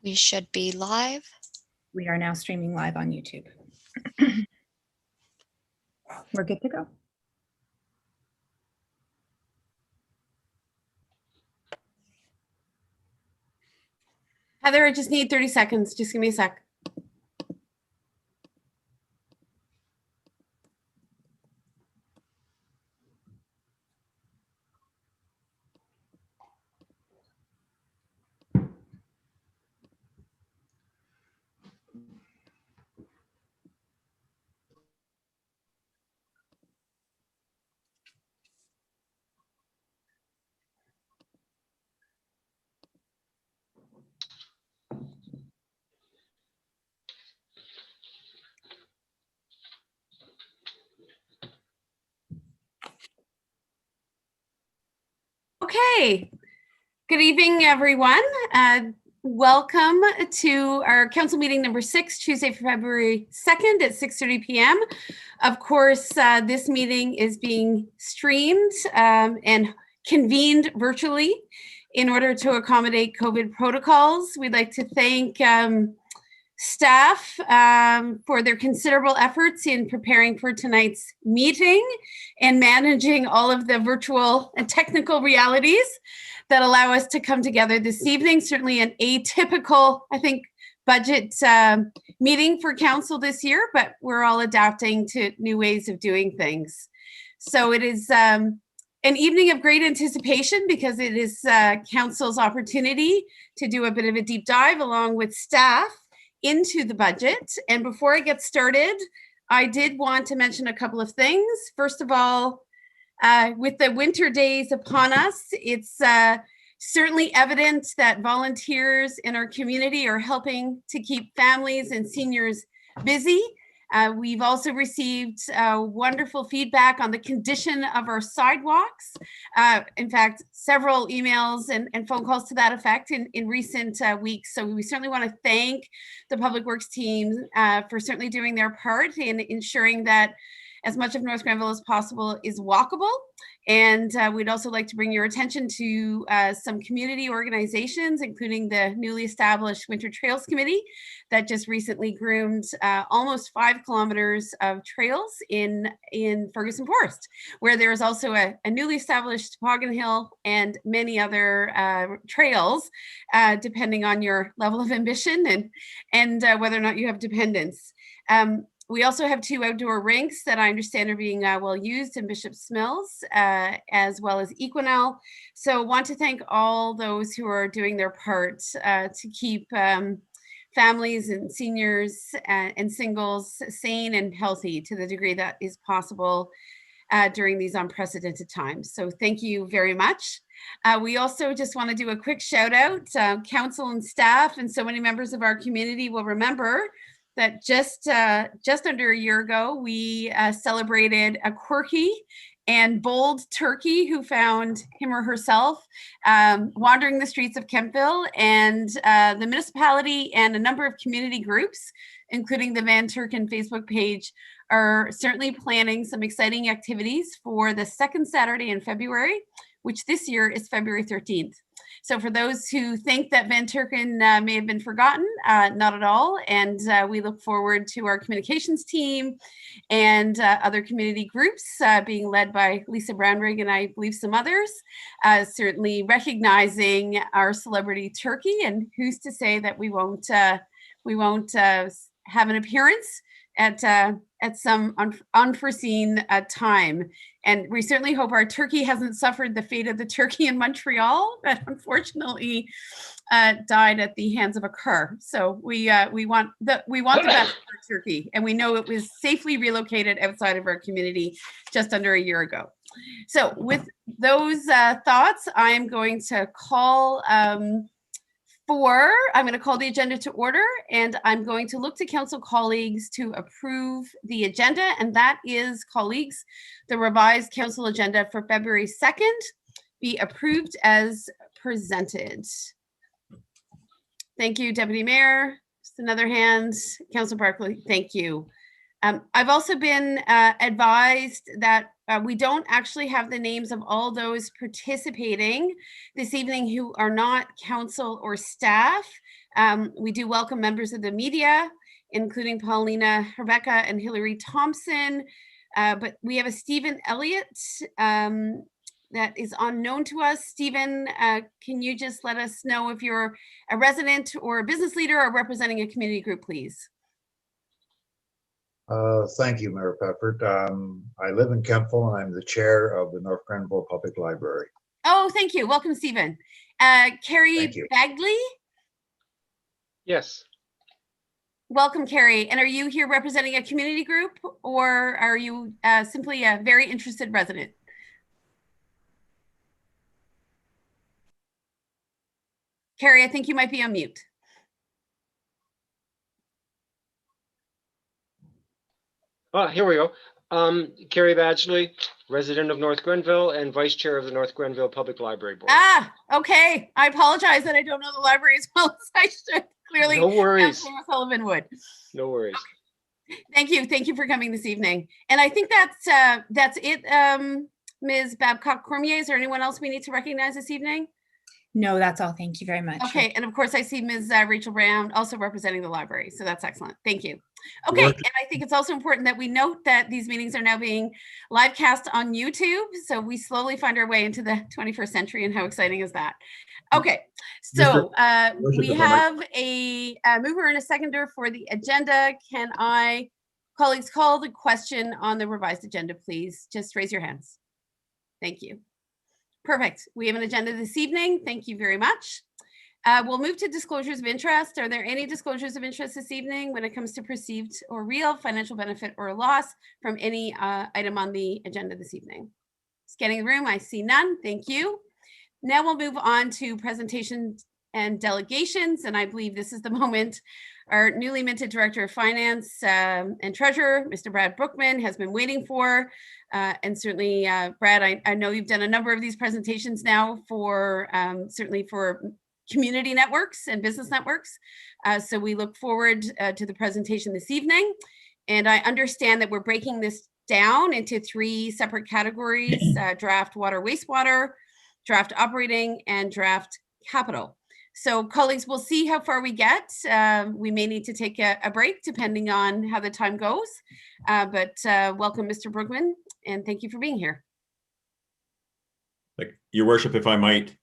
We should be live. We are now streaming live on YouTube. We're good to go. Heather, I just need 30 seconds. Just give me a sec. Okay, good evening, everyone. Welcome to our council meeting number 6, Tuesday, February 2nd at 6:30 p.m. Of course, this meeting is being streamed and convened virtually in order to accommodate COVID protocols. We'd like to thank staff for their considerable efforts in preparing for tonight's meeting and managing all of the virtual and technical realities that allow us to come together this evening. Certainly an atypical, I think, budget meeting for council this year, but we're all adapting to new ways of doing things. So it is an evening of great anticipation because it is council's opportunity to do a bit of a deep dive along with staff into the budget. And before I get started, I did want to mention a couple of things. First of all, with the winter days upon us, it's certainly evident that volunteers in our community are helping to keep families and seniors busy. We've also received wonderful feedback on the condition of our sidewalks. In fact, several emails and phone calls to that effect in recent weeks. So we certainly want to thank the Public Works team for certainly doing their part in ensuring that as much of North Grenville as possible is walkable. And we'd also like to bring your attention to some community organizations, including the newly established Winter Trails Committee that just recently groomed almost 5 kilometers of trails in Ferguson Forest, where there is also a newly established Toboggan Hill and many other trails, depending on your level of ambition and whether or not you have dependents. We also have 2 outdoor rinks that I understand are being well used in Bishop's Mills, as well as Equinel. So want to thank all those who are doing their part to keep families and seniors and singles sane and healthy to the degree that is possible during these unprecedented times. So thank you very much. We also just want to do a quick shout out. Council and staff and so many members of our community will remember that just under a year ago, we celebrated a quirky and bold turkey who found him or herself wandering the streets of Kemptville, and the municipality and a number of community groups, including the Van Turken Facebook page, are certainly planning some exciting activities for the 2nd Saturday in February, which this year is February 13th. So for those who think that Van Turken may have been forgotten, not at all. And we look forward to our communications team and other community groups being led by Lisa Brownrigg and I believe some others, certainly recognizing our celebrity turkey. And who's to say that we won't have an appearance at some unforeseen time. And we certainly hope our turkey hasn't suffered the fate of the turkey in Montreal that unfortunately died at the hands of a car. So we want the best for our turkey, and we know it was safely relocated outside of our community just under a year ago. So with those thoughts, I'm going to call I'm going to call the agenda to order, and I'm going to look to council colleagues to approve the agenda, and that is, colleagues, the revised council agenda for February 2nd be approved as presented. Thank you, Deputy Mayor. Just another hand. Councillor Barclay, thank you. I've also been advised that We don't actually have the names of all those participating this evening who are not council or staff. We do welcome members of the media, including Paulina Rebecca and Hillary Thompson. But we have a Stephen Elliott that is unknown to us. Stephen, can you just let us know if you're a resident or a business leader or representing a community group, please? Thank you, Mayor Peppert. I live in Kemptville and I'm the chair of the North Grenville Public Library. Oh, thank you. Welcome, Stephen. Carrie Bagley? Yes. Welcome, Carrie. And are you here representing a community group, or are you simply a very interested resident? Carrie, I think you might be on mute. Oh, here we go. Carrie Badgley, resident of North Grenville and vice chair of the North Grenville Public Library Board. Ah, okay. I apologize that I don't know the library as well as I should. Clearly, no worries. Councilor Sullivan would. No worries. Okay. Thank you. Thank you for coming this evening. And I think that's it. Ms. Babcock Cormier, is there anyone else we need to recognize this evening? No, that's all. Thank you very much. Okay, and of course I see Ms. Rachel Brown also representing the library, so that's excellent. Thank you. Okay, and I think it's also important that we note that these meetings are now being live cast on YouTube, so we slowly find our way into the 21st century, and how exciting is that? Okay, so we have a mover and a seconder for the agenda. Can I, colleagues, call the question on the revised agenda, please? Just raise your hands. Thank you. Perfect. We have an agenda this evening. Thank you very much. We'll move to disclosures of interest. Are there any disclosures of interest this evening when it comes to perceived or real financial benefit or loss from any item on the agenda this evening? Scanning the room, I see none. Thank you. Now we'll move on to presentations and delegations. And I believe this is the moment our newly minted Director of Finance and Treasurer, Mr. Brad Brookman, has been waiting for. And certainly, Brad, I know you've done a number of these presentations now for certainly for community networks and business networks. So we look forward to the presentation this evening. And I understand that we're breaking this down into 3 separate categories: draft water, wastewater, draft operating, and draft capital. So colleagues, we'll see how far we get. We may need to take a break depending on how the time goes. But welcome, Mr. Brookman, and thank you for being here. Your Worship, if I might.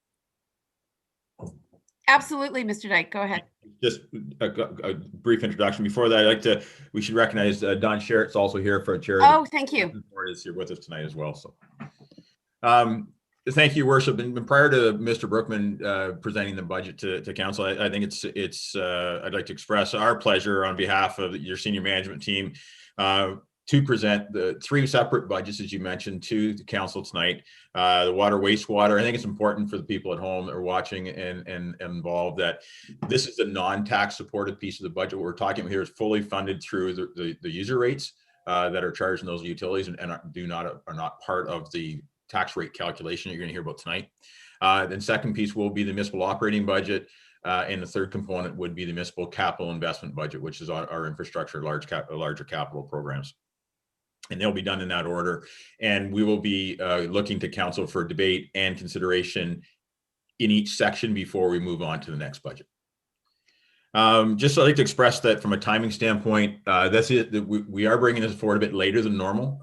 Absolutely, Mr. Dyke, go ahead. Just a brief introduction. Before that, we should recognize Don Sherritt's also here for a chair. Oh, thank you. The board is here with us tonight as well. So, thank you, Worship. And prior to Mr. Brookman presenting the budget to council, I think I'd like to express our pleasure on behalf of your senior management team to present the 3 separate budgets, as you mentioned, to the council tonight. The water, wastewater. I think it's important for the people at home that are watching and involved that this is a non-tax supported piece of the budget. What we're talking about here is fully funded through the user rates that are charged in those utilities and are not part of the tax rate calculation you're going to hear about tonight. Then second piece will be the municipal operating budget. And the third component would be the municipal capital investment budget, which is our infrastructure, larger capital programs. And they'll be done in that order. And we will be looking to council for debate and consideration in each section before we move on to the next budget. Just I'd like to express that from a timing standpoint, that's it. We are bringing this forward a bit later than normal.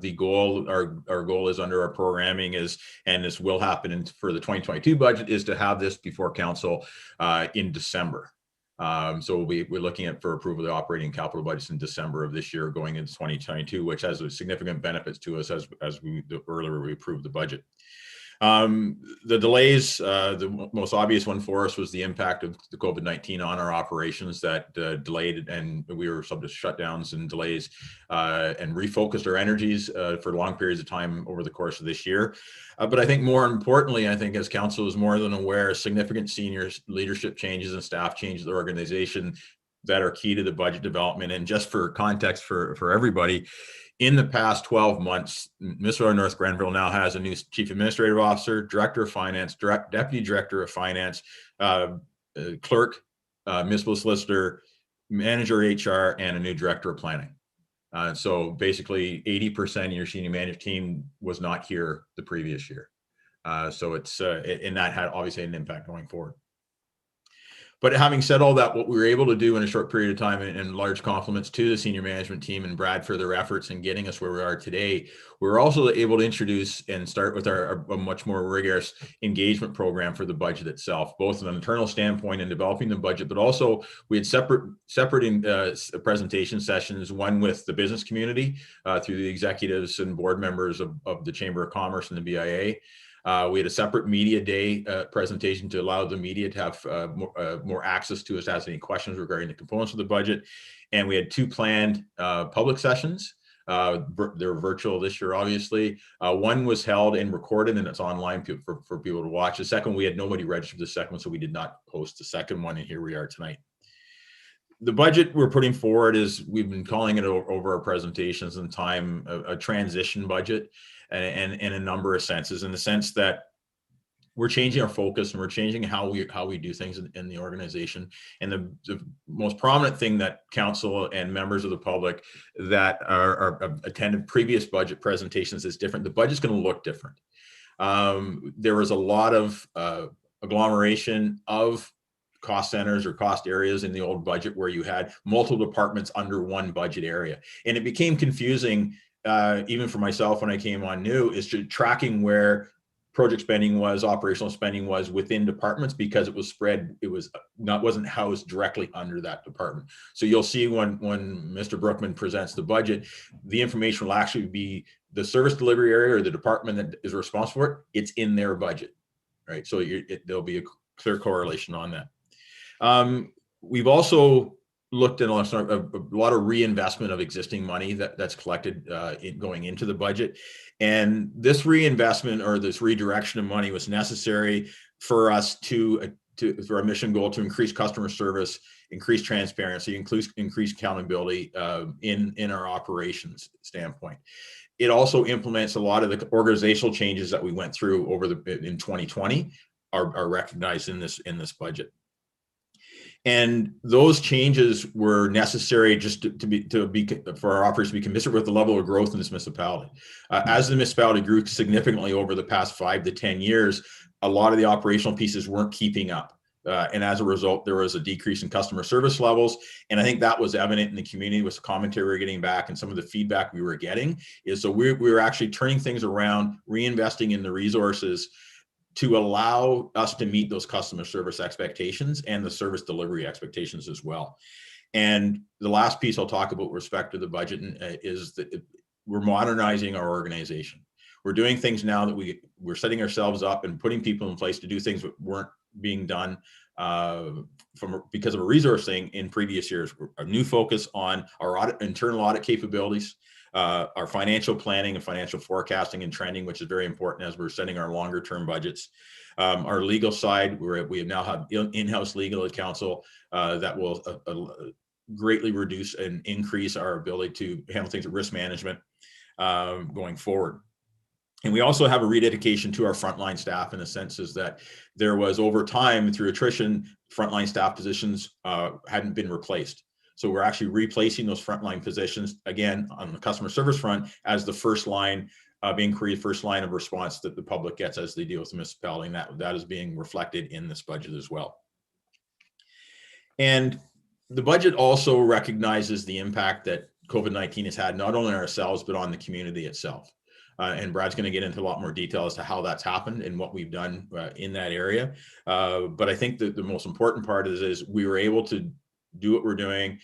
The goal, our goal is under our programming is, and this will happen for the 2022 budget, is to have this before council in December. So we're looking at for approval of the operating capital budgets in December of this year, going into 2022, which has a significant benefits to us as earlier we approved the budget. The delays, the most obvious one for us was the impact of the COVID-19 on our operations that delayed, and we were subject to shutdowns and delays and refocused our energies for long periods of time over the course of this year. But I think more importantly, I think as council is more than aware, significant senior leadership changes and staff changes in the organization that are key to the budget development. And just for context for everybody, in the past 12 months, Municipal North Grenville now has a new Chief Administrative Officer, Director of Finance, Deputy Director of Finance, Clerk, Municipal Solicitor, Manager HR, and a new Director of Planning. So basically 80% of your senior management team was not here the previous year. So it's, and that had obviously an impact going forward. But having said all that, what we were able to do in a short period of time, and large compliments to the senior management team and Brad for their efforts in getting us where we are today, we were also able to introduce and start with a much more rigorous engagement program for the budget itself, both from an internal standpoint in developing the budget, but also we had separate presentation sessions, one with the business community through the executives and board members of the Chamber of Commerce and the BIA. We had a separate media day presentation to allow the media to have more access to us, ask any questions regarding the components of the budget. And we had 2 planned public sessions. They're virtual this year, obviously. One was held and recorded, and it's online for people to watch. The second, we had nobody registered the second one, so we did not host the second one, and here we are tonight. The budget we're putting forward is, we've been calling it over our presentations and time, a transition budget, and in a number of senses, in the sense that we're changing our focus and we're changing how we do things in the organization. And the most prominent thing that council and members of the public that are attended previous budget presentations is different. The budget's going to look different. There was a lot of agglomeration of cost centers or cost areas in the old budget where you had multiple departments under one budget area. And it became confusing, even for myself when I came on new, is tracking where project spending was, operational spending was within departments, because it was spread, wasn't housed directly under that department. So you'll see when Mr. Brookman presents the budget, the information will actually be the service delivery area or the department that is responsible for it. It's in their budget, right? So there'll be a clear correlation on that. We've also looked at a lot of reinvestment of existing money that's collected going into the budget. And this reinvestment or this redirection of money was necessary for us for our mission goal to increase customer service, increase transparency, increase accountability in our operations standpoint. It also implements a lot of the organizational changes that we went through in 2020 are recognized in this budget. And those changes were necessary just for our operators to be commensurate with the level of growth in this municipality. As the municipality grew significantly over the past 5 to 10 years, a lot of the operational pieces weren't keeping up. And as a result, there was a decrease in customer service levels. And I think that was evident in the community with the commentary we were getting back and some of the feedback we were getting. So we were actually turning things around, reinvesting in the resources to allow us to meet those customer service expectations and the service delivery expectations as well. And the last piece I'll talk about with respect to the budget is that we're modernizing our organization. We're doing things now that we're setting ourselves up and putting people in place to do things that weren't being done because of a resource thing in previous years. A new focus on our internal audit capabilities, our financial planning and financial forecasting and trending, which is very important as we're setting our longer term budgets. Our legal side, we now have in-house legal counsel that will greatly reduce and increase our ability to handle things with risk management going forward. And we also have a rededication to our frontline staff in the sense is that there was over time through attrition, frontline staff positions hadn't been replaced. So we're actually replacing those frontline positions again on the customer service front as the first line of inquiry, first line of response that the public gets as they deal with the municipality. And that is being reflected in this budget as well. And the budget also recognizes the impact that COVID-19 has had not only on ourselves, but on the community itself. And Brad's going to get into a lot more detail as to how that's happened and what we've done in that area. But I think that the most important part is we were able to do what we're doing,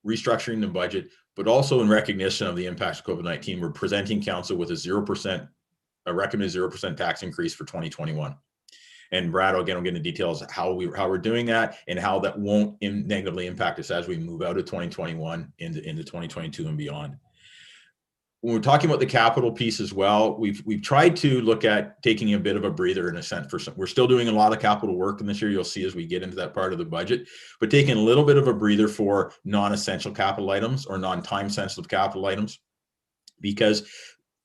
restructuring the budget, but also in recognition of the impacts of COVID-19, we're presenting council with a recommended 0% tax increase for 2021. And Brad, again, will get into details how we're doing that and how that won't negatively impact us as we move out of 2021 into 2022 and beyond. When we're talking about the capital piece as well, we've tried to look at taking a bit of a breather in a sense. We're still doing a lot of capital work in this year. You'll see as we get into that part of the budget, but taking a little bit of a breather for non-essential capital items or non-time sensitive capital items, because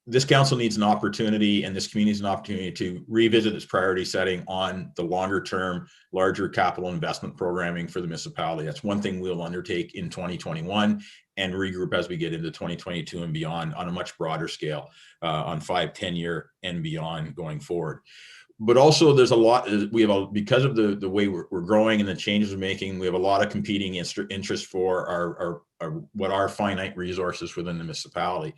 this council needs an opportunity, and this community needs an opportunity to revisit its priority setting on the longer term, larger capital investment programming for the municipality. That's one thing we'll undertake in 2021 and regroup as we get into 2022 and beyond on a much broader scale, on 5, 10-year and beyond going forward. But also there's a lot, because of the way we're growing and the changes we're making, we have a lot of competing interests for what are finite resources within the municipality.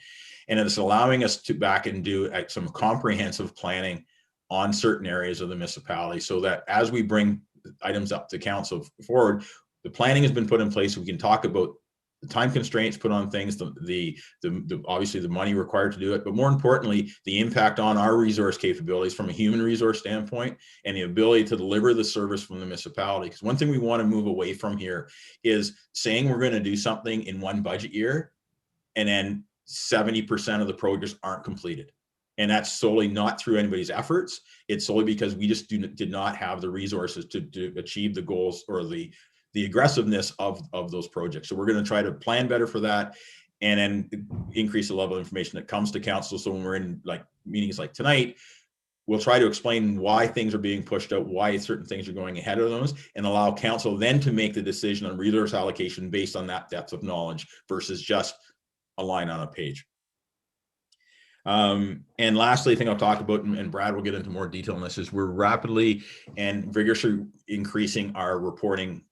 And it's allowing us to back and do some comprehensive planning on certain areas of the municipality, so that as we bring items up to council forward, the planning has been put in place. So we can talk about the time constraints put on things, the obviously the money required to do it, but more importantly, the impact on our resource capabilities from a human resource standpoint and the ability to deliver the service from the municipality. Because one thing we want to move away from here is saying we're going to do something in one budget year and then 70% of the projects aren't completed. And that's solely not through anybody's efforts. It's solely because we just did not have the resources to achieve the goals or the aggressiveness of those projects. So we're going to try to plan better for that, and then increase the level of information that comes to council. So when we're in like meetings like tonight, we'll try to explain why things are being pushed out, why certain things are going ahead of those, and allow council then to make the decision on resource allocation based on that depth of knowledge versus just a line on a page. And lastly, I think I'll talk about, and Brad will get into more detail on this, is we're rapidly and vigorously increasing our reporting,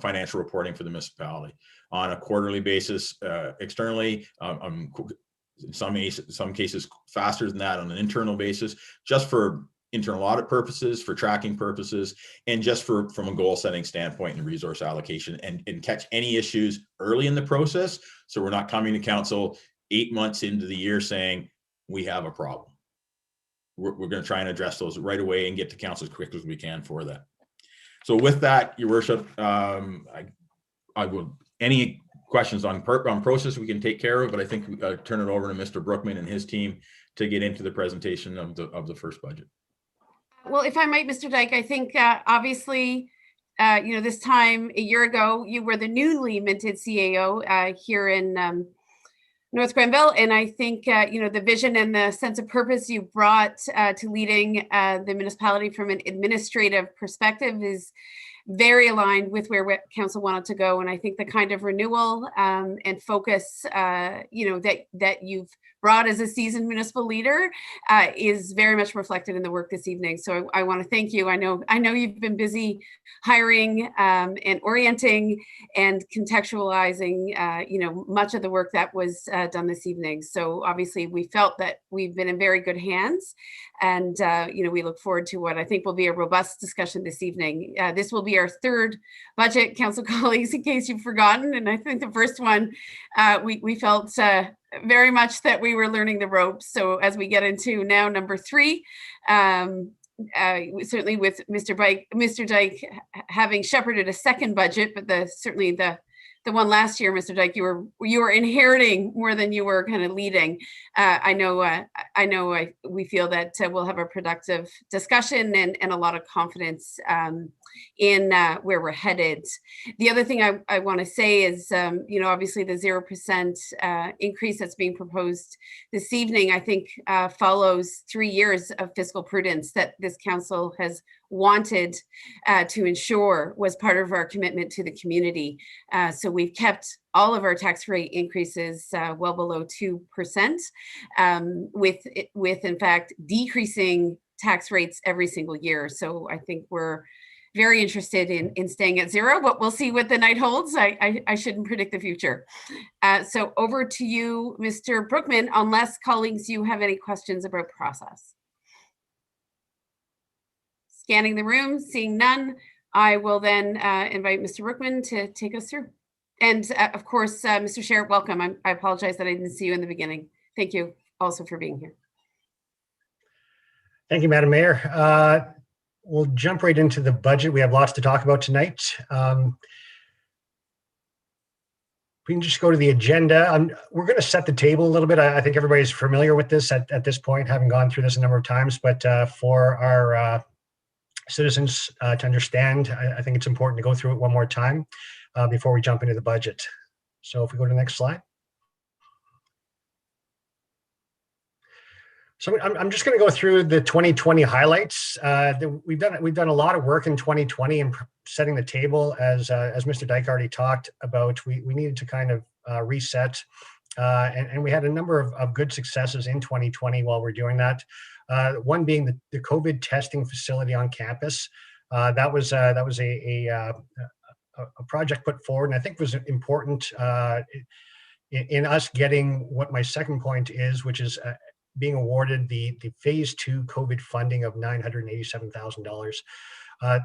financial reporting for the municipality on a quarterly basis, externally, in some cases faster than that on an internal basis, just for internal audit purposes, for tracking purposes, and just from a goal setting standpoint and resource allocation, and catch any issues early in the process. So we're not coming to council 8 months into the year saying we have a problem. We're going to try and address those right away and get to council as quick as we can for that. So with that, your worship, I will, any questions on process we can take care of, but I think turn it over to Mr. Brookman and his team to get into the presentation of the first budget. Well, if I might, Mr. Dyke, I think obviously, this time a year ago, you were the newly minted CAO here in North Grenville. And I think, the vision and the sense of purpose you brought to leading the municipality from an administrative perspective is very aligned with where council wanted to go. And I think the kind of renewal and focus, that you've brought as a seasoned municipal leader is very much reflected in the work this evening. So I want to thank you. I know you've been busy hiring and orienting and contextualizing, much of the work that was done this evening. So obviously we felt that we've been in very good hands, and we look forward to what I think will be a robust discussion this evening. This will be our third budget, council colleagues, in case you've forgotten. And I think the first one, we felt very much that we were learning the ropes. So as we get into now number 3, certainly with Mr. Dyke having shepherded a second budget, but certainly the one last year, Mr. Dyke, you were inheriting more than you were kind of leading. We feel that we'll have a productive discussion and a lot of confidence in where we're headed. The other thing I want to say is, obviously the 0% increase that's being proposed this evening, I think follows 3 years of fiscal prudence that this council has wanted to ensure was part of our commitment to the community. So we've kept all of our tax rate increases well below 2%, with in fact decreasing tax rates every single year. So I think we're very interested in staying at 0, but we'll see what the night holds. I shouldn't predict the future. So over to you, Mr. Brookman, unless colleagues, you have any questions about process. Scanning the room, seeing none, I will then invite Mr. Brookman to take us through. And of course, Mr. Sherritt, welcome. I apologize that I didn't see you in the beginning. Thank you also for being here. Thank you, Madam Mayor. We'll jump right into the budget. We have lots to talk about tonight. We can just go to the agenda. We're going to set the table a little bit. I think everybody's familiar with this at this point, having gone through this a number of times, but for our citizens to understand, I think it's important to go through it one more time before we jump into the budget. So if we go to the next slide. So I'm just going to go through the 2020 highlights. We've done a lot of work in 2020 in setting the table, as Mr. Dyke already talked about. We needed to kind of reset, and we had a number of good successes in 2020 while we're doing that. One being the COVID testing facility on campus. That was a project put forward, and I think was important in us getting what my second point is, which is being awarded the phase 2 COVID funding of $987,000.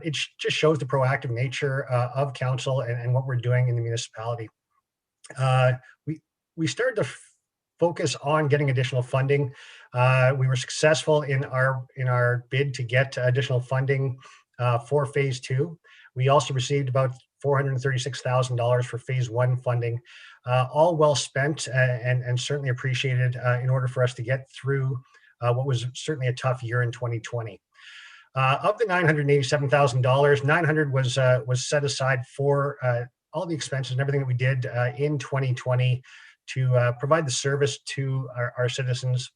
It just shows the proactive nature of council and what we're doing in the municipality. We started to focus on getting additional funding. We were successful in our bid to get additional funding for phase 2. We also received about $436,000 for phase 1 funding, all well spent and certainly appreciated in order for us to get through what was certainly a tough year in 2020. Of the $987,000, $900 was set aside for all the expenses and everything that we did in 2020 to provide the service to our citizens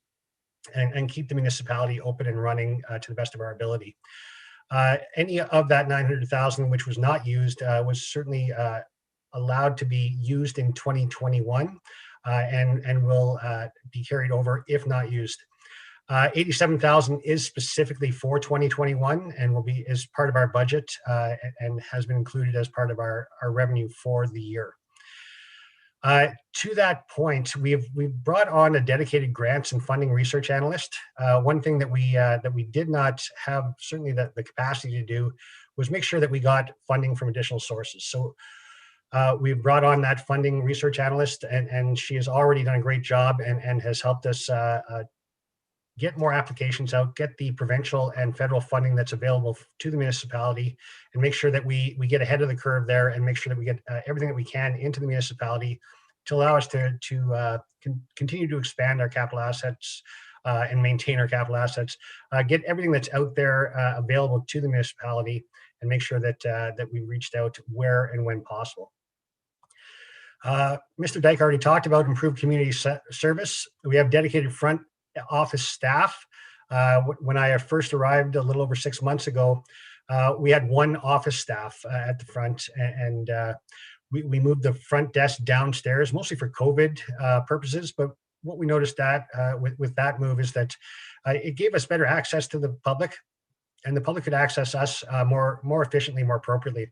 and keep the municipality open and running to the best of our ability. Any of that $900,000 which was not used was certainly allowed to be used in 2021 and will be carried over if not used. $87,000 is specifically for 2021 and will be as part of our budget and has been included as part of our revenue for the year. To that point, we've brought on a dedicated grants and funding research analyst. One thing that we did not have certainly the capacity to do was make sure that we got funding from additional sources. So we've brought on that funding research analyst, and she has already done a great job and has helped us get more applications out, get the provincial and federal funding that's available to the municipality, and make sure that we get ahead of the curve there and make sure that we get everything that we can into the municipality to allow us to continue to expand our capital assets and maintain our capital assets, get everything that's out there available to the municipality, and make sure that we reached out where and when possible. Mr. Dyke already talked about improved community service. We have dedicated front office staff. When I first arrived a little over 6 months ago, we had one office staff at the front, and we moved the front desk downstairs, mostly for COVID purposes. But what we noticed with that move is that it gave us better access to the public, and the public could access us more efficiently, more appropriately.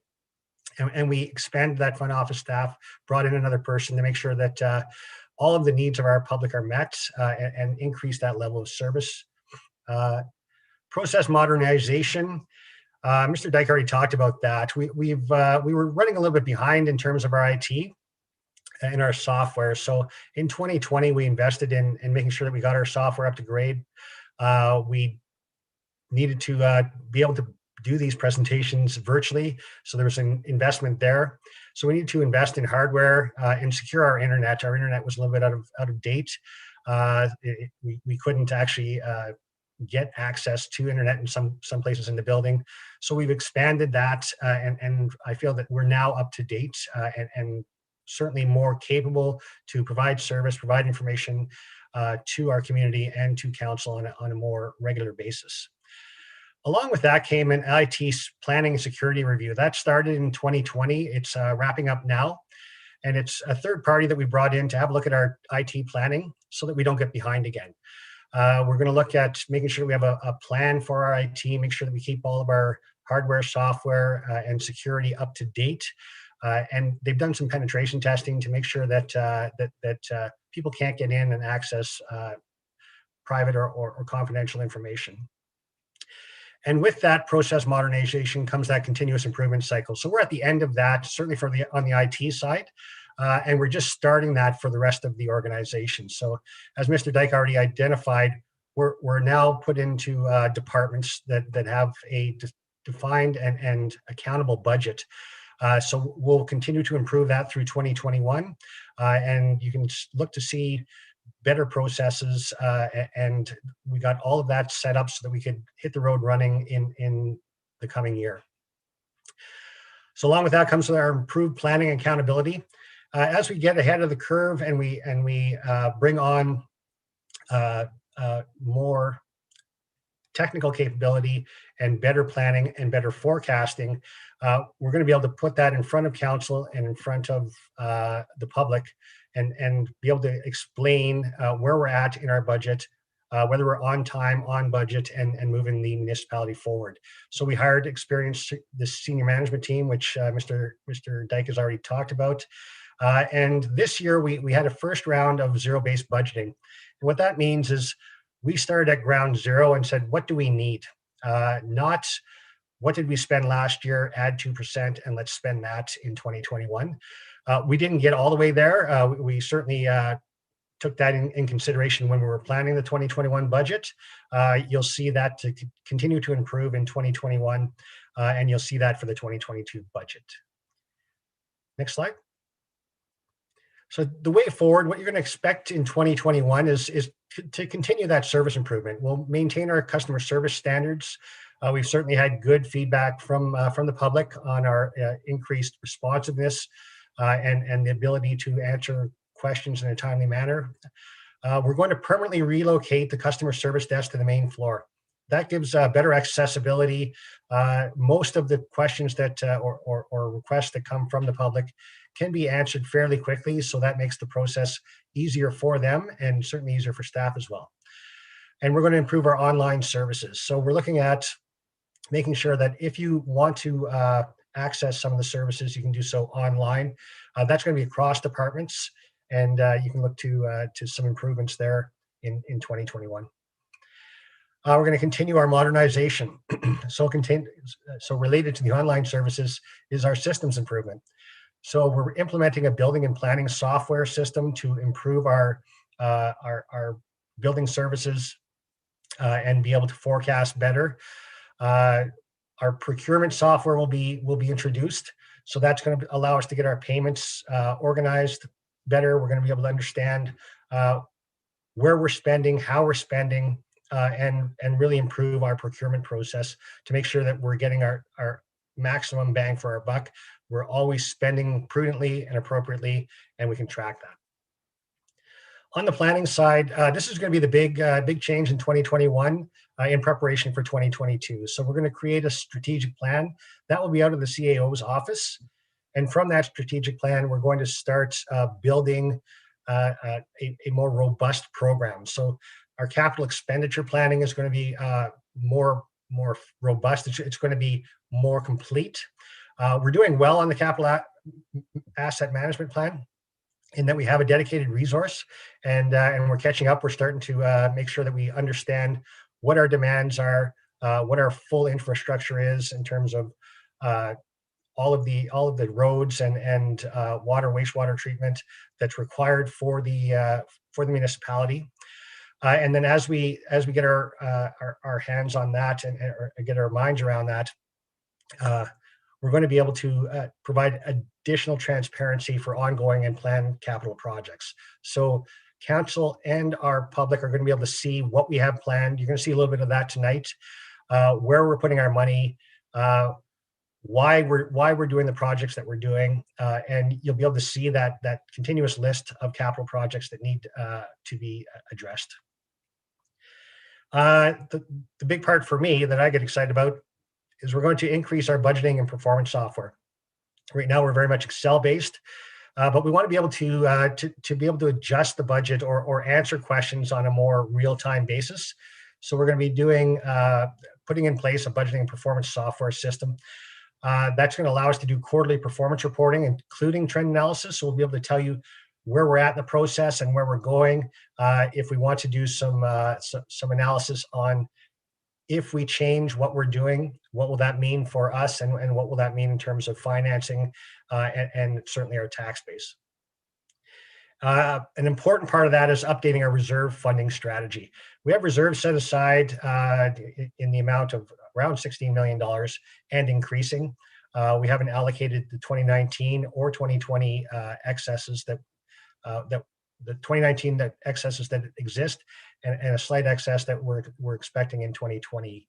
And we expanded that front office staff, brought in another person to make sure that all of the needs of our public are met and increase that level of service. Process modernization. Mr. Dyke already talked about that. We were running a little bit behind in terms of our IT and our software. So in 2020, we invested in making sure that we got our software up to grade. We needed to be able to do these presentations virtually. So there was an investment there. So we need to invest in hardware and secure our internet. Our internet was a little bit out of date. We couldn't actually get access to internet in some places in the building. So we've expanded that, and I feel that we're now up to date and certainly more capable to provide service, provide information to our community and to council on a more regular basis. Along with that came an IT planning and security review. That started in 2020. It's wrapping up now. And it's a third party that we brought in to have a look at our IT planning so that we don't get behind again. We're going to look at making sure we have a plan for our IT, make sure that we keep all of our hardware, software, and security up to date. And they've done some penetration testing to make sure that people can't get in and access private or confidential information. And with that process modernization comes that continuous improvement cycle. So we're at the end of that, certainly on the IT side, and we're just starting that for the rest of the organization. So as Mr. Dyke already identified, we're now put into departments that have a defined and accountable budget. So we'll continue to improve that through 2021, and you can look to see better processes, and we got all of that set up so that we could hit the road running in the coming year. So along with that comes our improved planning and accountability. As we get ahead of the curve and we bring on more technical capability and better planning and better forecasting, we're going to be able to put that in front of council and in front of the public and be able to explain where we're at in our budget, whether we're on time, on budget, and moving the municipality forward. So we hired experienced the senior management team, which Mr. Dyke has already talked about. And this year we had a first round of zero-based budgeting. And what that means is we started at ground zero and said, what do we need? Not what did we spend last year, add 2%, and let's spend that in 2021. We didn't get all the way there. We certainly took that in consideration when we were planning the 2021 budget. You'll see that to continue to improve in 2021, and you'll see that for the 2022 budget. Next slide. So the way forward, what you're going to expect in 2021 is to continue that service improvement. We'll maintain our customer service standards. We've certainly had good feedback from the public on our increased responsiveness and the ability to answer questions in a timely manner. We're going to permanently relocate the customer service desk to the main floor. That gives better accessibility. Most of the questions that or requests that come from the public can be answered fairly quickly, so that makes the process easier for them and certainly easier for staff as well. And we're going to improve our online services. So we're looking at making sure that if you want to access some of the services, you can do so online. That's going to be across departments, and you can look to some improvements there in 2021. We're going to continue our modernization. So related to the online services is our systems improvement. So we're implementing a building and planning software system to improve our building services and be able to forecast better. Our procurement software will be introduced. So that's going to allow us to get our payments organized better. We're going to be able to understand where we're spending, how we're spending, and really improve our procurement process to make sure that we're getting our maximum bang for our buck. We're always spending prudently and appropriately, and we can track that. On the planning side, this is going to be the big change in 2021 in preparation for 2022. So we're going to create a strategic plan that will be out of the CAO's office. And from that strategic plan, we're going to start building a more robust program. So our capital expenditure planning is going to be more robust. It's going to be more complete. We're doing well on the capital asset management plan in that we have a dedicated resource, and we're catching up. We're starting to make sure that we understand what our demands are, what our full infrastructure is in terms of all of the roads and water, wastewater treatment that's required for the municipality. And then as we get our hands on that and get our minds around that, we're going to be able to provide additional transparency for ongoing and planned capital projects. So council and our public are going to be able to see what we have planned. You're going to see a little bit of that tonight, where we're putting our money, why we're doing the projects that we're doing, and you'll be able to see that continuous list of capital projects that need to be addressed. The big part for me that I get excited about is we're going to increase our budgeting and performance software. Right now, we're very much Excel based, but we want to be able to be able to adjust the budget or answer questions on a more real-time basis. So we're going to be putting in place a budgeting and performance software system. That's going to allow us to do quarterly performance reporting, including trend analysis. So we'll be able to tell you where we're at in the process and where we're going. If we want to do some analysis on if we change what we're doing, what will that mean for us, and what will that mean in terms of financing and certainly our tax base. An important part of that is updating our reserve funding strategy. We have reserves set aside in the amount of around $16 million and increasing. We haven't allocated the 2019 or 2020 excesses that the 2019 excesses that exist, and a slight excess that we're expecting in 2020.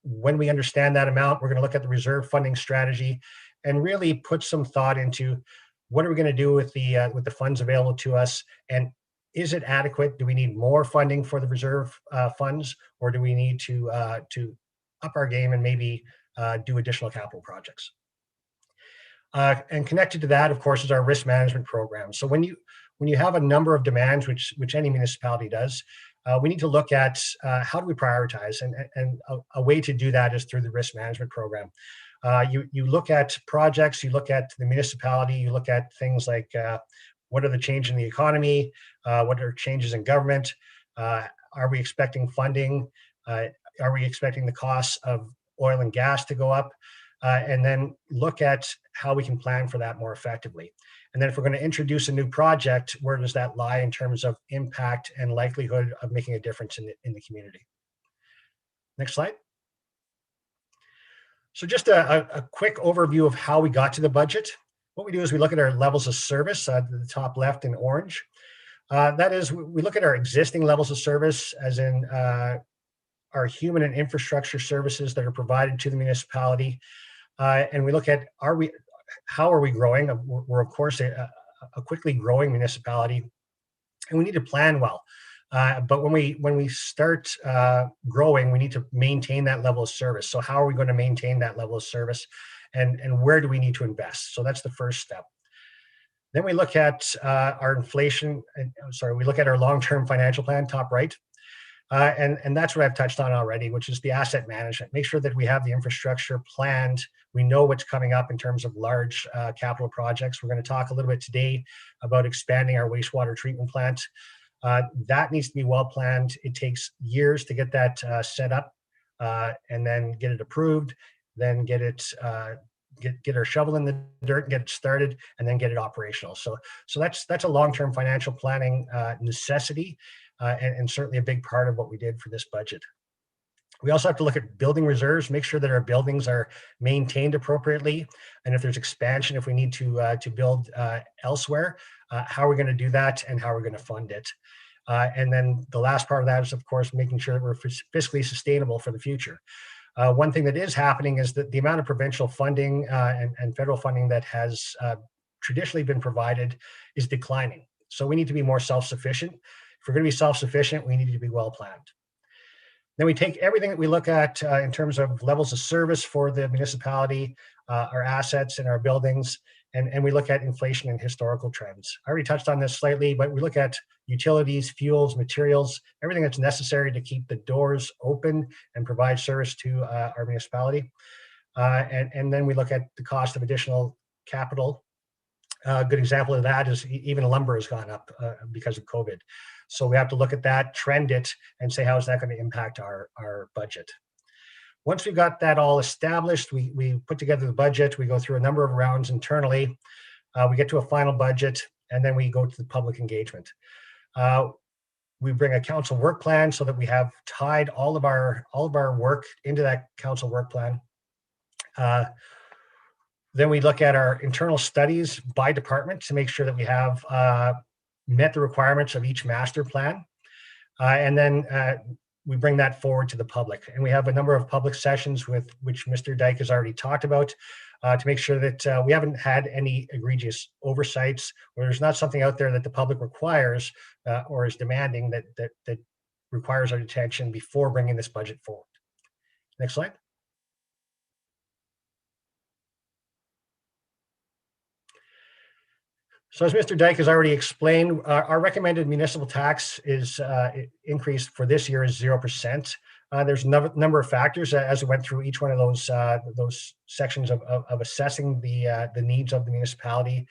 When we understand that amount, we're going to look at the reserve funding strategy and really put some thought into what are we going to do with the funds available to us, and Is it adequate? Do we need more funding for the reserve funds, or do we need to up our game and maybe do additional capital projects? And connected to that, of course, is our risk management program. So when you have a number of demands, which any municipality does, we need to look at how do we prioritize, and a way to do that is through the risk management program. You look at projects, you look at the municipality, you look at things like what are the changes in the economy, what are changes in government, are we expecting funding, are we expecting the costs of oil and gas to go up, and then look at how we can plan for that more effectively. And then if we're going to introduce a new project, where does that lie in terms of impact and likelihood of making a difference in the community? Next slide. So just a quick overview of how we got to the budget. What we do is we look at our levels of service at the top left in orange. That is, we look at our existing levels of service, as in our human and infrastructure services that are provided to the municipality. And we look at, how are we growing? We're of course a quickly growing municipality, and we need to plan well. But when we start growing, we need to maintain that level of service. So how are we going to maintain that level of service, and where do we need to invest? So that's the first step. Then we look at our inflation. We look at our long-term financial plan, top right. And that's what I've touched on already, which is the asset management. Make sure that we have the infrastructure planned. We know what's coming up in terms of large capital projects. We're going to talk a little bit today about expanding our wastewater treatment plant. That needs to be well planned. It takes years to get that set up, and then get it approved, then get our shovel in the dirt and get it started, and then get it operational. So that's a long-term financial planning necessity. And certainly a big part of what we did for this budget. We also have to look at building reserves, make sure that our buildings are maintained appropriately. And if there's expansion, if we need to build elsewhere, how are we going to do that, and how are we going to fund it? And then the last part of that is, of course, making sure that we're fiscally sustainable for the future. One thing that is happening is that the amount of provincial funding and federal funding that has traditionally been provided is declining. So we need to be more self-sufficient. If we're going to be self-sufficient, we need to be well planned. Then we take everything that we look at in terms of levels of service for the municipality, our assets and our buildings, and we look at inflation and historical trends. I already touched on this slightly, but we look at utilities, fuels, materials, everything that's necessary to keep the doors open and provide service to our municipality. And then we look at the cost of additional capital. A good example of that is even lumber has gone up because of COVID. So we have to look at that, trend it, and say, how is that going to impact our budget? Once we've got that all established, we put together the budget, we go through a number of rounds internally, we get to a final budget, and then we go to the public engagement. We bring a council work plan so that we have tied all of our work into that council work plan. Then we look at our internal studies by department to make sure that we have met the requirements of each master plan. And then we bring that forward to the public. And we have a number of public sessions which Mr. Dyke has already talked about to make sure that we haven't had any egregious oversights, or there's not something out there that the public requires or is demanding that requires our attention before bringing this budget forward. Next slide. So as Mr. Dyke has already explained, our recommended municipal tax is increased for this year is 0%. There's a number of factors as we went through each one of those sections of assessing the needs of the municipality.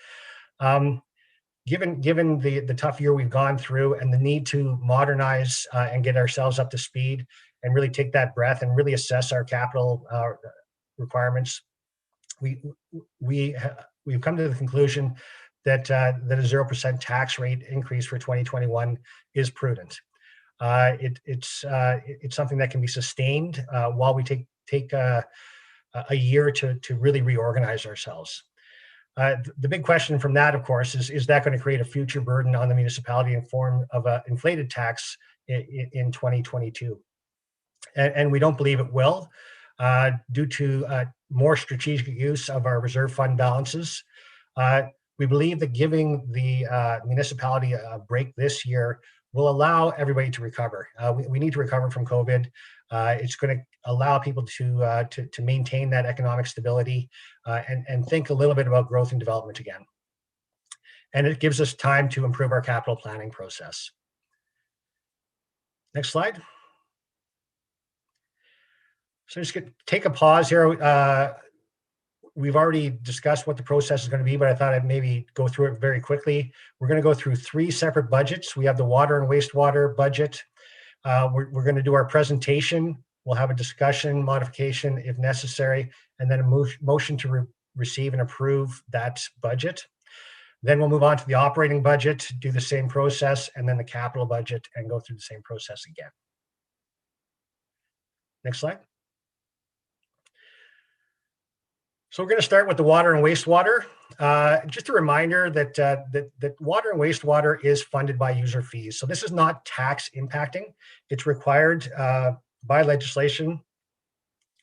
Given the tough year we've gone through and the need to modernize and get ourselves up to speed and really take that breath and really assess our capital requirements, we've come to the conclusion that a 0% tax rate increase for 2021 is prudent. It's something that can be sustained while we take a year to really reorganize ourselves. The big question from that, of course, is that going to create a future burden on the municipality in form of an inflated tax in 2022? And we don't believe it will, due to more strategic use of our reserve fund balances. We believe that giving the municipality a break this year will allow everybody to recover. We need to recover from COVID. It's going to allow people to maintain that economic stability and think a little bit about growth and development again. And it gives us time to improve our capital planning process. Next slide. So just take a pause here. We've already discussed what the process is going to be, but I thought I'd maybe go through it very quickly. We're going to go through 3 separate budgets. We have the water and wastewater budget. We're going to do our presentation. We'll have a discussion, modification if necessary, and then a motion to receive and approve that budget. Then we'll move on to the operating budget, do the same process, and then the capital budget and go through the same process again. Next slide. So we're going to start with the water and wastewater. Just a reminder that, that water and wastewater is funded by user fees. So this is not tax impacting. It's required by legislation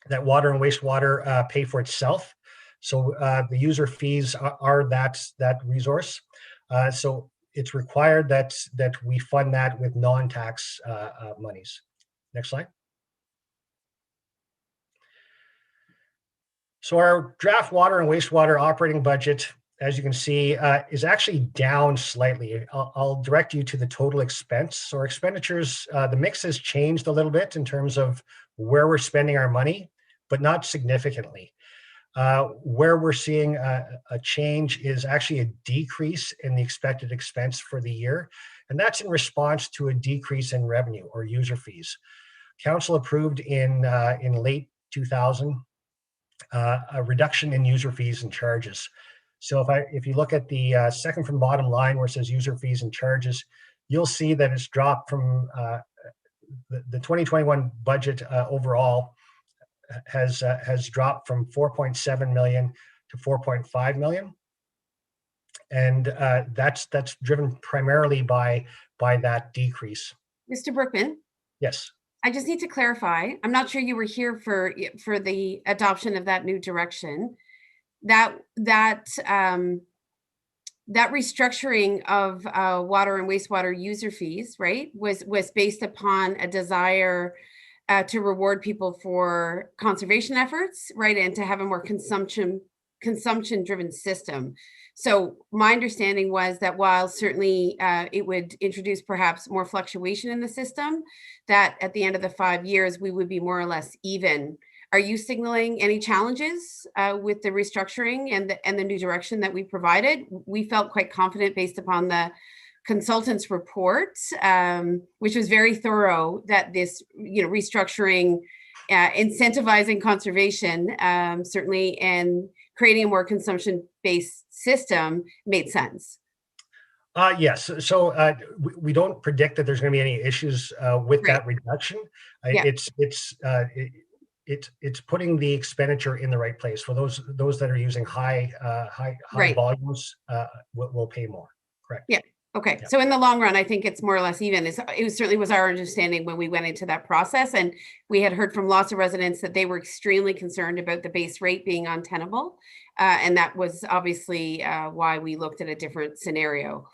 that water and wastewater pay for itself. So the user fees are that resource. So it's required that we fund that with non-tax monies. Next slide. So our draft water and wastewater operating budget, as you can see, is actually down slightly. I'll direct you to the total expense. So our expenditures, the mix has changed a little bit in terms of where we're spending our money, but not significantly. Where we're seeing a change is actually a decrease in the expected expense for the year, and that's in response to a decrease in revenue or user fees. Council approved in late 2000 a reduction in user fees and charges. So if you look at the second from bottom line where it says user fees and charges, you'll see that it's dropped from the 2021 budget overall has dropped from 4.7 million to 4.5 million, and that's driven primarily by that decrease. Mr. Brookman? Yes. I just need to clarify. I'm not sure you were here for the adoption of that new direction. That restructuring of water and wastewater user fees, right, was based upon a desire to reward people for conservation efforts, right, and to have a more consumption-driven system. So my understanding was that while certainly it would introduce perhaps more fluctuation in the system, that at the end of the 5 years, we would be more or less even. Are you signaling any challenges with the restructuring and the new direction that we provided? We felt quite confident based upon the consultant's report, which was very thorough, that this restructuring, incentivizing conservation, certainly, and creating a more consumption-based system made sense. Yes. So we don't predict that there's going to be any issues with that reduction. Yeah. It's putting the expenditure in the right place. For those that are using high Right. volumes, will pay more. Correct. Yeah. Okay. Yeah. So in the long run, I think it's more or less even. It certainly was our understanding when we went into that process, and we had heard from lots of residents that they were extremely concerned about the base rate being untenable, and that was obviously why we looked at a different scenario.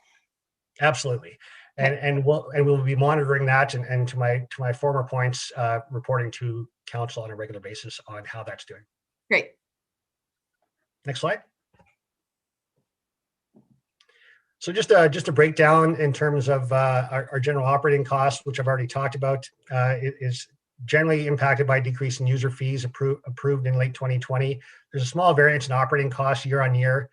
Absolutely. And we'll be monitoring that, and to my former points, reporting to council on a regular basis on how that's doing. Great. Next slide. So just a breakdown in terms of our general operating costs, which I've already talked about, is generally impacted by decrease in user fees approved in late 2020. There's a small variance in operating costs year on year,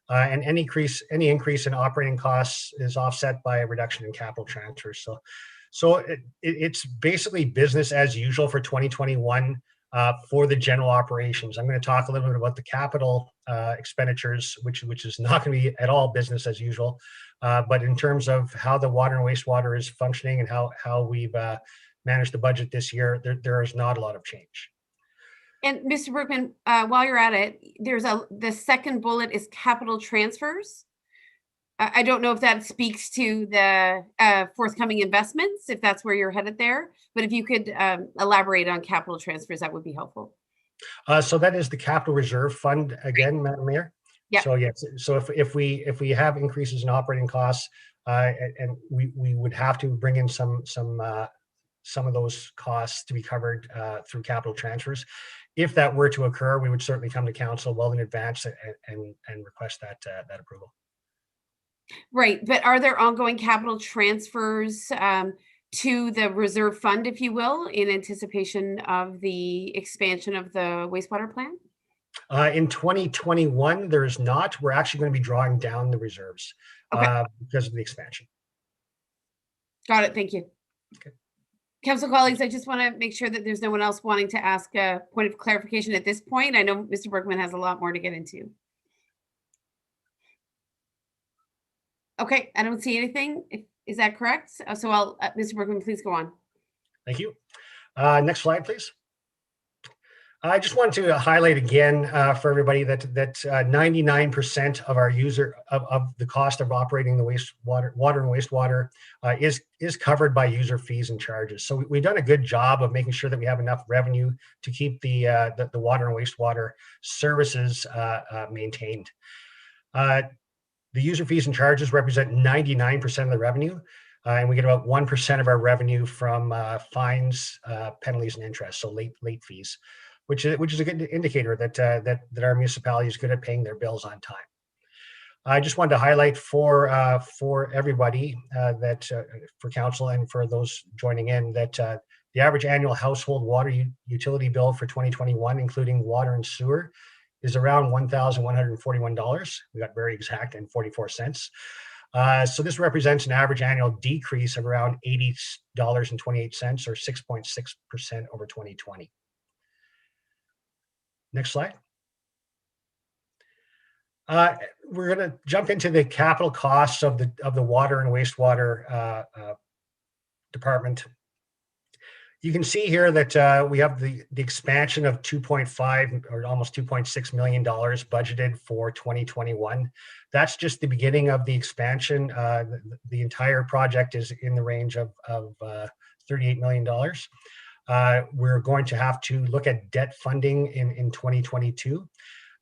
and any increase in operating costs is offset by a reduction in capital transfers. So it's basically business as usual for 2021 for the general operations. I'm going to talk a little bit about the capital expenditures, which is not going to be at all business as usual. But in terms of how the water and wastewater is functioning and how we've managed the budget this year, there is not a lot of change. And Mr. Brookman, while you're at it, the second bullet is capital transfers. I don't know if that speaks to the forthcoming investments, if that's where you're headed there, but if you could elaborate on capital transfers, that would be helpful. So that is the capital reserve fund again, Madam Mayor. Yeah. So yes, so if we have increases in operating costs, and we would have to bring in some of those costs to be covered through capital transfers. If that were to occur, we would certainly come to council well in advance and request that approval. Right, but are there ongoing capital transfers to the reserve fund, if you will, in anticipation of the expansion of the wastewater plant? In 2021, there is not. We're actually going to be drawing down the reserves Okay. because of the expansion. Got it. Thank you. Okay. Council colleagues, I just want to make sure that there's no one else wanting to ask a point of clarification at this point. I know Mr. Berkman has a lot more to get into. Okay, I don't see anything. Is that correct? So I'll, Mr. Berkman, please go on. Thank you. Next slide, please. I just wanted to highlight again for everybody that 99% of our of the cost of operating the water and wastewater is covered by user fees and charges. So we've done a good job of making sure that we have enough revenue to keep the water and wastewater services maintained. The user fees and charges represent 99% of the revenue, and we get about 1% of our revenue from fines, penalties, and interest, so late fees. Which is a good indicator that our municipality is good at paying their bills on time. I just wanted to highlight for everybody for council and for those joining in that the average annual household water utility bill for 2021, including water and sewer, is around $1,141. We got very exact and 44 cents. So this represents an average annual decrease of around $80.28 or 6.6% over 2020. Next slide. We're going to jump into the capital costs of the water and wastewater department. You can see here that we have the expansion of 2.5 or almost $2.6 million budgeted for 2021. That's just the beginning of the expansion. The entire project is in the range of $38 million. We're going to have to look at debt funding in 2022,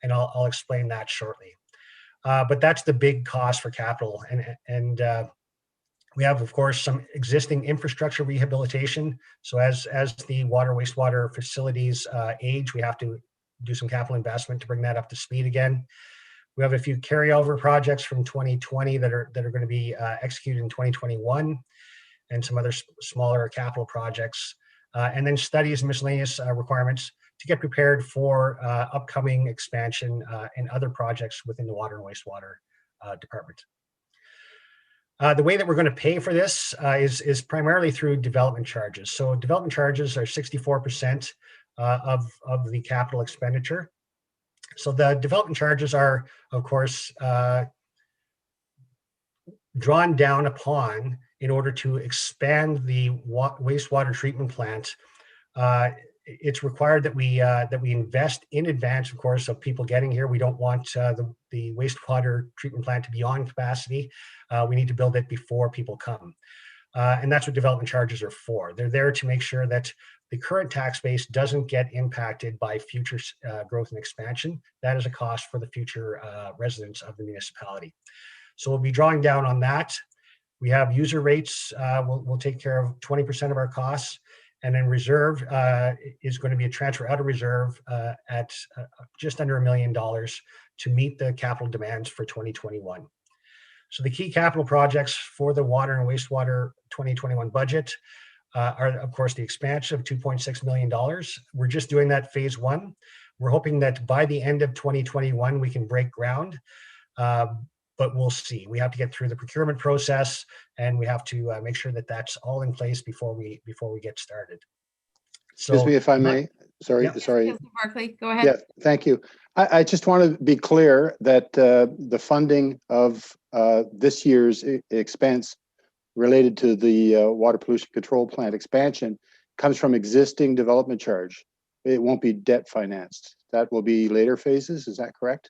and I'll explain that shortly. But that's the big cost for capital, and we have, of course, some existing infrastructure rehabilitation. So as the water wastewater facilities age, we have to do some capital investment to bring that up to speed again. We have a few carryover projects from 2020 that are going to be executed in 2021, and some other smaller capital projects. And then studies and miscellaneous requirements to get prepared for upcoming expansion and other projects within the water and wastewater department. The way that we're going to pay for this is primarily through development charges. So development charges are 64% of the capital expenditure. So the development charges are, of course, drawn down upon in order to expand the wastewater treatment plant. It's required that we invest in advance, of course, of people getting here. We don't want the wastewater treatment plant to be on capacity. We need to build it before people come. And that's what development charges are for. They're there to make sure that the current tax base doesn't get impacted by future growth and expansion. That is a cost for the future residents of the municipality. So we'll be drawing down on that. We have user rates. We'll take care of 20% of our costs. And then reserve is going to be a transfer out of reserve at just under $1 million to meet the capital demands for 2021. So the key capital projects for the water and wastewater 2021 budget are, of course, the expansion of $2.6 million. We're just doing that phase one. We're hoping that by the end of 2021, we can break ground. But we'll see. We have to get through the procurement process, and we have to make sure that that's all in place before we get started. So, excuse me if I may. Sorry, yeah. sorry. Councilor Barclay, go ahead. Yeah, thank you. I just want to be clear that the funding of this year's expense related to the water pollution control plant expansion comes from existing development charge. It won't be debt financed. That will be later phases. Is that correct?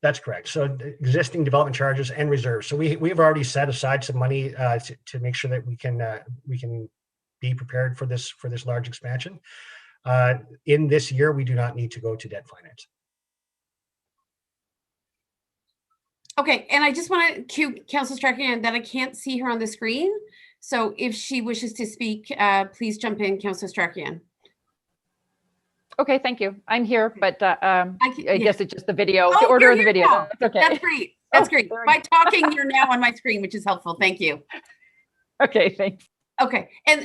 That's correct. So existing development charges and reserves. So we've already set aside some money to make sure that we can be prepared for this large expansion. In this year, we do not need to go to debt finance. Okay, and I just want to cue Councillor Strachan that I can't see her on the screen. So if she wishes to speak, please jump in, Councillor Strachan. Okay, thank you. I'm here, but yeah. I guess it's just the video, Oh, the order you're of the here video. now. That's okay. That's great. That's Oh, great. very By talking, you're now on my screen, which is helpful. Thank you. Okay, thanks. Okay, and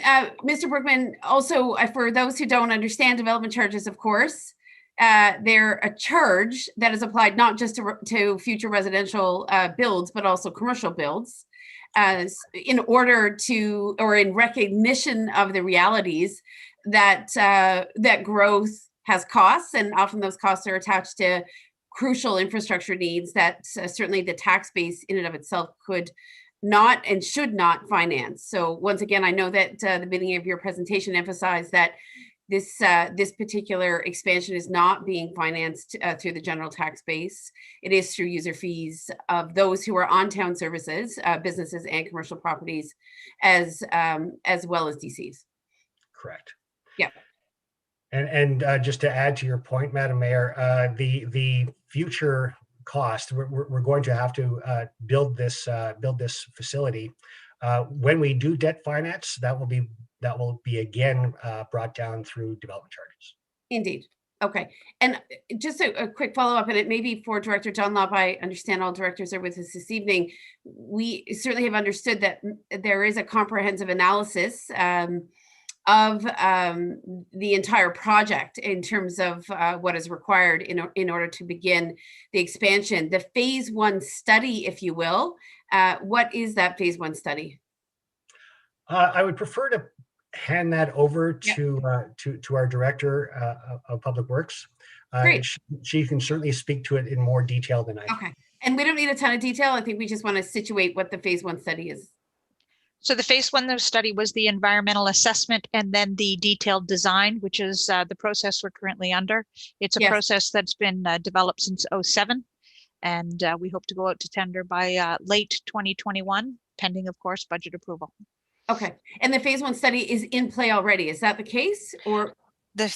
Mr. Brookman, also for those who don't understand development charges, of course, they're a charge that is applied not just to future residential builds, but also commercial builds, as in order to, or in recognition of the realities that that growth has costs, and often those costs are attached to crucial infrastructure needs that certainly the tax base in and of itself could not and should not finance. So once again, I know that the beginning of your presentation emphasized that this this particular expansion is not being financed through the general tax base. It is through user fees of those who are on town services, businesses and commercial properties, as well as DCs. Correct. Yeah. And just to add to your point, Madam Mayor, the future cost, we're going to have to build this facility. When we do debt finance, that will be again brought down through development charges. Indeed. Okay. And just a quick follow up, and it may be for Director Dunlop. I understand all directors are with us this evening. We certainly have understood that there is a comprehensive analysis of the entire project in terms of what is required in order to begin the expansion. The phase 1 study, if you will, what is that phase 1 study? I would prefer to hand that over to our Director of Public Works. Great. She can certainly speak to it in more detail than I can. Okay. And we don't need a ton of detail. I think we just want to situate what the phase 1 study is. So the phase 1 study was the environmental assessment and then the detailed design, which is the process we're currently under. It's a process that's been developed since 2007, and we hope to go out to tender by late 2021, pending, of course, budget approval. Okay. And the phase 1 study is in play already. Is that the case? Or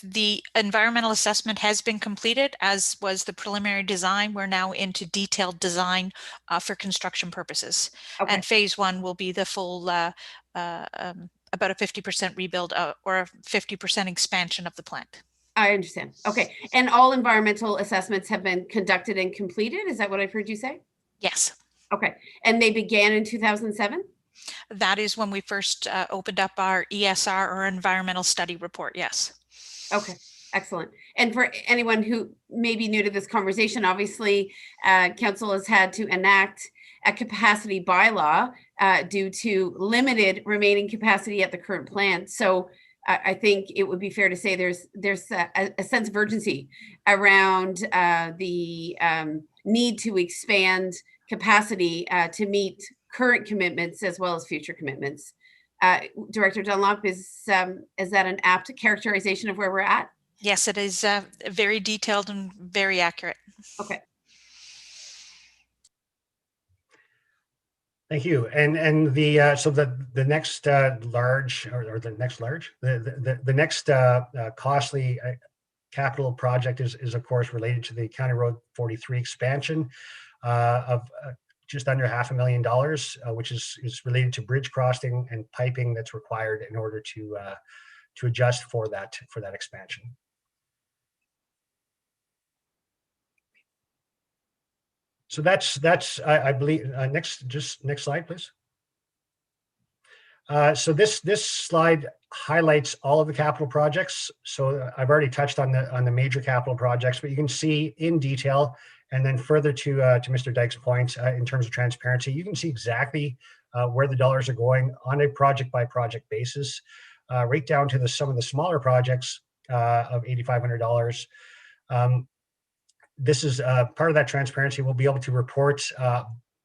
the environmental assessment has been completed, as was the preliminary design. We're now into detailed design for construction purposes. Okay. And phase 1 will be the full about a 50% rebuild or a 50% expansion of the plant. I understand. Okay. And all environmental assessments have been conducted and completed. Is that what I've heard you say? Yes. Okay. And they began in 2007? That is when we first opened up our ESR, or environmental study report. Yes. Okay, excellent. And for anyone who may be new to this conversation, obviously, council has had to enact a capacity bylaw due to limited remaining capacity at the current plant. So I think it would be fair to say there's a sense of urgency around the need to expand capacity to meet current commitments as well as future commitments. Director Dunlop, is that an apt characterization of where we're at? Yes, it is very detailed and very accurate. Okay. Thank you. And the so the next large or the next large the next costly capital project is of course related to the County Road 43 expansion of just under $500,000, which is related to bridge crossing and piping that's required in order to adjust for that expansion. So that's I believe next slide, please. So this slide highlights all of the capital projects. So I've already touched on the major capital projects, but you can see in detail. And then further to Mr. Dyke's point, in terms of transparency, you can see exactly where the dollars are going on a project by project basis, right down to some of the smaller projects of $8,500. This is part of that transparency. We'll be able to report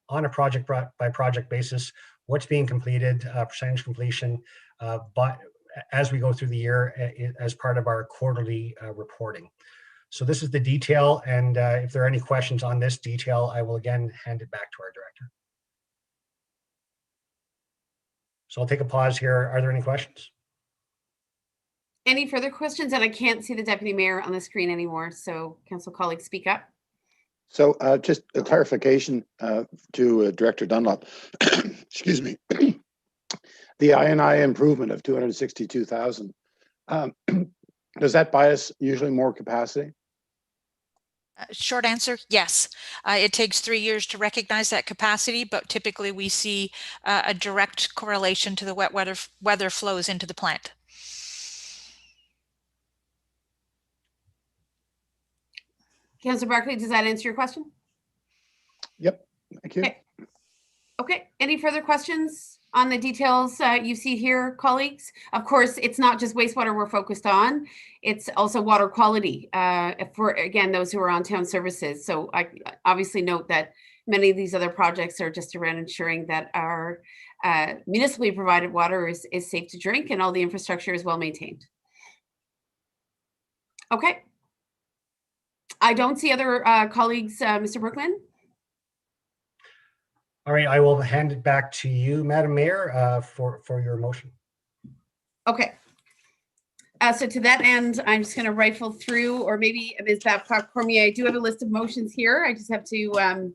on a project by project basis what's being completed, percentage completion, but as we go through the year as part of our quarterly reporting. So this is the detail, and if there are any questions on this detail, I will again hand it back to our director. So I'll take a pause here. Are there any questions? Any further questions? And I can't see the deputy mayor on the screen anymore. So council colleagues, speak up. So just a clarification to Director Dunlop. Excuse me. The INI improvement of 262,000. Does that buy us usually more capacity? Short answer, yes. It takes 3 years to recognize that capacity, but typically we see a direct correlation to the wet weather flows into the plant. Councillor Barclay, does that answer your question? Yep, thank you. Okay. Okay, any further questions on the details you see here, colleagues? Of course, it's not just wastewater we're focused on, it's also water quality for, again, those who are on town services. So I obviously note that many of these other projects are just around ensuring that our municipally provided water is safe to drink and all the infrastructure is well maintained. Okay. I don't see other colleagues, Mr. Brookman. All right, I will hand it back to you, Madam Mayor, for your motion. Okay. So to that end, I'm just going to rifle through, or maybe Ms. Babcock-Cormier, I do have a list of motions here. I just have to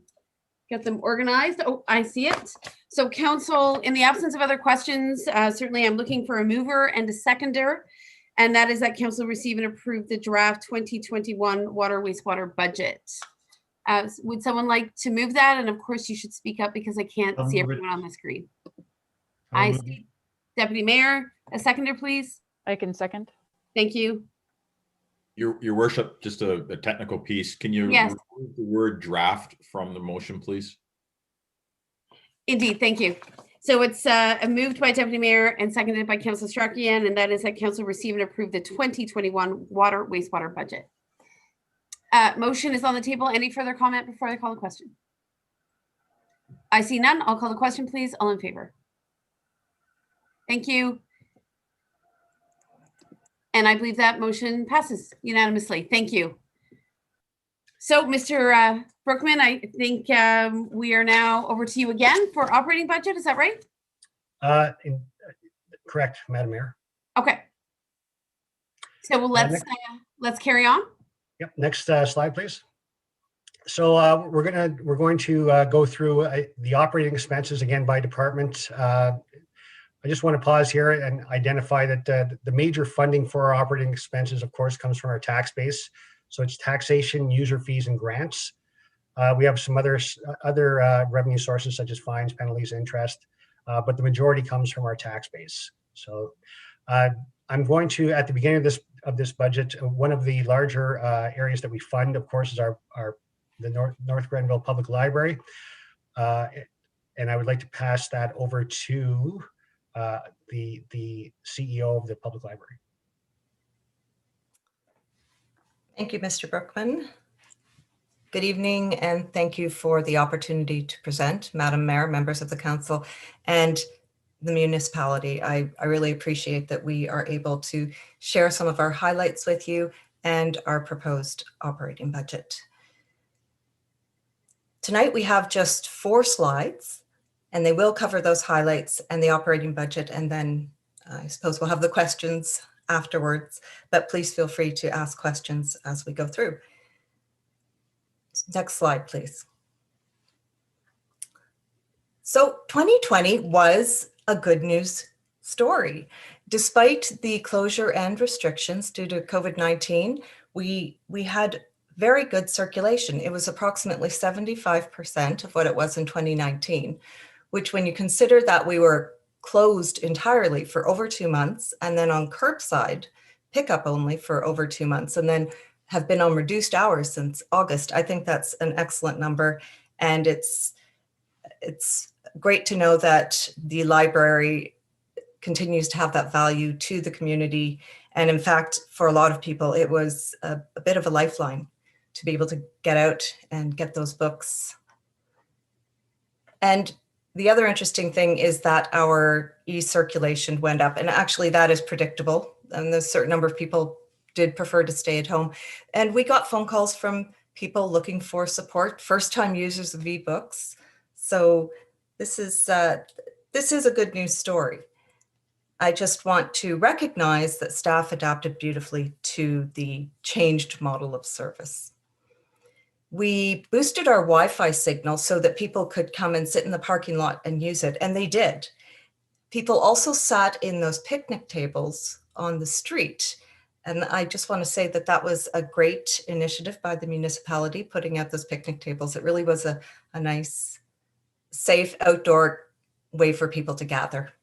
get them organized. Oh, I see it. So council, in the absence of other questions, certainly I'm looking for a mover and a seconder, and that is that council receive and approve the draft 2021 water wastewater budget. Would someone like to move that? And of course, you should speak up because I can't see everyone on the screen. I see Deputy Mayor. A seconder, please. I can second. Thank you. Your worship, just a technical piece. Can you Yes. remove the word draft from the motion, please? Indeed, thank you. So it's moved by Deputy Mayor and seconded by Councillor Strakian, and that is that council receive and approve the 2021 water wastewater budget. Motion is on the table. Any further comment before I call the question? I see none. I'll call the question, please. All in favor? Thank you. And I believe that motion passes unanimously. Thank you. So, Mr. Brookman, I think we are now over to you again for operating budget. Is that right? Correct, Madam Mayor. Okay. So let's carry on. Yep. Next slide, please. So we're going to go through the operating expenses again by department. I just want to pause here and identify that the major funding for our operating expenses, of course, comes from our tax base. So it's taxation, user fees, and grants. We have some other revenue sources such as fines, penalties, interest, but the majority comes from our tax base. So I'm going to, at the beginning of this budget, one of the larger areas that we fund, of course, is the North Grenville Public Library. And I would like to pass that over to the CEO of the Public Library. Thank you, Mr. Brookman. Good evening, and thank you for the opportunity to present, Madam Mayor, members of the council, and the municipality. I really appreciate that we are able to share some of our highlights with you and our proposed operating budget. Tonight we have just 4 slides, and they will cover those highlights and the operating budget, and then I suppose we'll have the questions afterwards, but please feel free to ask questions as we go through. Next slide, please. So 2020 was a good news story. Despite the closure and restrictions due to COVID-19, we had very good circulation. It was approximately 75% of what it was in 2019, which when you consider that we were closed entirely for over 2 months and then on curbside pickup only for over 2 months and then have been on reduced hours since August, I think that's an excellent number. And it's great to know that the library continues to have that value to the community. And in fact, for a lot of people, it was a bit of a lifeline to be able to get out and get those books. And the other interesting thing is that our e-circulation went up, and actually that is predictable. And there's a certain number of people did prefer to stay at home. And we got phone calls from people looking for support, first-time users of ebooks. So this is a good news story. I just want to recognize that staff adapted beautifully to the changed model of service. We boosted our Wi-Fi signal so that people could come and sit in the parking lot and use it, and they did. People also sat in those picnic tables on the street. And I just want to say that that was a great initiative by the municipality, putting out those picnic tables. It really was a nice, safe outdoor way for people to gather.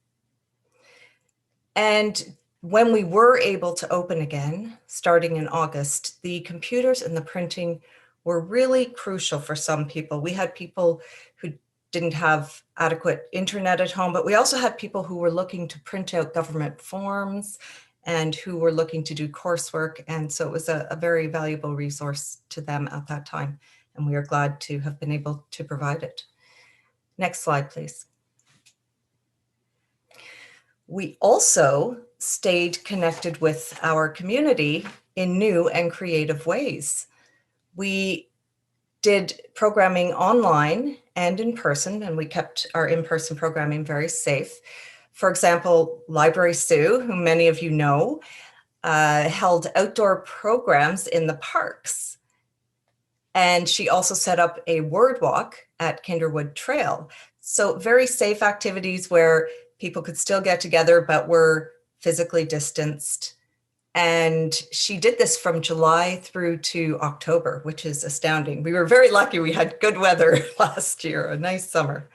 And when we were able to open again, starting in August, the computers and the printing were really crucial for some people. We had people who didn't have adequate internet at home, but we also had people who were looking to print out government forms and who were looking to do coursework. And so it was a very valuable resource to them at that time. And we are glad to have been able to provide it. Next slide, please. We also stayed connected with our community in new and creative ways. We did programming online and in person, and we kept our in-person programming very safe. For example, Library Sue, who many of you know, held outdoor programs in the parks. And she also set up a word walk at Kinderwood Trail. So very safe activities where people could still get together, but were physically distanced. And she did this from July through to October, which is astounding. We were very lucky. We had good weather last year, a nice summer.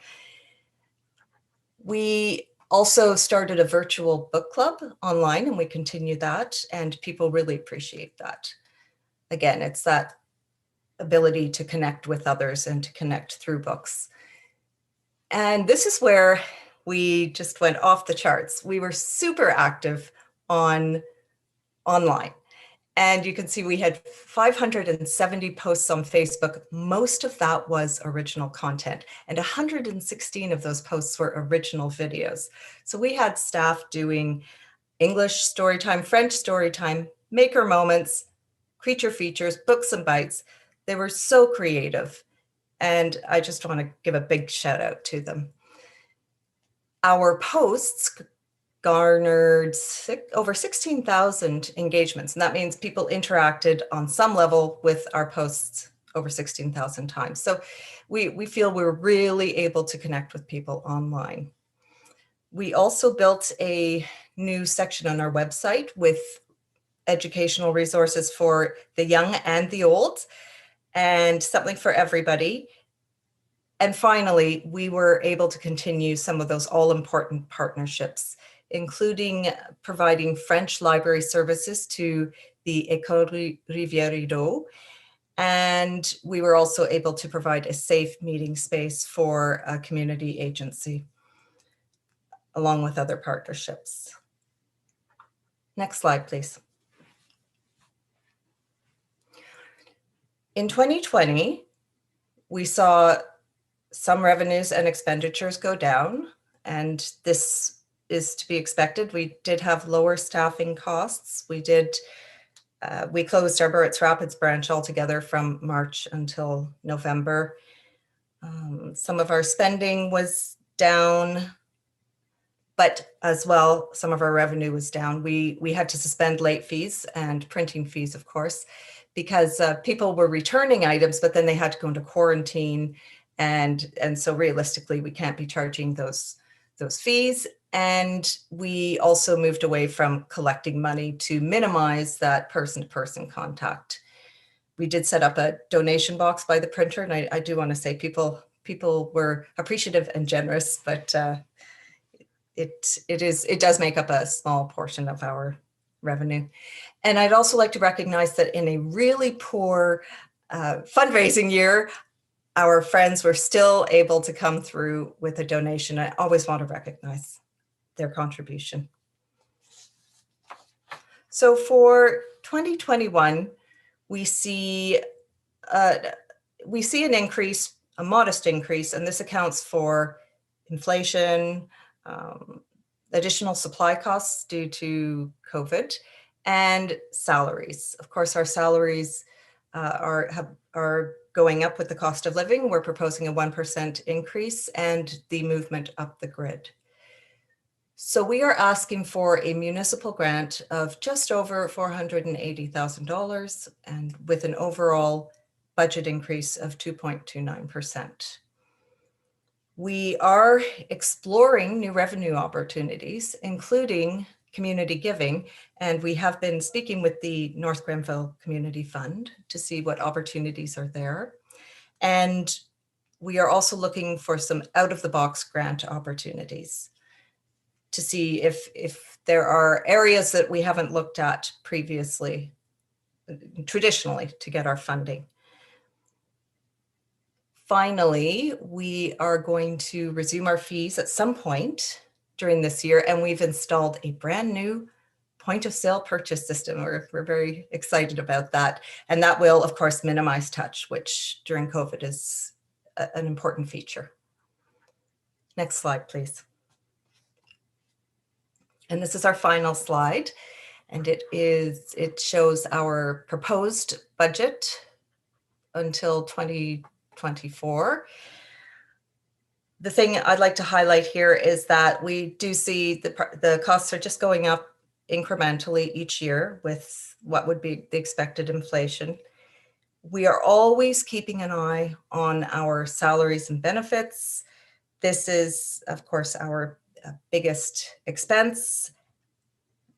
We also started a virtual book club online, and we continue that, and people really appreciate that. Again, it's that ability to connect with others and to connect through books. And this is where we just went off the charts. We were super active online. And you can see we had 570 posts on Facebook. Most of that was original content, and 116 of those posts were original videos. So we had staff doing English story time, French story time, maker moments, creature features, books and bites. They were so creative. And I just want to give a big shout out to them. Our posts garnered over 16,000 engagements. And that means people interacted on some level with our posts over 16,000 times. So we feel we're really able to connect with people online. We also built a new section on our website with educational resources for the young and the old, and something for everybody. And finally, we were able to continue some of those all-important partnerships, including providing French library services to the École Rivière-Rideau. And we were also able to provide a safe meeting space for a community agency, along with other partnerships. Next slide, please. In 2020, we saw some revenues and expenditures go down, and this is to be expected. We did have lower staffing costs. We closed our Burritts Rapids branch altogether from March until November. Some of our spending was down, but as well, some of our revenue was down. We had to suspend late fees and printing fees, of course, because people were returning items, but then they had to go into quarantine. And so realistically, we can't be charging those fees. And we also moved away from collecting money to minimize that person-to-person contact. We did set up a donation box by the printer, and I do want to say people were appreciative and generous, but it does make up a small portion of our revenue. And I'd also like to recognize that in a really poor fundraising year, our friends were still able to come through with a donation. I always want to recognize their contribution. So for 2021, we see an increase, a modest increase, and this accounts for inflation, additional supply costs due to COVID, and salaries. Of course, our salaries are going up with the cost of living. We're proposing a 1% increase and the movement up the grid. So we are asking for a municipal grant of just over $480,000, and with an overall budget increase of 2.29%. We are exploring new revenue opportunities, including community giving, and we have been speaking with the North Grenville Community Fund to see what opportunities are there. And we are also looking for some out-of-the-box grant opportunities to see if there are areas that we haven't looked at previously, traditionally, to get our funding. Finally, we are going to resume our fees at some point during this year, and we've installed a brand new point of sale purchase system. We're very excited about that. And that will, of course, minimize touch, which during COVID is an important feature. Next slide, please. And this is our final slide. And it shows our proposed budget until 2024. The thing I'd like to highlight here is that we do see the costs are just going up incrementally each year with what would be the expected inflation. We are always keeping an eye on our salaries and benefits. This is, of course, our biggest expense.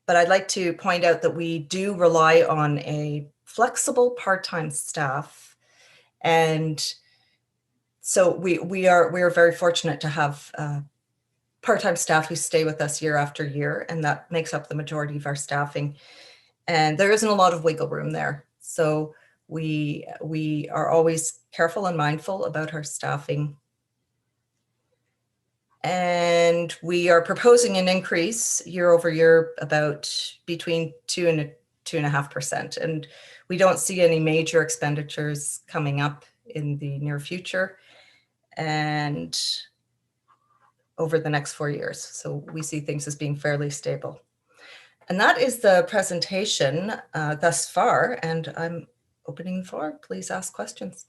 But I'd like to point out that we do rely on a flexible part-time staff. And so we are very fortunate to have part-time staff who stay with us year after year, and that makes up the majority of our staffing. And there isn't a lot of wiggle room there. So we are always careful and mindful about our staffing. And we are proposing an increase year over year about between 2 and 2.5%. And we don't see any major expenditures coming up in the near future and over the next 4 years. So we see things as being fairly stable. And that is the presentation thus far. And I'm opening the floor. Please ask questions.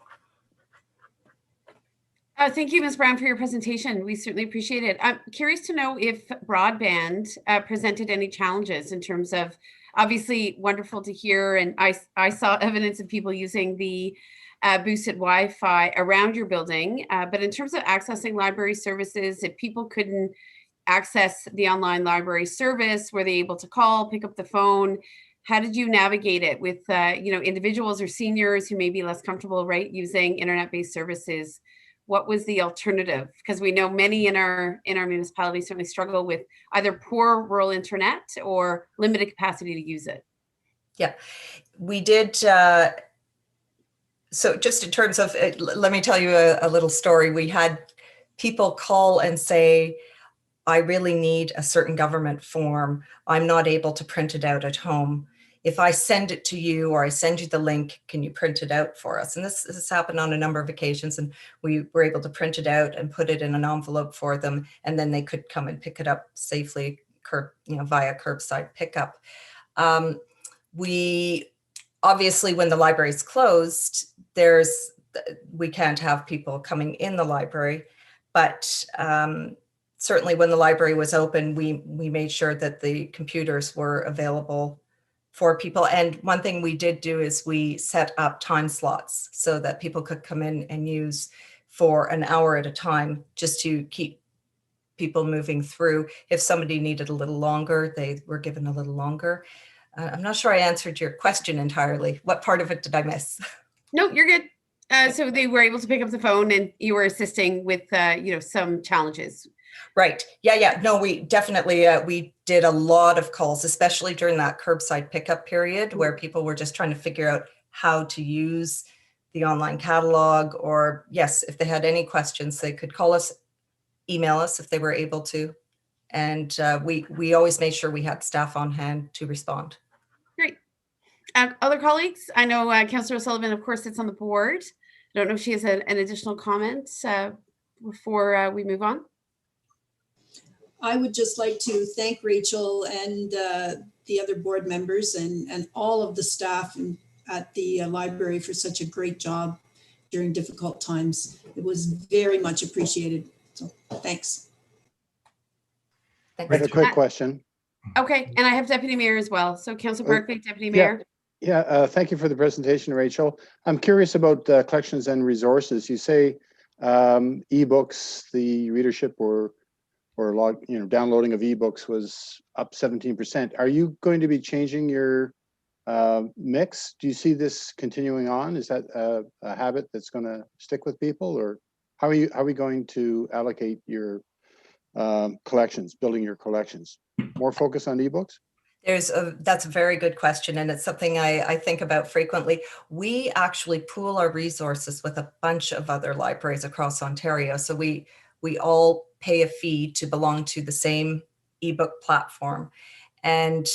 Thank you, Ms. Brown, for your presentation. We certainly appreciate it. I'm curious to know if broadband presented any challenges in terms of, obviously wonderful to hear, and I saw evidence of people using the boosted Wi-Fi around your building, but in terms of accessing library services, if people couldn't access the online library service, were they able to call, pick up the phone? How did you navigate it with individuals or seniors who may be less comfortable, right, using internet-based services? What was the alternative? Because we know many in our municipality certainly struggle with either poor rural internet or limited capacity to use it. Yeah, we did. So just in terms of, let me tell you a little story. We had people call and say, I really need a certain government form. I'm not able to print it out at home. If I send it to you or I send you the link, can you print it out for us? And this has happened on a number of occasions, and we were able to print it out and put it in an envelope for them, and then they could come and pick it up safely via curbside pickup. We obviously, when the library is closed, we can't have people coming in the library, but certainly when the library was open, we made sure that the computers were available for people. And one thing we did do is we set up time slots so that people could come in and use for an hour at a time, just to keep people moving through. If somebody needed a little longer, they were given a little longer. I'm not sure I answered your question entirely. What part of it did I miss? No, you're good. So they were able to pick up the phone and you were assisting with, some challenges. Right. Yeah. No, we definitely, we did a lot of calls, especially during that curbside pickup period where people were just trying to figure out how to use the online catalog, or yes, if they had any questions, they could call us, email us if they were able to. And we always made sure we had staff on hand to respond. Great. Other colleagues? I know Councillor O'Sullivan, of course, sits on the board. I don't know if she has an additional comment before we move on. I would just like to thank Rachel and the other board members and all of the staff at the library for such a great job during difficult times. It was very much appreciated. So thanks. I have a quick question. Okay, and I have Deputy Mayor as well. So Councillor Barclay, Deputy Mayor. Yeah, thank you for the presentation, Rachel. I'm curious about collections and resources. You say ebooks, the readership or downloading of ebooks was up 17%. Are you going to be changing your mix? Do you see this continuing on? Is that a habit that's going to stick with people, or how are we going to allocate your collections, building your collections? More focus on ebooks? That's a very good question, and it's something I think about frequently. We actually pool our resources with a bunch of other libraries across Ontario. So we all pay a fee to belong to the same ebook platform. And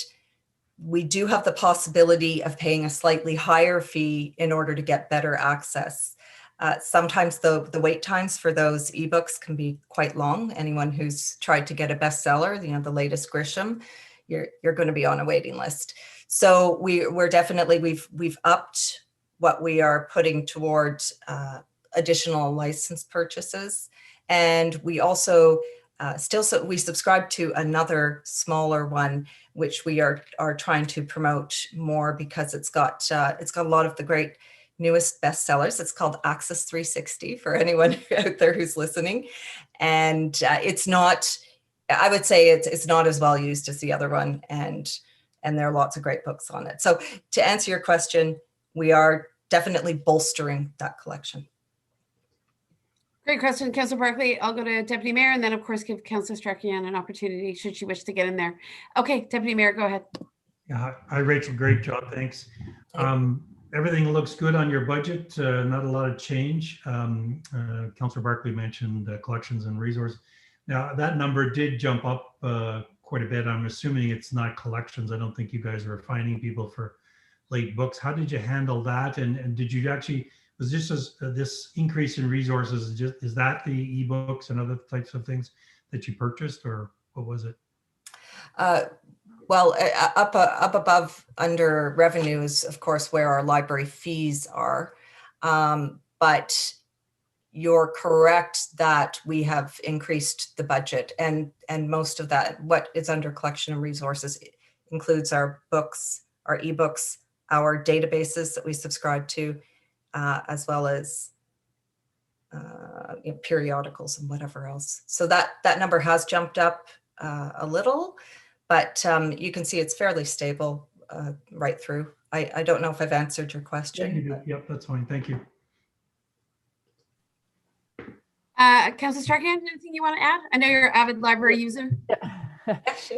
we do have the possibility of paying a slightly higher fee in order to get better access. Sometimes the wait times for those ebooks can be quite long. Anyone who's tried to get a bestseller, the latest Grisham, you're going to be on a waiting list. So we're definitely, we've upped what we are putting towards additional license purchases. And we also we subscribe to another smaller one, which we are trying to promote more because it's got a lot of the great newest bestsellers. It's called Access 360 for anyone out there who's listening. And it's not, I would say it's not as well used as the other one, and there are lots of great books on it. So to answer your question, we are definitely bolstering that collection. Great question, Councillor Barclay. I'll go to Deputy Mayor and then of course give Councillor Strachian an opportunity should she wish to get in there. Okay, Deputy Mayor, go ahead. Yeah, hi Rachel, great job, thanks. Everything looks good on your budget, not a lot of change. Councillor Barclay mentioned collections and resources. Now that number did jump up quite a bit. I'm assuming it's not collections. I don't think you guys were finding people for late books. How did you handle that? And did you actually, was this increase in resources, is that the ebooks and other types of things that you purchased, or what was it? Well, up above under revenues, of course, where our library fees are. But you're correct that we have increased the budget, and most of that, what is under collection and resources, includes our books, our ebooks, our databases that we subscribe to, as well as periodicals and whatever else. So that number has jumped up a little, but you can see it's fairly stable right through. I don't know if I've answered your question. Yeah, you do. Yep, that's fine. Thank you. Councillor Strachian, anything you want to add? I know you're an avid library user.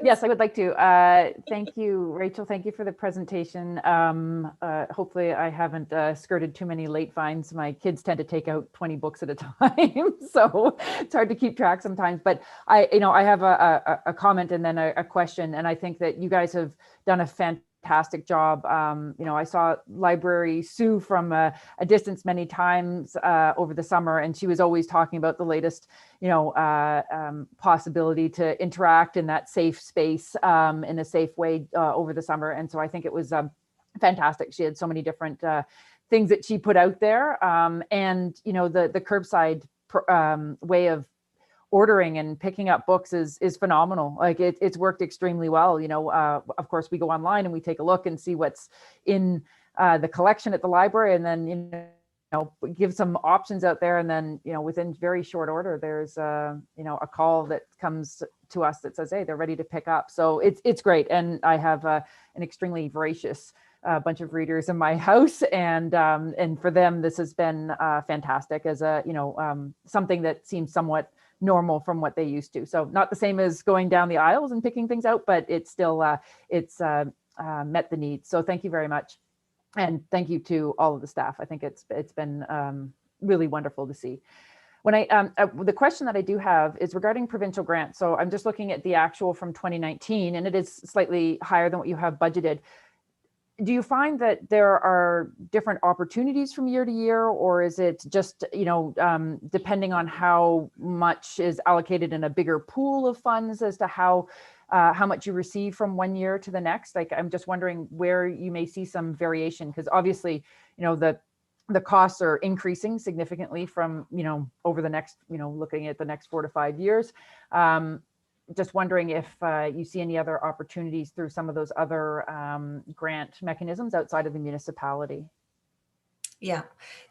Yes, I would like to. Thank you, Rachel. Thank you for the presentation. Hopefully I haven't skirted too many late finds. My kids tend to take out 20 books at a time, so it's hard to keep track sometimes. But I have a comment and then a question, and I think that you guys have done a fantastic job. I saw Library Sue from a distance many times over the summer, and she was always talking about the latest, possibility to interact in that safe space in a safe way over the summer. And so I think it was fantastic. She had so many different things that she put out there, and the curbside way of ordering and picking up books is phenomenal. Like it's worked extremely well. Of course we go online and we take a look and see what's in the collection at the library, and then give some options out there, and then within very short order there's a call that comes to us that says, hey, they're ready to pick up. So it's great. And I have an extremely voracious bunch of readers in my house, and for them this has been fantastic as a something that seems somewhat normal from what they used to. So not the same as going down the aisles and picking things out, but it's still met the needs. So thank you very much. And thank you to all of the staff. I think it's been really wonderful to see. When the question that I do have is regarding provincial grants. So I'm just looking at the actual from 2019, and it is slightly higher than what you have budgeted. Do you find that there are different opportunities from year to year, or is it just, depending on how much is allocated in a bigger pool of funds as to how much you receive from one year to the next? Like, I'm just wondering where you may see some variation, because obviously, the costs are increasing significantly from, over the next, looking at the next 4 to 5 years. just wondering if you see any other opportunities through some of those other grant mechanisms outside of the municipality. Yeah,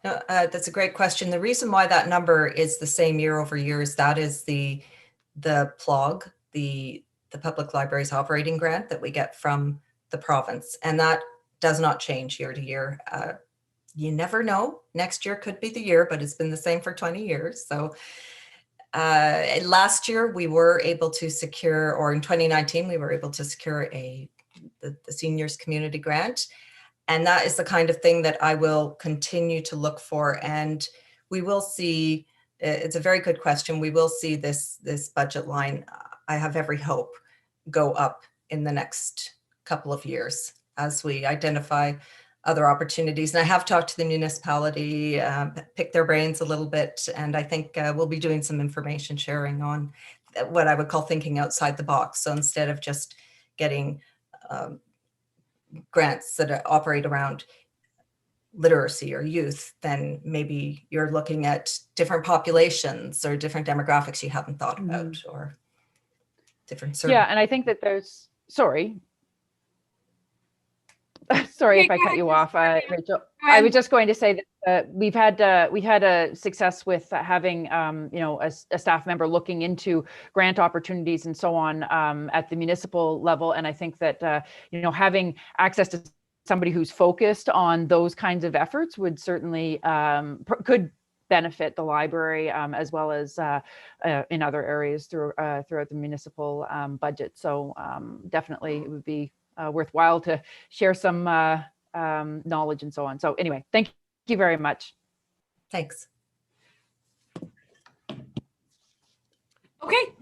no, that's a great question. The reason why that number is the same year over year is that is the PLOG, the Public Libraries Operating Grant that we get from the province, and that does not change year to year. You never know. Next year could be the year, but it's been the same for 20 years. So last year we were able to secure, or in 2019, we were able to secure the Seniors Community Grant. And that is the kind of thing that I will continue to look for. And we will see, it's a very good question. We will see this budget line, I have every hope, go up in the next couple of years as we identify other opportunities. And I have talked to the municipality, picked their brains a little bit, and I think we'll be doing some information sharing on what I would call thinking outside the box. So instead of just getting grants that operate around literacy or youth, then maybe you're looking at different populations or different demographics you haven't thought about, or different services. Yeah, and I think that there's, sorry if I cut you off, Rachel. I was just going to say that we've had a success with having a staff member looking into grant opportunities and so on at the municipal level, and I think that having access to somebody who's focused on those kinds of efforts would certainly could benefit the library as well as in other areas throughout the municipal budget. So definitely it would be worthwhile to share some knowledge and so on. So anyway, thank you very much. Thanks. Okay.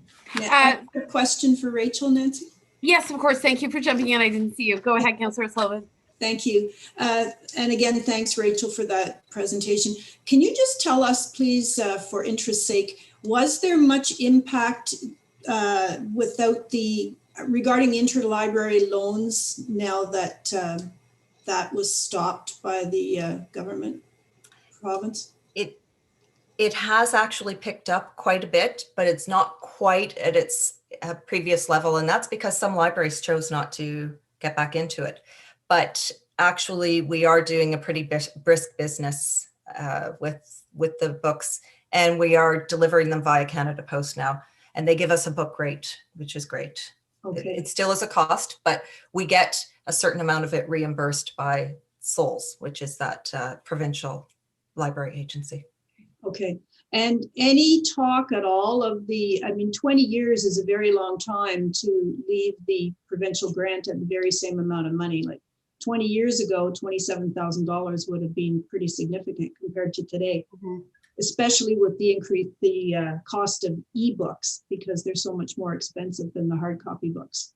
A question for Rachel, Nancy? Yes, of course. Thank you for jumping in. I didn't see you. Go ahead, Councillor Sullivan. Thank you. And again, thanks, Rachel, for that presentation. Can you just tell us, please, for interest's sake, was there much impact regarding interlibrary loans now that that was stopped by the government province? It has actually picked up quite a bit, but it's not quite at its previous level. And that's because some libraries chose not to get back into it. But actually, we are doing a pretty brisk business with the books, and we are delivering them via Canada Post now. And they give us a book rate, which is great. Okay. It still is a cost, but we get a certain amount of it reimbursed by SOLS, which is that provincial library agency. Okay. And any talk at all of 20 years is a very long time to leave the provincial grant at the very same amount of money. Like 20 years ago, $27,000 would have been pretty significant compared to today, especially with the cost of ebooks, because they're so much more expensive than the hard copy books.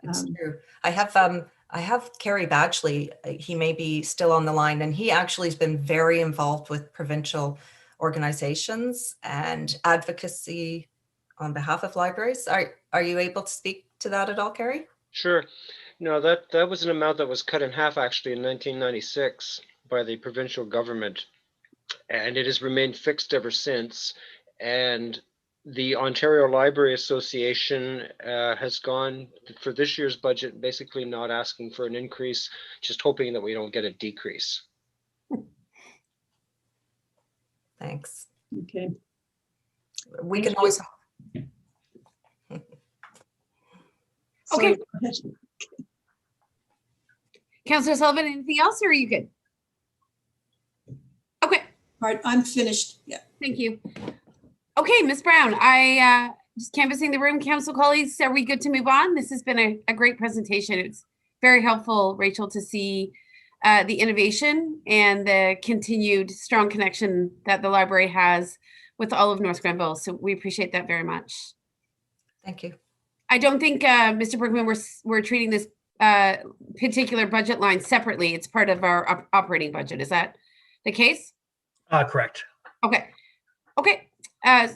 It's true. I have Kerry Badgley. He may be still on the line, and he actually has been very involved with provincial organizations and advocacy on behalf of libraries. Are you able to speak to that at all, Kerry? Sure. No, that was an amount that was cut in half actually in 1996 by the provincial government, and it has remained fixed ever since. And the Ontario Library Association has gone for this year's budget, basically not asking for an increase, just hoping that we don't get a decrease. Thanks. Okay. We can always. Okay. Councillor Sullivan, anything else, or are you good? Okay. All right, I'm finished. Yeah. Thank you. Okay, Ms. Brown, I just canvassing the room. Council colleagues, are we good to move on? This has been a great presentation. It's very helpful, Rachel, to see the innovation and the continued strong connection that the library has with all of North Grenville. So we appreciate that very much. Thank you. I don't think, Mr. Bergman, we're treating this particular budget line separately. It's part of our operating budget. Is that the case? Correct. Okay. Okay.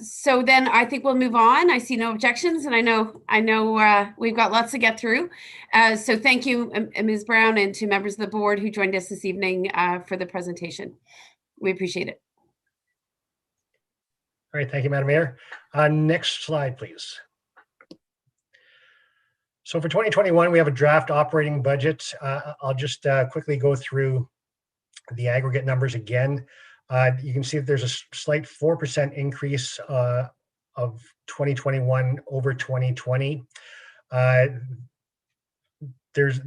So then I think we'll move on. I see no objections, and I know we've got lots to get through. So thank you, Ms. Brown, and to members of the board who joined us this evening for the presentation. We appreciate it. All right, thank you, Madam Mayor. Next slide, please. So for 2021, we have a draft operating budget. I'll just quickly go through the aggregate numbers again. You can see that there's a slight 4% increase of 2021 over 2020. There's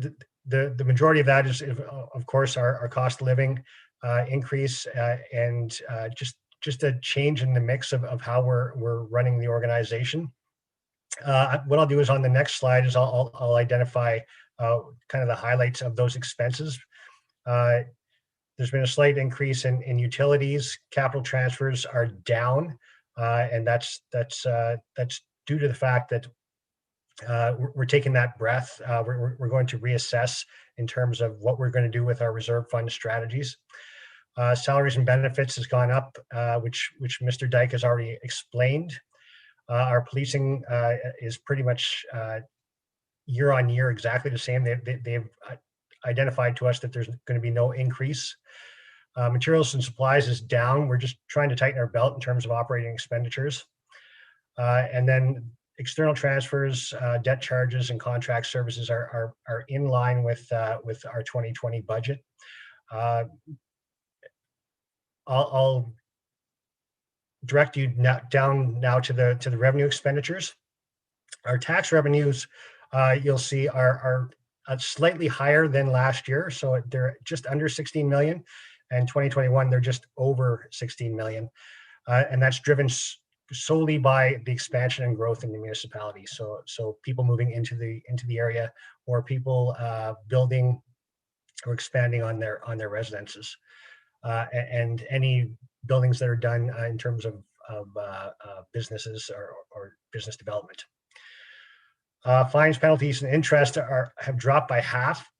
the majority of that is, of course, our cost of living increase and just a change in the mix of how we're running the organization. What I'll do is on the next slide is I'll identify kind of the highlights of those expenses. There's been a slight increase in utilities. Capital transfers are down, and that's due to the fact that we're taking that breath. We're going to reassess in terms of what we're going to do with our reserve fund strategies. Salaries and benefits has gone up, which Mr. Dyke has already explained. Our policing is pretty much year on year exactly the same. They've identified to us that there's going to be no increase. Materials and supplies is down. We're just trying to tighten our belt in terms of operating expenditures. And then external transfers, debt charges, and contract services are in line with our 2020 budget. I'll direct you down now to the revenue expenditures. Our tax revenues, you'll see, are slightly higher than last year, so they're just under 16 million, and 2021 they're just over 16 million, and that's driven solely by the expansion and growth in the municipality. So people moving into the area, or people building or expanding on their residences, and any buildings that are done in terms of businesses or business development. Fines, penalties, and interest have dropped by half,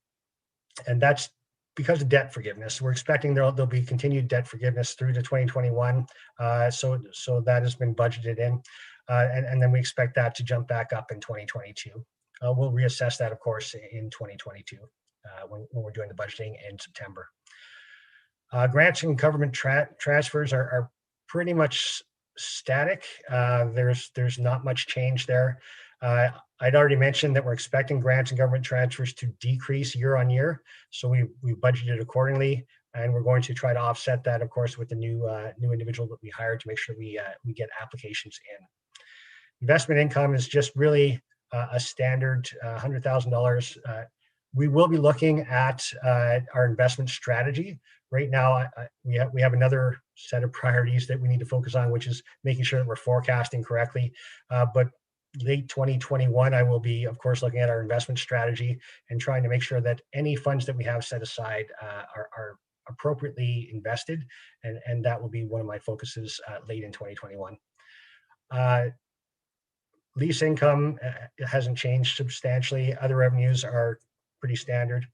and that's because of debt forgiveness. We're expecting there'll be continued debt forgiveness through to 2021, so that has been budgeted in, and then we expect that to jump back up in 2022. We'll reassess that, of course, in 2022 when we're doing the budgeting in September. Grants and government transfers are pretty much static. There's not much change there. I'd already mentioned that we're expecting grants and government transfers to decrease year on year, so we budgeted accordingly, and we're going to try to offset that, of course, with the new individual that we hired to make sure we get applications in. Investment income is just really a standard $100,000. We will be looking at our investment strategy. Right now, we have another set of priorities that we need to focus on, which is making sure that we're forecasting correctly. But late 2021, I will be, of course, looking at our investment strategy and trying to make sure that any funds that we have set aside are appropriately invested, and that will be one of my focuses late in 2021. Lease income hasn't changed substantially. Other revenues are pretty standard,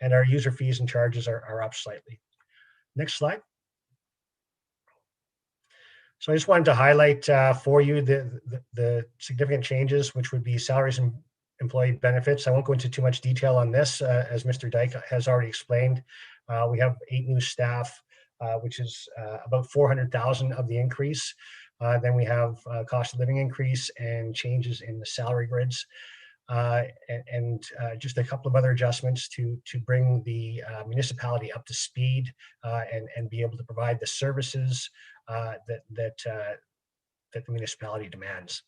and our user fees and charges are up slightly. Next slide. So I just wanted to highlight for you the significant changes, which would be salaries and employee benefits. I won't go into too much detail on this, as Mr. Dyke has already explained. We have 8 new staff, which is about 400,000 of the increase. Then we have cost of living increase and changes in the salary grids, and just a couple of other adjustments to bring the municipality up to speed and be able to provide the services that the municipality demands.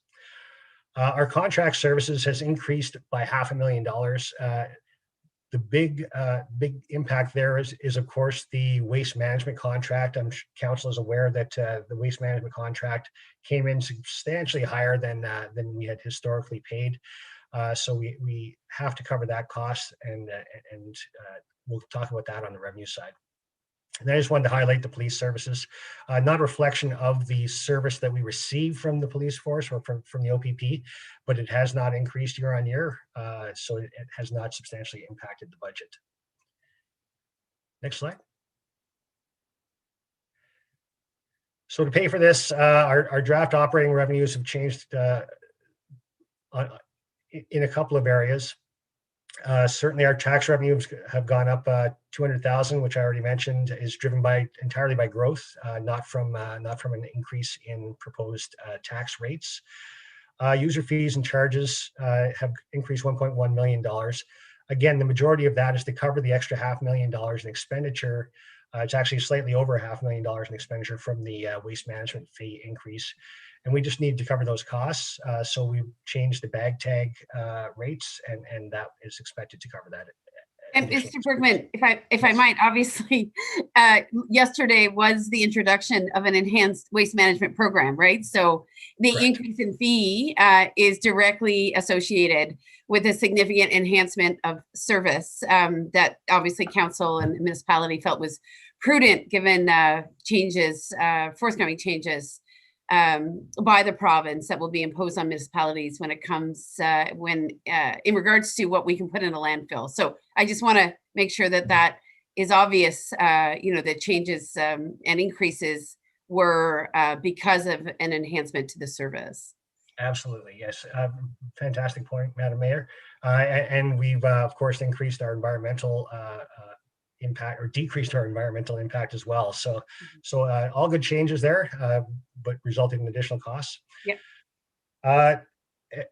Our contract services has increased by $500,000. The big impact there is of course the waste management contract. I'm sure council is aware that the waste management contract came in substantially higher than we had historically paid. So we have to cover that cost, and we'll talk about that on the revenue side. And I just wanted to highlight the police services, not a reflection of the service that we receive from the police force or from the OPP, but it has not increased year on year, so it has not substantially impacted the budget. Next slide. So to pay for this, our draft operating revenues have changed in a couple of areas. Certainly our tax revenues have gone up 200,000, which I already mentioned is driven entirely by growth, not from an increase in proposed tax rates. User fees and charges have increased $1.1 million. Again, the majority of that is to cover the extra $500,000 in expenditure. It's actually slightly over $500,000 in expenditure from the waste management fee increase. And we just need to cover those costs. So we changed the bag tag rates, and that is expected to cover that. And Mr. Bergman, if I might, obviously, yesterday was the introduction of an enhanced waste management program, right? So the Correct. increase in fee is directly associated with a significant enhancement of service that obviously council and municipality felt was prudent given changes, forthcoming changes by the province that will be imposed on municipalities when it comes in regards to what we can put in a landfill. So I just want to make sure that that is obvious. The changes and increases were because of an enhancement to the service. Absolutely, yes. Fantastic point, Madam Mayor. And we've of course increased our environmental impact, or decreased our environmental impact as well. So all good changes there, but resulting in additional costs. Yep.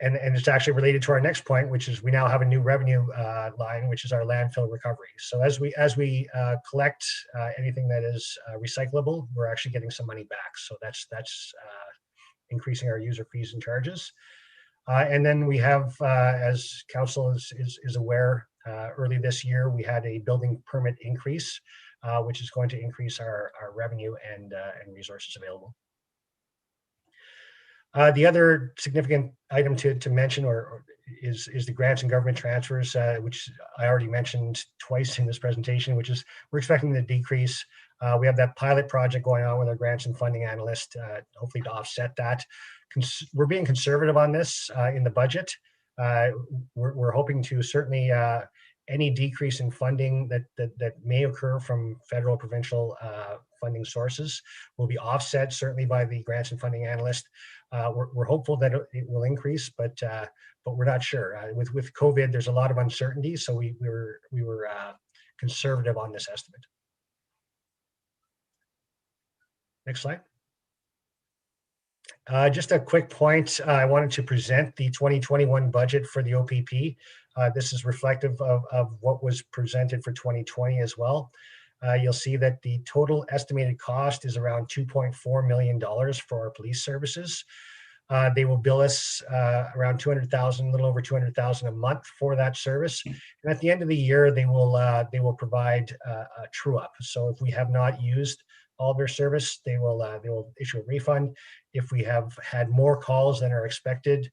And it's actually related to our next point, which is we now have a new revenue line, which is our landfill recovery. So as we collect anything that is recyclable, we're actually getting some money back. So that's increasing our user fees and charges. And then we have, as council is aware, early this year, we had a building permit increase, which is going to increase our revenue and resources available. The other significant item to mention is the grants and government transfers, which I already mentioned twice in this presentation, which is we're expecting to decrease. We have that pilot project going on with our grants and funding analyst, hopefully to offset that. We're being conservative on this in the budget. We're hoping to certainly any decrease in funding that may occur from federal, provincial funding sources will be offset certainly by the grants and funding analyst. We're hopeful that it will increase, but we're not sure. With COVID, there's a lot of uncertainty, so we were conservative on this estimate. Next slide. Just a quick point. I wanted to present the 2021 budget for the OPP. This is reflective of what was presented for 2020 as well. You'll see that the total estimated cost is around $2.4 million for our police services. They will bill us around $200,000, a little over $200,000 a month for that service. And at the end of the year, they will provide a true up. So if we have not used all their service, they will issue a refund. If we have had more calls than are expected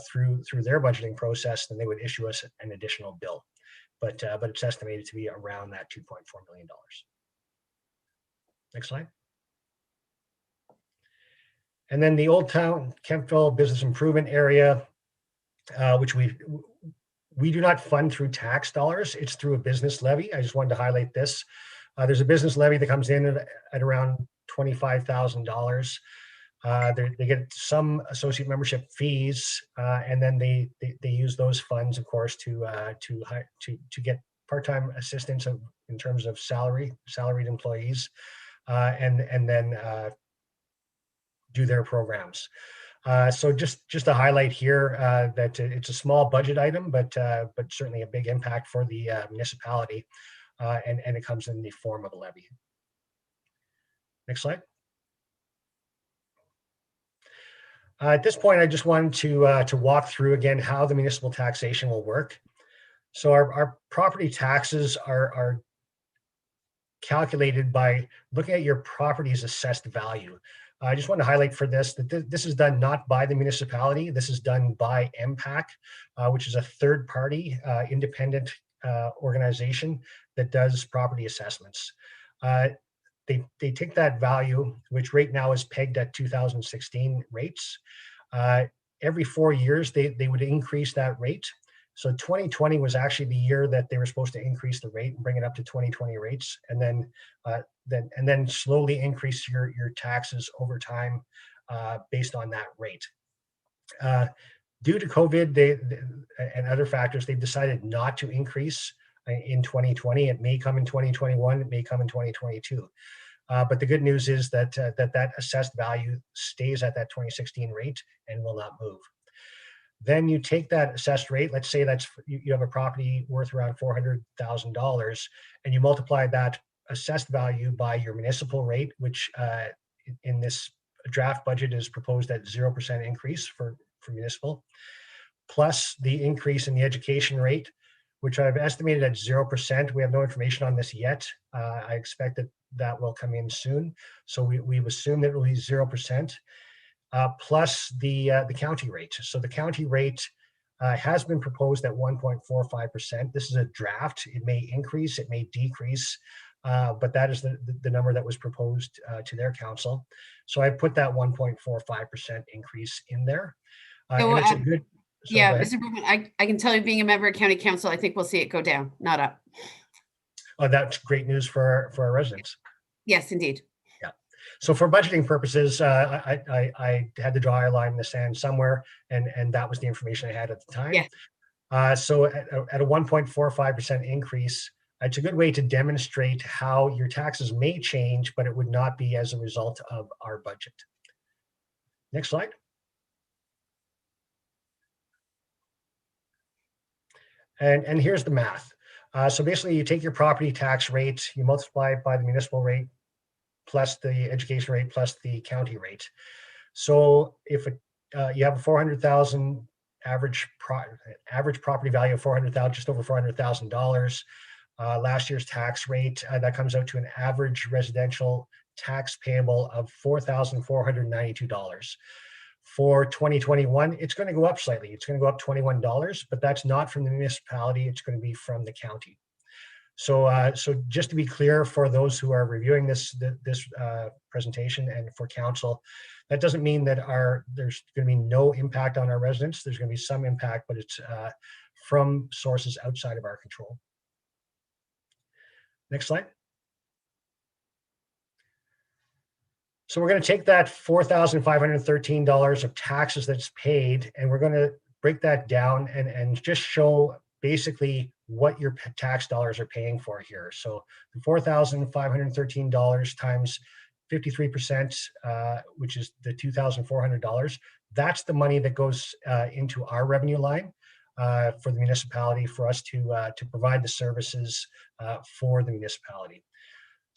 through their budgeting process, then they would issue us an additional bill. But it's estimated to be around that $2.4 million. Next slide. And then the Old Town Kemptville Business Improvement Area, which we do not fund through tax dollars. It's through a business levy. I just wanted to highlight this. There's a business levy that comes in at around $25,000. They get some associate membership fees, and then they use those funds, of course, to get part-time assistance in terms of salaried employees, and then do their programs. So just to highlight here that it's a small budget item, but certainly a big impact for the municipality, and it comes in the form of a levy. Next slide. At this point, I just wanted to walk through again how the municipal taxation will work. So our property taxes are calculated by looking at your property's assessed value. I just want to highlight for this that this is done not by the municipality. This is done by MPAC, which is a third-party independent organization that does property assessments. They take that value, which right now is pegged at 2016 rates. Every 4 years, they would increase that rate. So 2020 was actually the year that they were supposed to increase the rate and bring it up to 2020 rates, and then slowly increase your taxes over time based on that rate. Due to COVID and other factors, they've decided not to increase in 2020. It may come in 2021. It may come in 2022. But the good news is that that assessed value stays at that 2016 rate and will not move. Then you take that assessed rate, let's say that's you have a property worth around $400,000, and you multiply that assessed value by your municipal rate, which in this draft budget is proposed at 0% increase for municipal, plus the increase in the education rate, which I've estimated at 0%. We have no information on this yet. I expect that will come in soon. So we've assumed that it will be 0%, plus the county rate. So the county rate has been proposed at 1.45%. This is a draft. It may increase, it may decrease, but that is the number that was proposed to their council. So I put that 1.45% increase in there. And it's a good. So yeah, Mr. Brookman, I can tell you, being a member of county council, I think we'll see it go down, not up. Oh, that's great news for our residents. Yes, indeed. Yeah. So for budgeting purposes, I had to draw a line in the sand somewhere, and that was the information I had at the time. Yeah. So at a 1.45% increase, it's a good way to demonstrate how your taxes may change, but it would not be as a result of our budget. Next slide. And here's the math. So basically, you take your property tax rate, you multiply it by the municipal rate, plus the education rate, plus the county rate. So if you have a 400,000 average property value of 400,000, just over $400,000, last year's tax rate, that comes out to an average residential tax payable of $4,492. For 2021, it's going to go up slightly. It's going to go up $21, but that's not from the municipality. It's going to be from the county. So, so just to be clear for those who are reviewing this presentation and for council, that doesn't mean that there's going to be no impact on our residents. There's going to be some impact, but it's from sources outside of our control. Next slide. So we're going to take that $4,513 of taxes that's paid, and we're going to break that down and just show basically what your tax dollars are paying for here. So the $4,513 times 53%, which is the $2,400, that's the money that goes into our revenue line for the municipality, for us to provide the services for the municipality.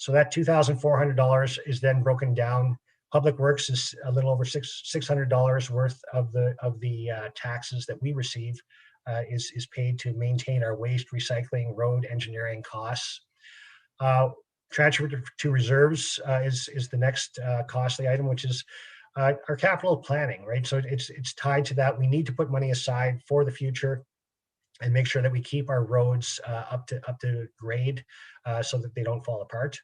So that $2,400 is then broken down. Public Works is a little over $600 worth of the taxes that we receive is paid to maintain our waste, recycling, road engineering costs. Transfer to reserves is the next costly item, which is our capital planning, right? So it's tied to that. We need to put money aside for the future and make sure that we keep our roads up to grade so that they don't fall apart.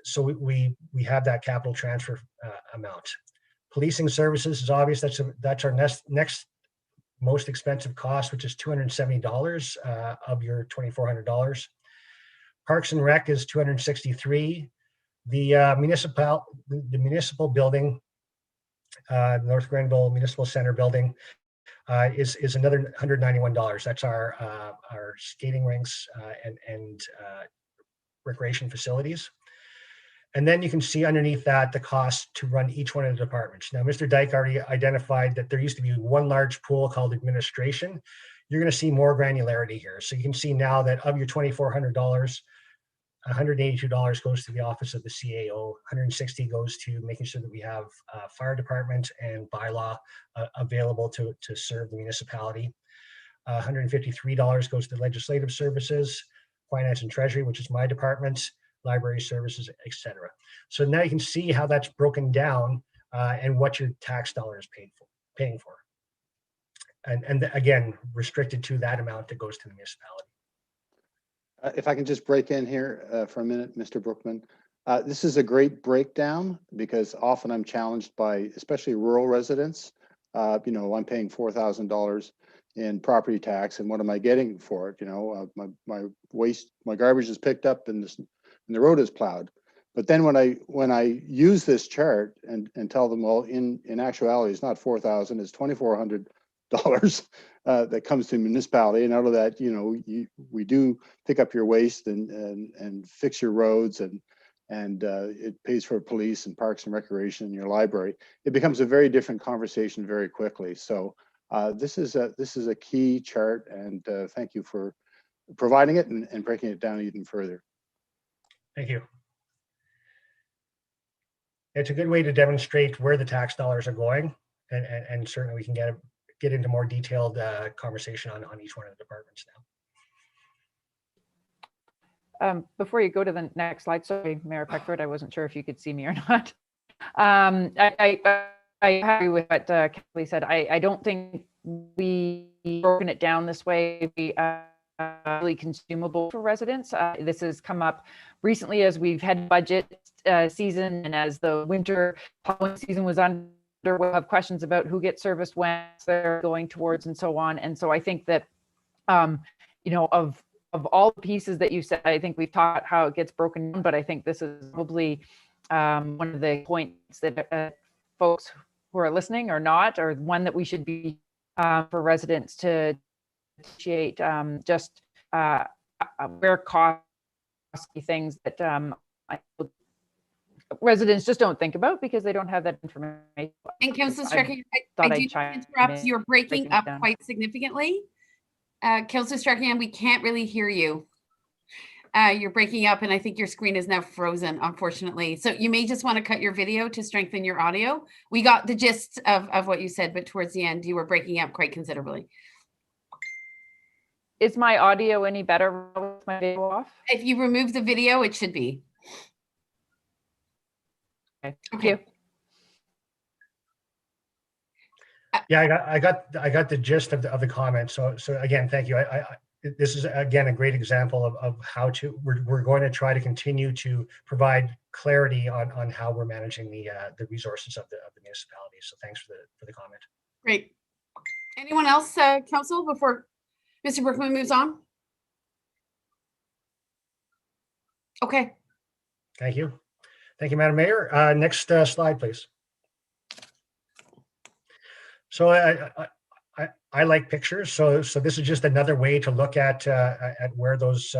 So we have that capital transfer amount. Policing services is obvious. That's our next most expensive cost, which is $270 of your $2,400. Parks and Rec is $263. The municipal building, North Grenville Municipal Center building, is another $191. That's our skating rinks and recreation facilities. And then you can see underneath that the cost to run each one of the departments. Now, Mr. Dyke already identified that there used to be one large pool called administration. You're going to see more granularity here. So you can see now that of your $2,400, $182 goes to the office of the CAO, $160 goes to making sure that we have fire department and bylaw available to serve the municipality. $153 goes to legislative services, finance and treasury, which is my department, library services, etc. So now you can see how that's broken down and what your tax dollar is paying for. And again, restricted to that amount that goes to the municipality. If I can just break in here for a minute, Mr. Brookman. This is a great breakdown because often I'm challenged by, especially rural residents. You know, I'm paying $4,000 in property tax, and what am I getting for it? You know, my waste, my garbage is picked up and the road is plowed. But then when I use this chart and tell them, well, in actuality, it's not 4,000, it's $2,400 that comes to municipality, and out of that, you know, we do pick up your waste and fix your roads and and it pays for police and parks and recreation in your library, it becomes a very different conversation very quickly. So this is a key chart, and thank you for providing it and breaking it down even further. Thank you. It's a good way to demonstrate where the tax dollars are going, and certainly we can get into more detailed conversation on each one of the departments now. Before you go to the next slide, sorry, Mayor Peckford, I wasn't sure if you could see me or not. I agree with what Kelly said. I don't think we broken it down this way. Really consumable for residents. This has come up recently as we've had budget season, and as the winter plowing season was under, we'll have questions about who gets serviced when they're going towards and so on. And so I think that, you know, of all the pieces that you said, I think we've taught how it gets broken down, but I think this is probably one of the points that folks who are listening or not, or one that we should be for residents to appreciate, just where costly things that residents just don't think about because they don't have that information. And Councillor Strachan, thought I I'd do chime interrupt. in, You're breaking breaking it up down. quite significantly. Councillor Strachan, we can't really hear you. You're breaking up, and I think your screen is now frozen, unfortunately. So you may just want to cut your video to strengthen your audio. We got the gist of what you said, but towards the end, you were breaking up quite considerably. Is my audio any better with my video off? If you remove the video, it should be. Okay. Thank you. Yeah, I got the gist of the comment. So again, thank you. This is again a great example of how we're going to try to continue to provide clarity on how we're managing the resources of the municipalities. So thanks for the comment. Great. Anyone else, council, before Mr. Brookman moves on? Okay. Thank you. Thank you, Madam Mayor. Next slide, please. So I like pictures. So this is just another way to look at where those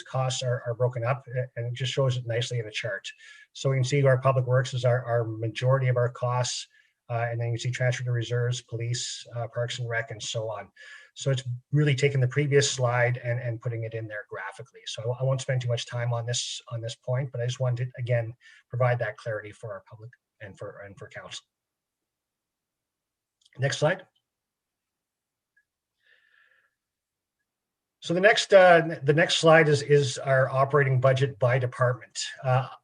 costs are broken up, and it just shows it nicely in a chart. So we can see our public works is our majority of our costs, and then you see transfer to reserves, police, parks and rec, and so on. So it's really taking the previous slide and putting it in there graphically. So I won't spend too much time on this point, but I just wanted to again provide that clarity for our public and for council. Next slide. So the next slide is our operating budget by department.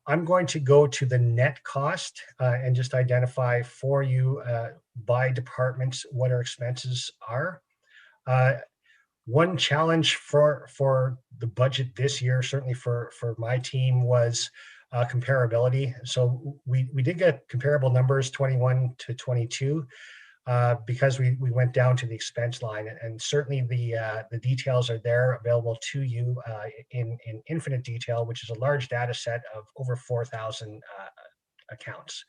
I'm going to go to the net cost and just identify for you by departments what our expenses are. One challenge for the budget this year, certainly for my team, was comparability. So we did get comparable numbers 21 to 22. Because we went down to the expense line, and certainly the details are there available to you in infinite detail, which is a large data set of over 4,000 accounts.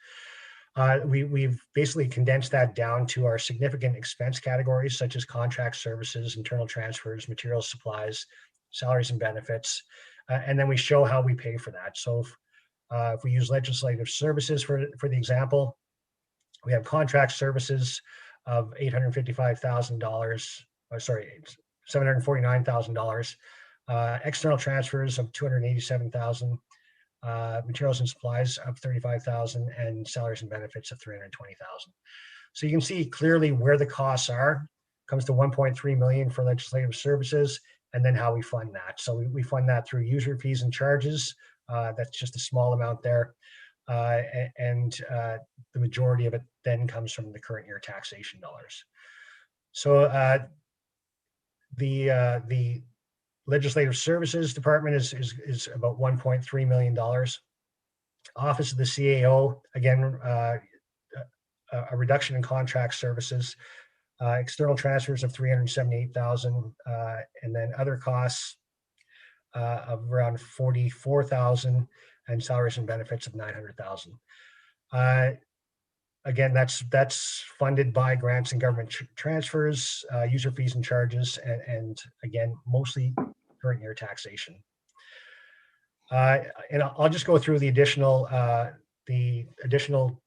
We've basically condensed that down to our significant expense categories, such as contract services, internal transfers, materials, supplies, salaries and benefits, and then we show how we pay for that. So if we use legislative services for the example, we have contract services of $855,000, $749,000, external transfers of $287,000, materials and supplies of $35,000, and salaries and benefits of $320,000. So you can see clearly where the costs are. Comes to 1.3 million for legislative services, and then how we fund that. So we fund that through user fees and charges. That's just a small amount there. And the majority of it then comes from the current year taxation dollars. So the legislative services department is about $1.3 million. Office of the CAO, again, a reduction in contract services, external transfers of $378,000, and then other costs of around $44,000. And salaries and benefits of $900,000. Again, that's funded by grants and government transfers, user fees and charges, and again, mostly current year taxation. And I'll just go through the additional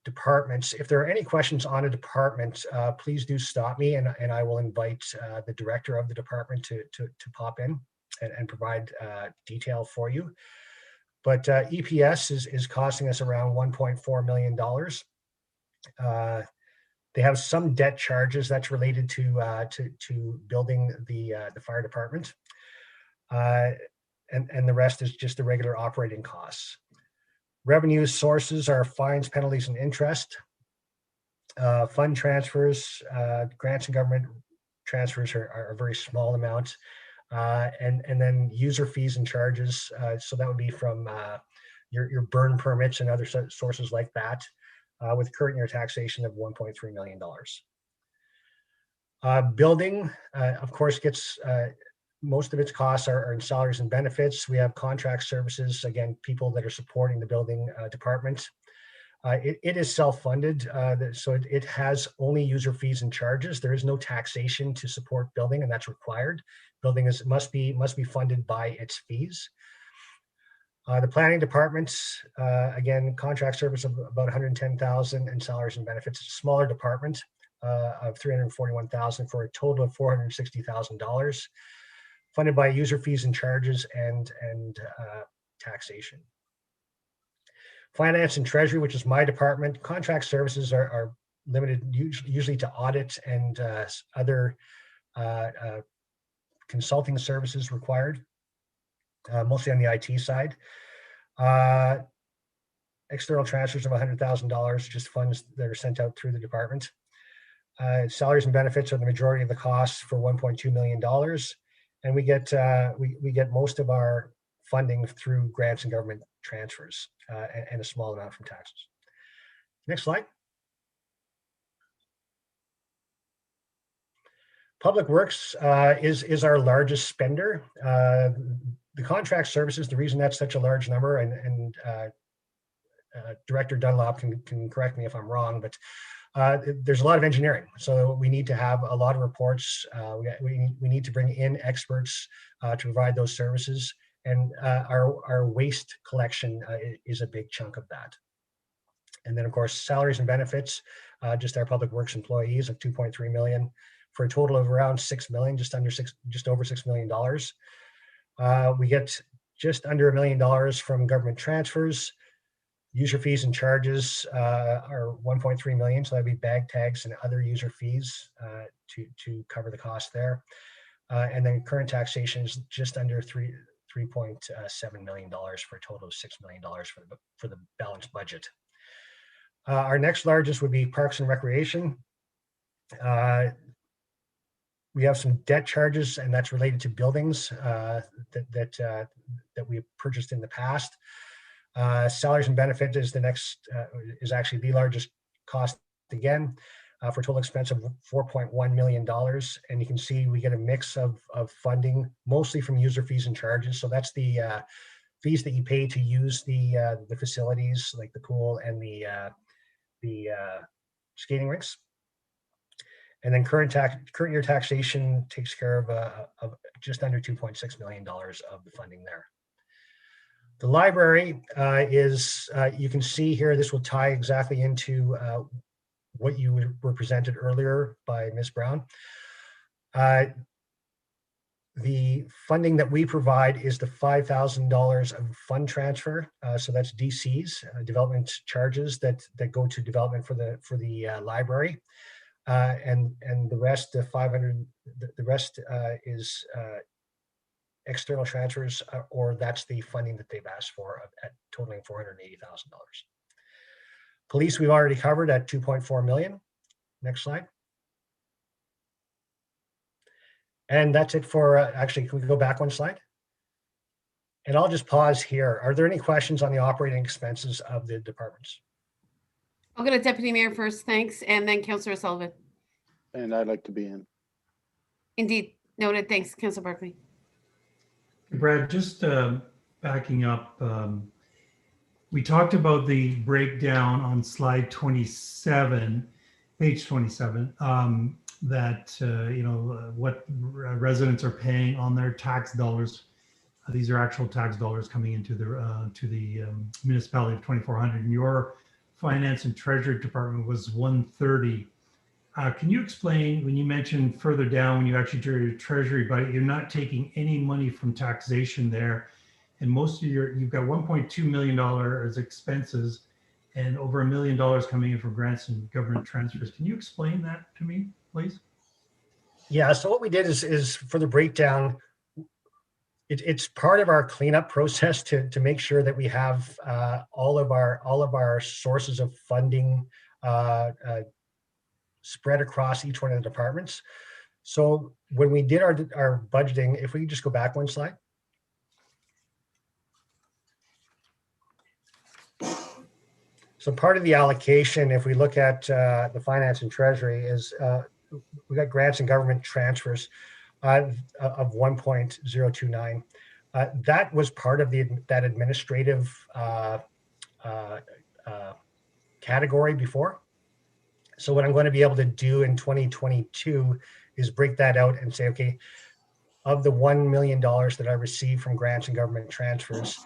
departments. If there are any questions on a department, please do stop me, and I will invite the director of the department to pop in and provide detail for you. But EPS is costing us around $1.4 million. They have some debt charges that's related to building the fire department, and the rest is just the regular operating costs. Revenue sources are fines, penalties, and interest. Fund transfers, grants and government transfers are very small amounts. And then user fees and charges. So that would be from your burn permits and other sources like that, with current year taxation of $1.3 million. Building, of course, gets most of its costs are in salaries and benefits. We have contract services, again, people that are supporting the building department. It is self-funded, so it has only user fees and charges. There is no taxation to support building, and that's required. Building must be funded by its fees. The planning departments, again, contract service of about $110,000 and salaries and benefits. It's a smaller department of $341,000 for a total of $460,000, funded by user fees and charges and taxation. Finance and Treasury, which is my department, contract services are limited usually to audit and other consulting services required, mostly on the IT side. External transfers of $100,000, just funds that are sent out through the department. Salaries and benefits are the majority of the costs for $1.2 million. And we get most of our funding through grants and government transfers, and a small amount from taxes. Next slide. Public Works is our largest spender. The contract services, the reason that's such a large number, and Director Dunlop can correct me if I'm wrong, but there's a lot of engineering. So we need to have a lot of reports. We need to bring in experts to provide those services. And our waste collection is a big chunk of that. And then, of course, salaries and benefits, just our public works employees of $2.3 million for a total of around $6 million, just over $6 million. We get just under $1 million from government transfers. User fees and charges are $1.3 million, so that'd be bag tags and other user fees to cover the cost there. And then current taxation is just under $3.7 million for a total of $6 million for the balanced budget. Our next largest would be Parks and Recreation. We have some debt charges, and that's related to buildings that we purchased in the past. Salaries and benefits is the next, is actually the largest cost again, for a total expense of $4.1 million. And you can see we get a mix of funding, mostly from user fees and charges. So that's the fees that you pay to use the facilities, like the pool and the skating rinks. And then current year taxation takes care of just under $2.6 million of the funding there. The library is, you can see here, this will tie exactly into what you were presented earlier by Ms. Brown. The funding that we provide is the $5,000 of fund transfer. So that's DCs, development charges that go to development for the library. And the rest, the rest is external transfers, or that's the funding that they've asked for at totaling $480,000. Police, we've already covered at $2.4 million. Next slide. And that's it for, actually, can we go back one slide? And I'll just pause here. Are there any questions on the operating expenses of the departments? I'll go to Deputy Mayor first, thanks, and then Councillor Sullivan. And I'd like to be in. Indeed, noted, thanks, Councillor Barkley. Brad, just backing up, we talked about the breakdown on slide 27, page 27, that, what residents are paying on their tax dollars These are actual tax dollars coming into the municipality of 2,400. And your finance and treasury department was 130. Can you explain, when you mentioned further down, when you actually do your treasury budget, you're not taking any money from taxation there, and most of you've got $1.2 million as expenses and over $1 million coming in from grants and government transfers. Can you explain that to me, please? Yeah, so what we did is for the breakdown, it's part of our cleanup process to make sure that we have all of our sources of funding spread across each one of the departments. So when we did our budgeting, if we could just go back one slide. So part of the allocation, if we look at the finance and treasury, is we got grants and government transfers of 1.029. That was part of that administrative category before. So what I'm going to be able to do in 2022 is break that out and say, okay, of the $1 million that I received from grants and government transfers,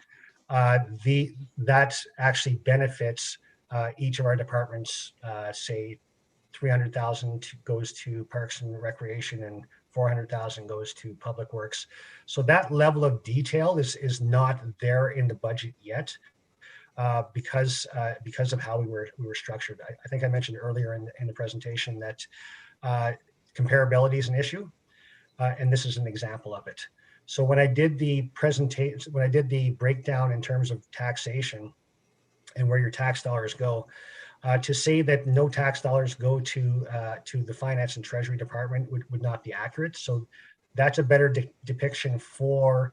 that actually benefits each of our departments. Say 300,000 goes to Parks and Recreation and 400,000 goes to Public Works. So that level of detail is not there in the budget yet. Because of how we were structured. I think I mentioned earlier in the presentation that comparability is an issue, and this is an example of it. So when I did the presentation, when I did the breakdown in terms of taxation and where your tax dollars go, to say that no tax dollars go to the finance and treasury department would not be accurate. So that's a better depiction for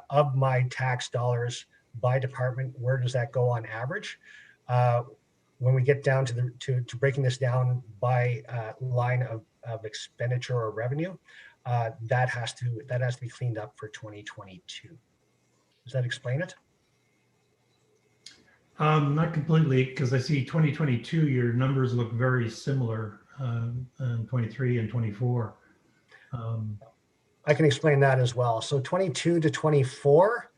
of my tax dollars by department. Where does that go on average? When we get down to breaking this down by line of expenditure or revenue, that has to be cleaned up for 2022. Does that explain it? Not completely, because I see 2022, your numbers look very similar in 23 and 24. I can explain that as well. So 22 to 24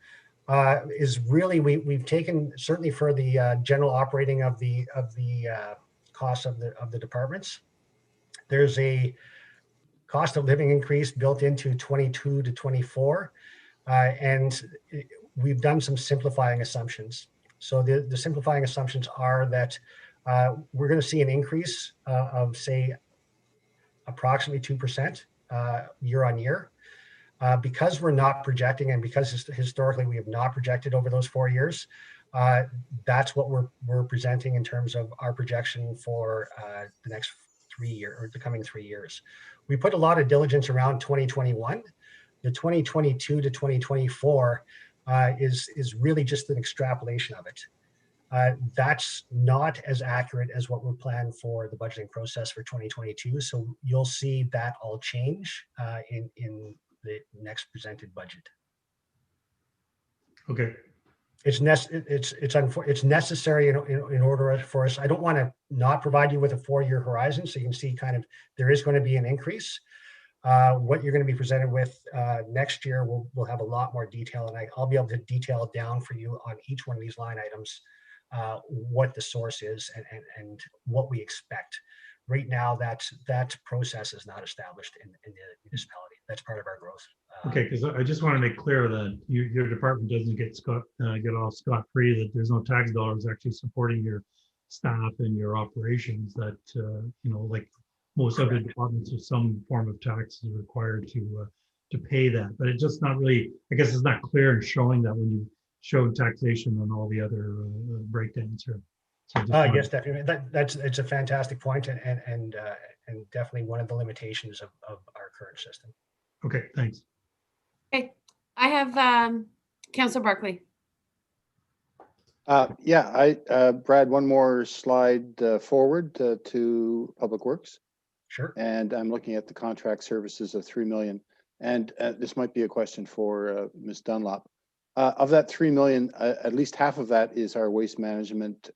is really, we've taken, certainly for the general operating of the costs of the departments, there's a cost of living increase built into 22 to 24, and we've done some simplifying assumptions. So the simplifying assumptions are that we're going to see an increase of, say, approximately 2% year on year. Because we're not projecting, and because historically we have not projected over those 4 years, that's what we're presenting in terms of our projection for the next 3 years, or the coming 3 years. We put a lot of diligence around 2021. The 2022 to 2024 is really just an extrapolation of it. That's not as accurate as what we're planning for the budgeting process for 2022. So you'll see that all change in the next presented budget. Okay. It's necessary in order for us. I don't want to not provide you with a 4-year horizon, so you can see kind of there is going to be an increase. What you're going to be presented with next year, we'll have a lot more detail, and I'll be able to detail down for you on each one of these line items what the source is and what we expect. Right now, that process is not established in the municipality. That's part of our growth. Okay, because I just want to make clear that your department doesn't get off scot-free, that there's no tax dollars actually supporting your staff and your operations, that, like most other departments, there's some form of tax is required to pay that. But it's just not really, I guess it's not clear in showing that when you show taxation and all the other breakdowns here. So yes, definitely. It's a fantastic point, and definitely one of the limitations of our current system. Okay, thanks. Okay, I have Councillor Barkley. Brad, one more slide forward to Public Works. Sure. And I'm looking at the contract services of 3 million. And this might be a question for Ms. Dunlop. Of that 3 million, at least half of that is our waste management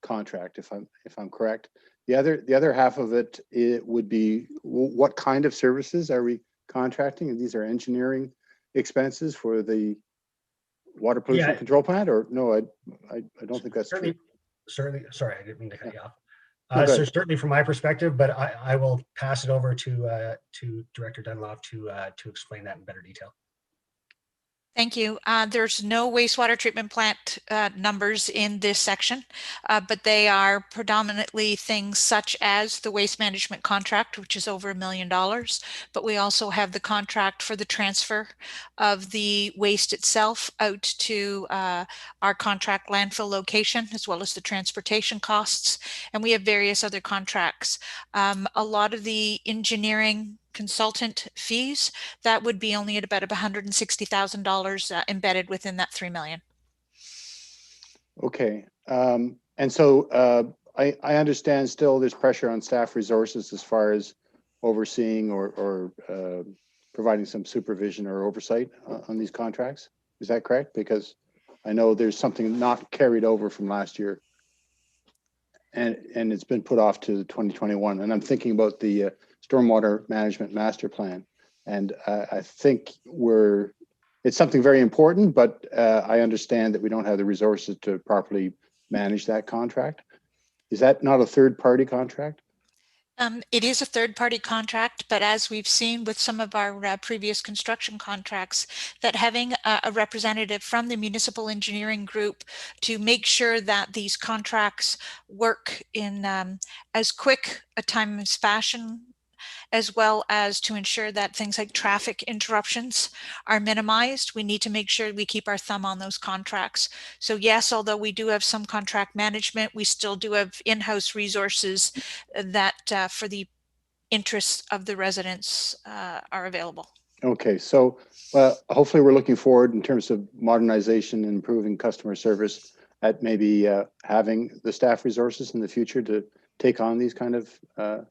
contract, if I'm correct. The other half of it would be, what kind of services are we contracting? And these are engineering. expenses for the water pollution Yeah. control plant, or no? I don't think that's true. Certainly, sorry, I didn't mean to cut you off. No, go So ahead. certainly from my perspective, but I will pass it over to Director Dunlop to explain that in better detail. Thank you. There's no wastewater treatment plant numbers in this section, but they are predominantly things such as the waste management contract, which is over $1 million. But we also have the contract for the transfer of the waste itself out to our contract landfill location, as well as the transportation costs. And we have various other contracts. A lot of the engineering consultant fees, that would be only at about $160,000 embedded within that 3 million. Okay. And so I understand still there's pressure on staff resources as far as overseeing or providing some supervision or oversight on these contracts. Is that correct? Because I know there's something not carried over from last year, and it's been put off to 2021. And I'm thinking about the Stormwater Management Master Plan. And I think it's something very important, but I understand that we don't have the resources to properly manage that contract. Is that not a third-party contract? It is a third-party contract, but as we've seen with some of our previous construction contracts, that having a representative from the municipal engineering group to make sure that these contracts work in as quick a time as fashion, as well as to ensure that things like traffic interruptions are minimized. We need to make sure we keep our thumb on those contracts. So yes, although we do have some contract management, we still do have in-house resources that for the interests of the residents are available. Okay, so hopefully we're looking forward in terms of modernization and improving customer service at maybe having the staff resources in the future to take on these kind of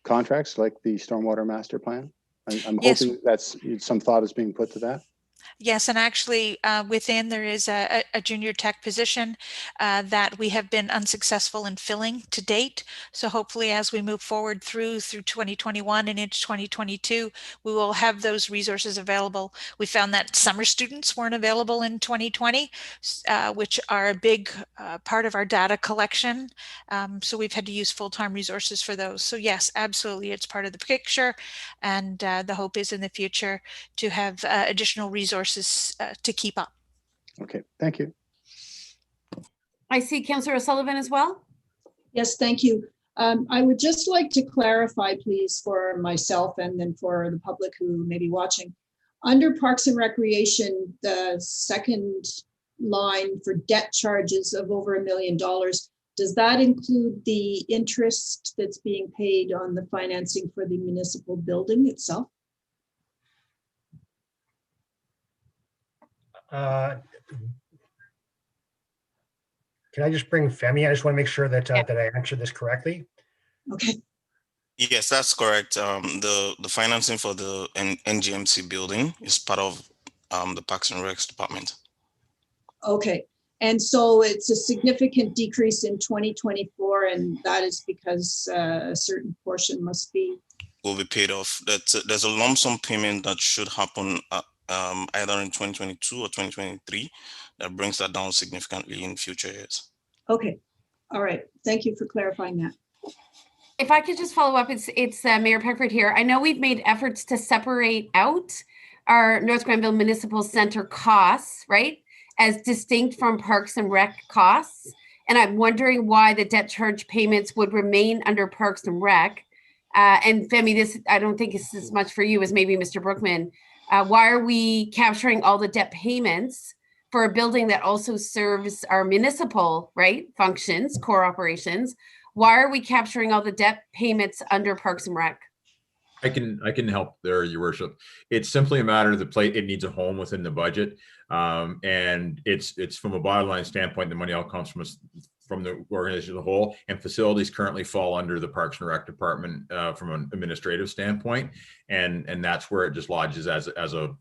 contracts like the Stormwater Master Plan. I'm Yes. hoping that's some thought is being put to that. Yes, and actually within there is a junior tech position that we have been unsuccessful in filling to date. So hopefully as we move forward through 2021 and into 2022, we will have those resources available. We found that summer students weren't available in 2020, which are a big part of our data collection. So we've had to use full-time resources for those. So yes, absolutely, it's part of the picture. And the hope is in the future to have additional resources to keep up. Okay, thank you. I see Councillor O'Sullivan as well. Yes, thank you. I would just like to clarify, please, for myself and then for the public who may be watching. Under Parks and Recreation, the second line for debt charges of over $1 million, does that include the interest that's being paid on the financing for the municipal building itself? Can I just bring Femi? I just want to make sure that that I answered this correctly. Okay. Yes, that's correct. The financing for the NGMC building is part of the Parks and Recs department. Okay. And so it's a significant decrease in 2024, and that is because a certain portion will be paid off. There's a lump sum payment that should happen either in 2022 or 2023 that brings that down significantly in future years. Okay. All right. Thank you for clarifying that. If I could just follow up, it's Mayor Peckford here. I know we've made efforts to separate out our North Grenville Municipal Center costs, right, as distinct from Parks and Rec costs. And I'm wondering why the debt charge payments would remain under Parks and Rec. And Femi, this, I don't think it's as much for you as maybe Mr. Brookman. Why are we capturing all the debt payments for a building that also serves our municipal, right, functions, core operations? Why are we capturing all the debt payments under Parks and Rec? I can help there, Your Worship. It's simply a matter of the plate. It needs a home within the budget, and it's from a bottom line standpoint. The money all comes from the organization as a whole, and facilities currently fall under the Parks and Rec department from an administrative standpoint, and that's where it just lodges as a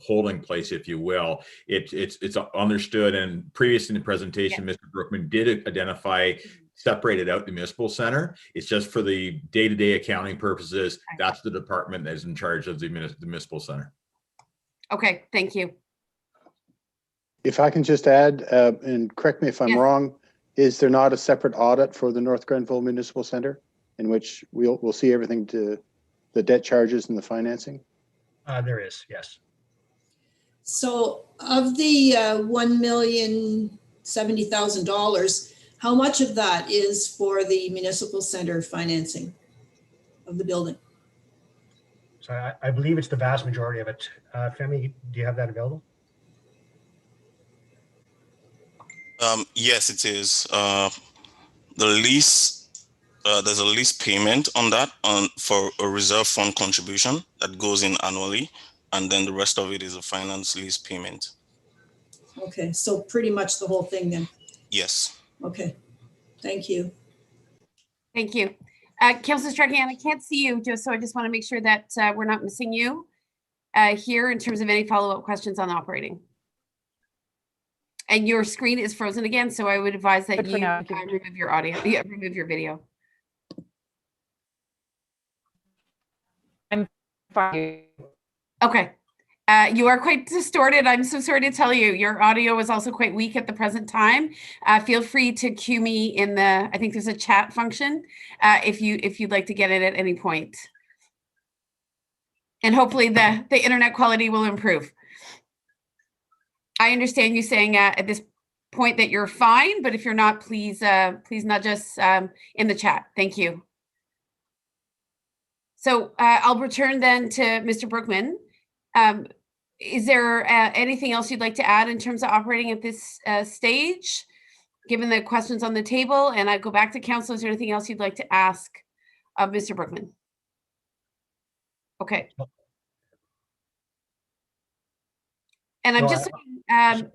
holding place, if you will. It's understood, and previous in the presentation, Mr. Brookman did identify separated out the municipal center. It's just for the day-to-day accounting purposes. That's the department that is in charge of the municipal center. Okay, thank you. If I can just add, and correct me if I'm Yes. wrong, is there not a separate audit for the North Grenville Municipal Center in which we'll see everything to the debt charges and the financing? There is, yes. So of the $1,070,000, how much of that is for the municipal center financing of the building? So I believe it's the vast majority of it. Femi, do you have that available? Yes, it is. The lease, there's a lease payment on that for a reserve fund contribution that goes in annually, and then the rest of it is a finance lease payment. Okay, so pretty much the whole thing then. Yes. Okay, thank you. Thank you. Councillor Strahan, I can't see you, so I just want to make sure that we're not missing you here in terms of any follow-up questions on operating. And your screen is frozen again, so I would advise that Good for you now. remove your audio, remove your video. I'm fine. Okay. You are quite distorted. I'm so sorry to tell you. Your audio is also quite weak at the present time. Feel free to cue me in the, I think there's a chat function if you'd like to get it at any point. And hopefully the internet quality will improve. I understand you saying at this point that you're fine, but if you're not, please nudge us in the chat. Thank you. So I'll return then to Mr. Brookman. Is there anything else you'd like to add in terms of operating at this stage, given the questions on the table? And I go back to council. Is there anything else you'd like to ask of Mr. Brookman? Okay. And I'm No, just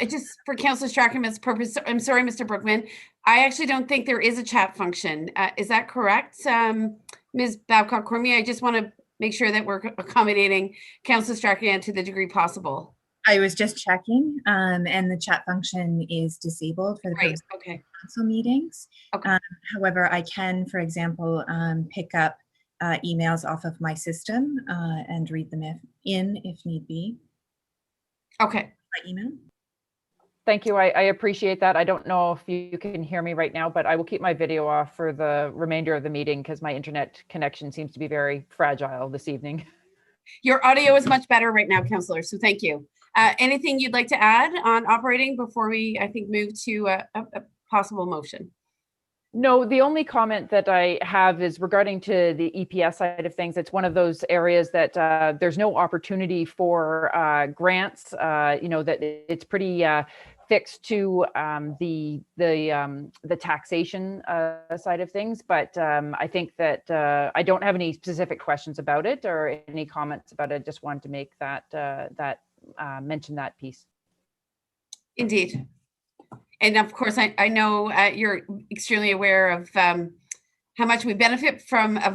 just for Councillor Strachan's purpose, I'm sorry, Mr. Brookman, I actually don't think there is a chat function. Is that correct, Ms. Babcock-Cormier? I just want to make sure that we're accommodating Councillor Strachan to the degree possible. I was just checking, and the chat function is disabled for the purpose of council meetings. Okay. However, I can, for example, pick up emails off of my system and read them if need be. Okay. By email. Thank you. I appreciate that. I don't know if you can hear me right now, but I will keep my video off for the remainder of the meeting because my internet connection seems to be very fragile this evening. Your audio is much better right now, Councillor, so thank you. Anything you'd like to add on operating before we, I think, move to a possible motion? No, the only comment that I have is regarding to the EPS side of things. It's one of those areas that there's no opportunity for grants, that it's pretty fixed to the taxation side of things. But I think that I don't have any specific questions about it or any comments about it. I just wanted to make that mention that piece. Indeed. And of course, I know you're extremely aware of how much we benefit from a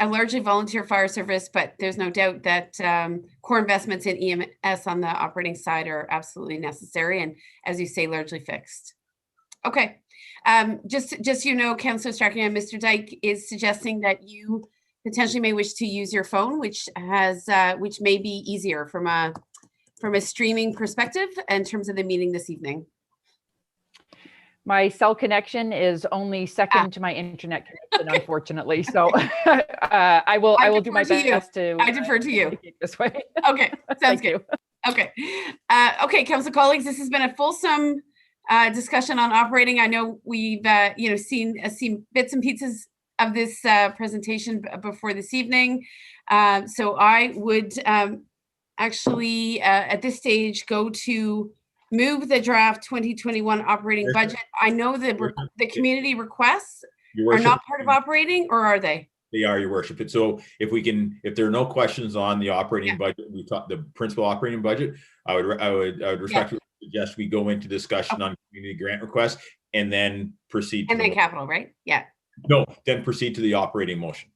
largely volunteer fire service, but there's no doubt that core investments in EMS on the operating side are absolutely necessary. And as you say, largely fixed. Okay. Just Councillor Strachan, Mr. Dyke is suggesting that you potentially may wish to use your phone, which may be easier from a streaming perspective in terms of the meeting this evening. My cell connection is only second to my internet connection, unfortunately. So I will do my best to. I defer to you this way. Okay, sounds good. Okay, okay, council colleagues, this has been a fulsome discussion on operating. I know we've seen bits and pieces of this presentation before this evening. So I would actually at this stage go to move the draft 2021 operating budget. I know the community requests are not part of operating, or are they? They are, Your Worship. And so if there are no questions on the operating budget, we talked the principal operating budget, I would respectfully suggest we go into discussion on community grant requests and then proceed. And then capital, right? Yeah. No, then proceed to the operating motion.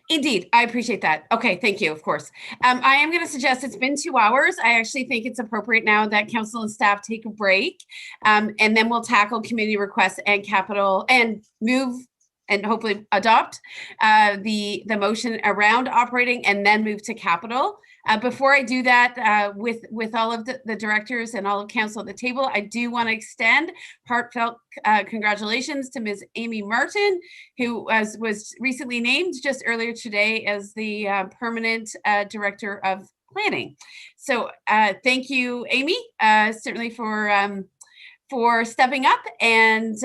Indeed, I appreciate that. Okay, thank you, of course. I am going to suggest it's been 2 hours. I actually think it's appropriate now that council and staff take a break, and then we'll tackle community requests and capital and move and hopefully adopt the motion around operating and then move to capital. Before I do that, with all of the directors and all of council at the table, I do want to extend heartfelt congratulations to Ms. Amy Martin, who was recently named just earlier today as the permanent director of planning. So thank you, Amy, certainly for stepping up, and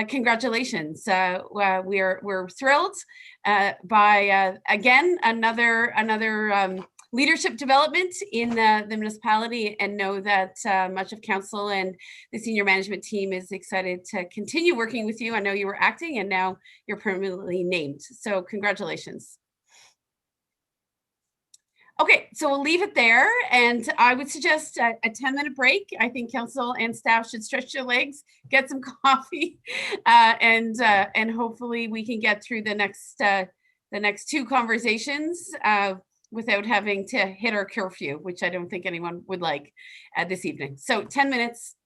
congratulations. We're thrilled by again another leadership development in the municipality, and know that much of council and the senior management team is excited to continue working with you. I know you were acting and now you're permanently named. So congratulations. Okay, so we'll leave it there, and I would suggest a 10-minute break. I think council and staff should stretch their legs, get some coffee, and hopefully we can get through the next two conversations without having to hit our curfew, which I don't think anyone would like this evening. So 10 minutes.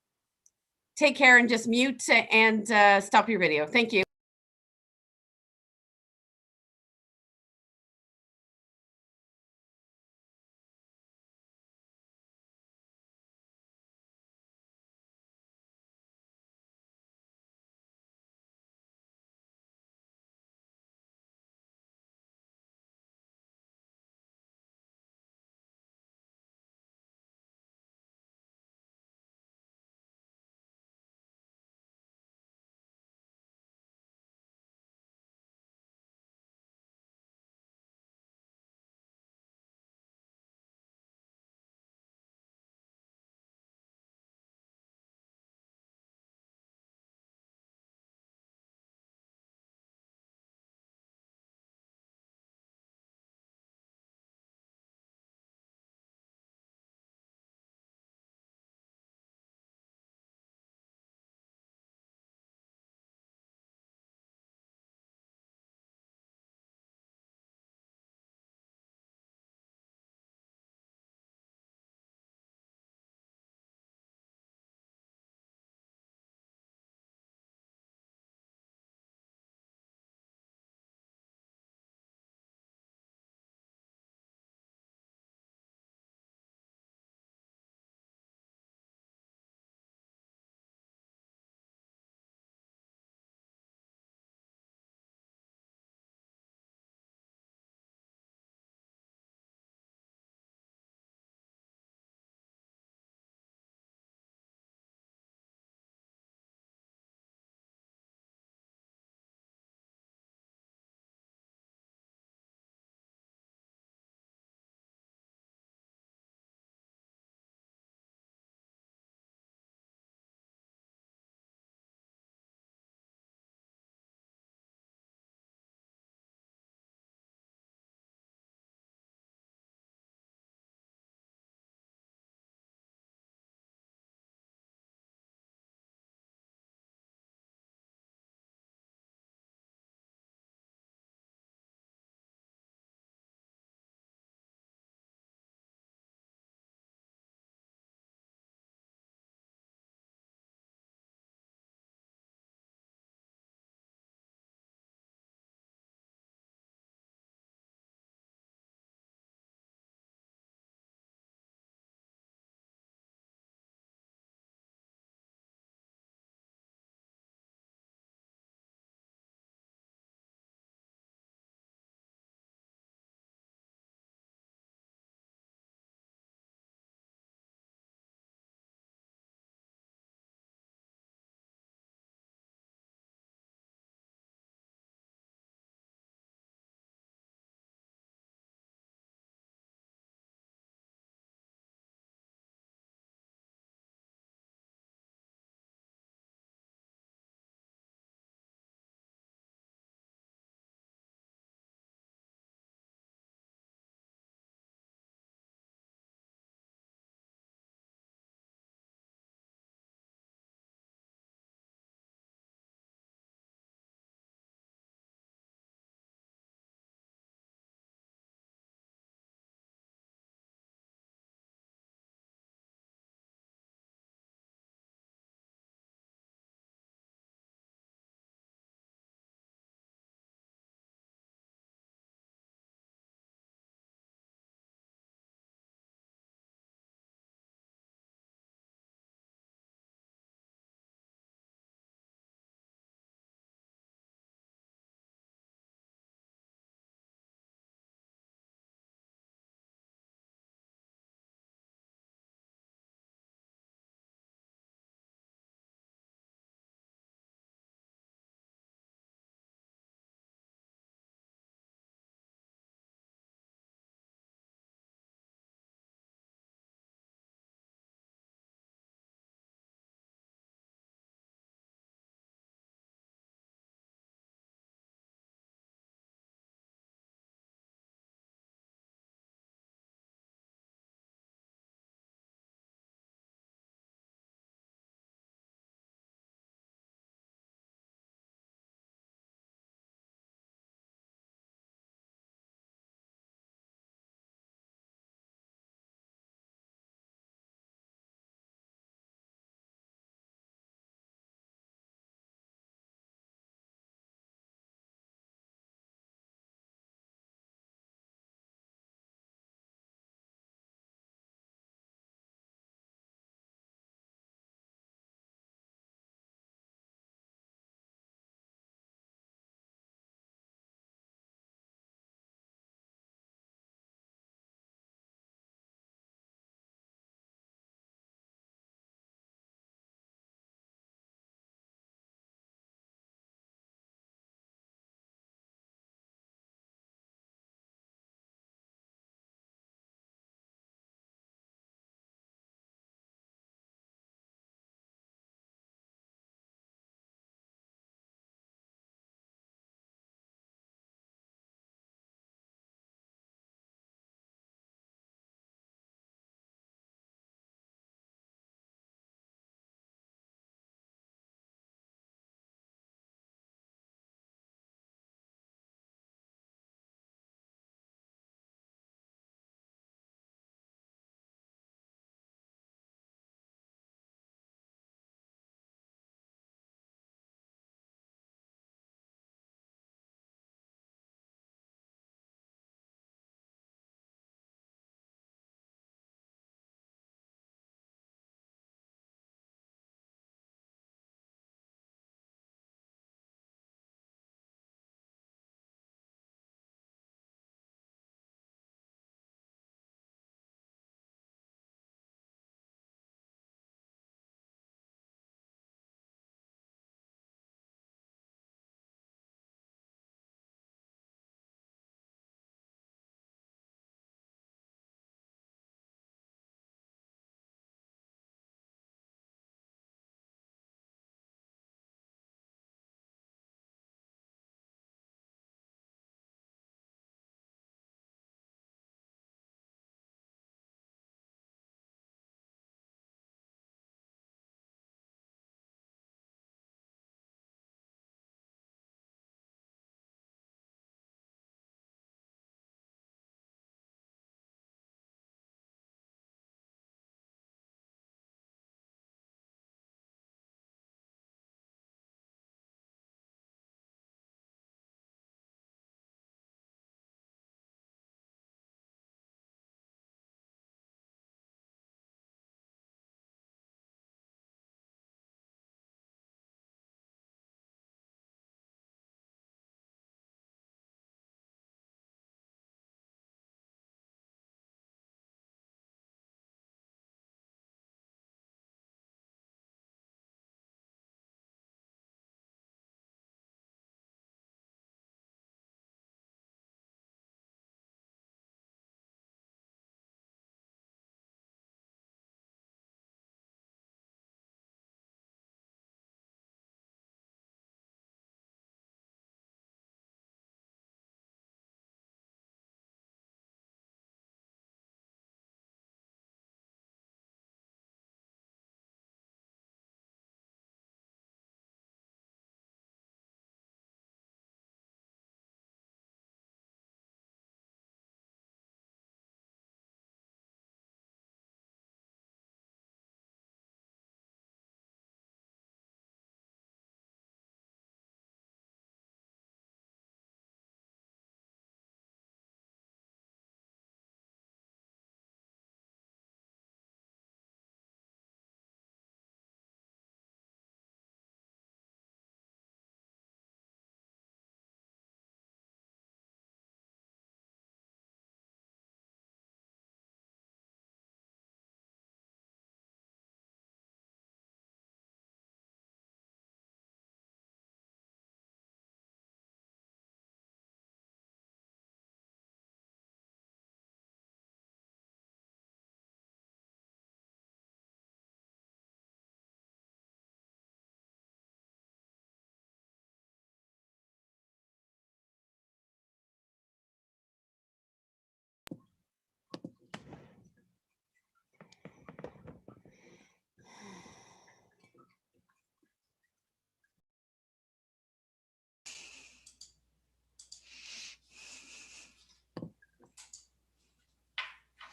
Take care and just mute and stop your video. Thank you.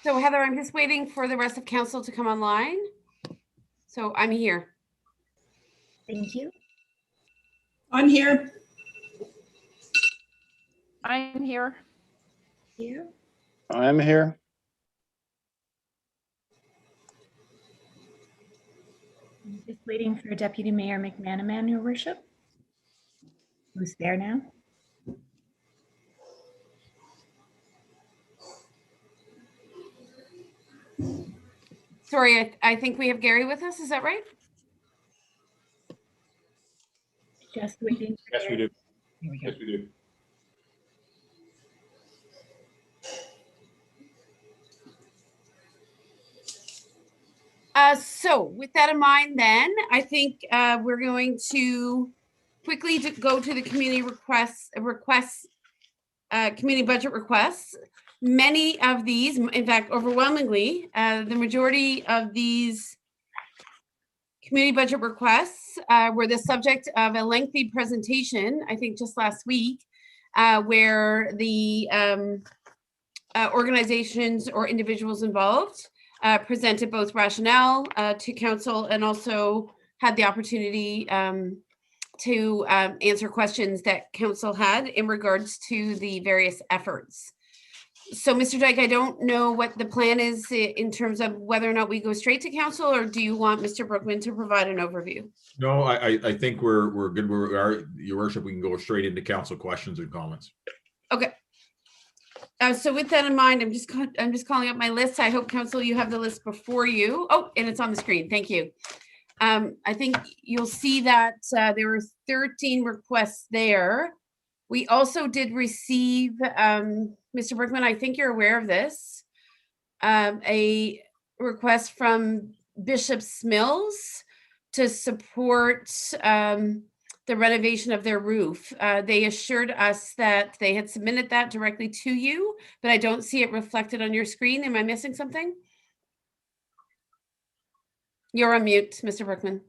So Heather, I'm just waiting for the rest of council to come online. So I'm here. Thank you. I'm here. I'm here. You. I'm here. I'm just waiting for Deputy Mayor McManaman, Your Worship, who's there now. Sorry, I think we have Gary with us. Is that right? Just waiting. Yes, we do. Here we go. Yes, we do. So with that in mind, then I think we're going to quickly go to the community community budget requests. Many of these, in fact, overwhelmingly, the majority of these community budget requests were the subject of a lengthy presentation, I think just last week, where the organizations or individuals involved presented both rationale to council and also had the opportunity to answer questions that council had in regards to the various efforts. So Mr. Dyke, I don't know what the plan is in terms of whether or not we go straight to council, or do you want Mr. Brookman to provide an overview? No, I think we're good where we are, Your Worship. We can go straight into council questions and comments. Okay. So with that in mind, I'm just calling up my list. I hope council, you have the list before you. Oh, and it's on the screen. Thank you. I think you'll see that there were 13 requests there. We also did receive, Mr. Brookman, I think you're aware of this, a request from Bishop's Mills to support the renovation of their roof. They assured us that they had submitted that directly to you, but I don't see it reflected on your screen. Am I missing something? You're on mute, Mr. Brookman.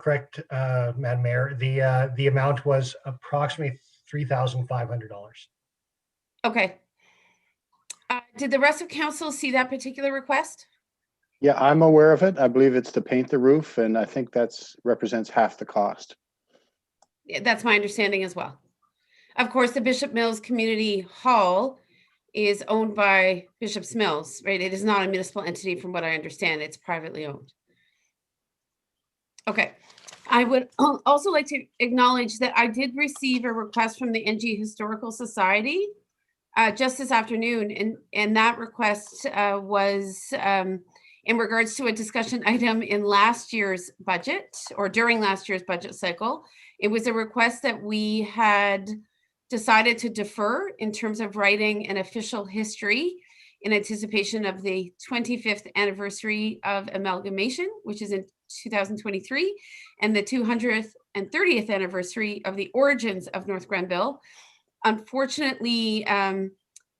Correct, Madam Mayor. The amount was approximately $3,500. Okay. Did the rest of council see that particular request? Yeah, I'm aware of it. I believe it's to paint the roof, and I think that's represents half the cost. Yeah, that's my understanding as well. Of course, the Bishop Mills Community Hall is owned by Bishop's Mills, right? It is not a municipal entity from what I understand. It's privately owned. Okay. I would also like to acknowledge that I did receive a request from the NG Historical Society just this afternoon, and that request was in regards to a discussion item in last year's budget, or during last year's budget cycle. It was a request that we had decided to defer in terms of writing an official history in anticipation of the 25th anniversary of amalgamation, which is in 2023, and the 230th anniversary of the origins of North Grenville. Unfortunately,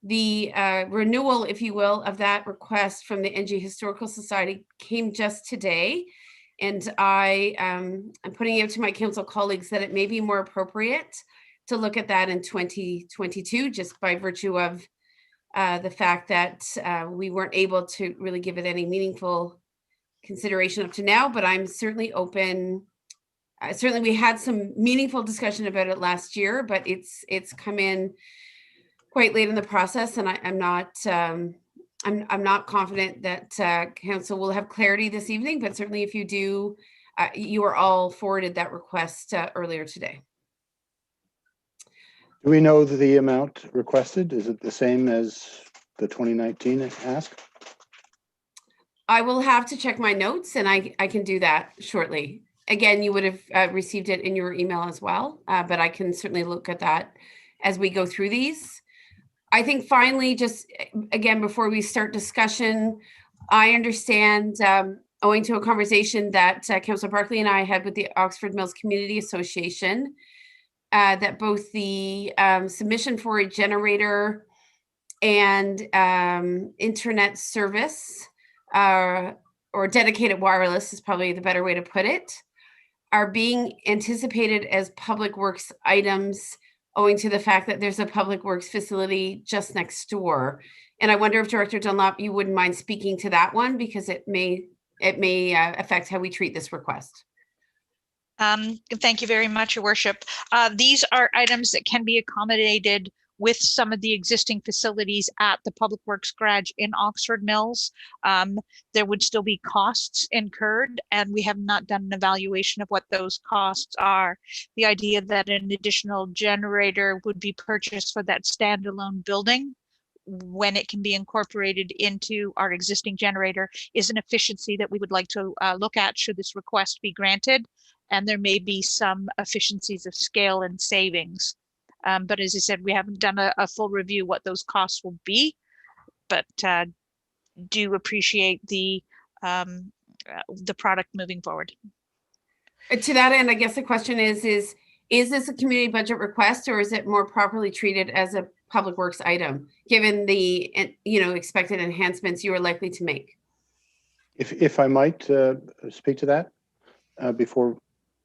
the renewal, if you will, of that request from the NG Historical Society came just today. And I'm putting it to my council colleagues that it may be more appropriate to look at that in 2022, just by virtue of the fact that we weren't able to really give it any meaningful consideration up to now, but I'm certainly open. Certainly we had some meaningful discussion about it last year, but it's come in quite late in the process, and I'm not confident that council will have clarity this evening, but certainly if you do, you are all forwarded that request earlier today. Do we know the amount requested? Is it the same as the 2019 ask? I will have to check my notes, and I can do that shortly. Again, you would have received it in your email as well, but I can certainly look at that as we go through these. I think finally, just again, before we start discussion, I understand, owing to a conversation that Councillor Barkley and I had with the Oxford Mills Community Association, that both the submission for a generator and internet service, or dedicated wireless is probably the better way to put it, are being anticipated as public works items owing to the fact that there's a public works facility just next door. And I wonder if Director Dunlop, you wouldn't mind speaking to that one, because it may affect how we treat this request. Thank you very much, Your Worship. These are items that can be accommodated with some of the existing facilities at the Public Works Garage in Oxford Mills. There would still be costs incurred, and we have not done an evaluation of what those costs are. The idea that an additional generator would be purchased for that standalone building when it can be incorporated into our existing generator is an efficiency that we would like to look at should this request be granted. And there may be some efficiencies of scale and savings. But as I said, we haven't done a full review what those costs will be, but do appreciate the product moving forward. To that end, I guess the question is this a community budget request, or is it more properly treated as a public works item, given the expected enhancements you are likely to make? If I might speak to that before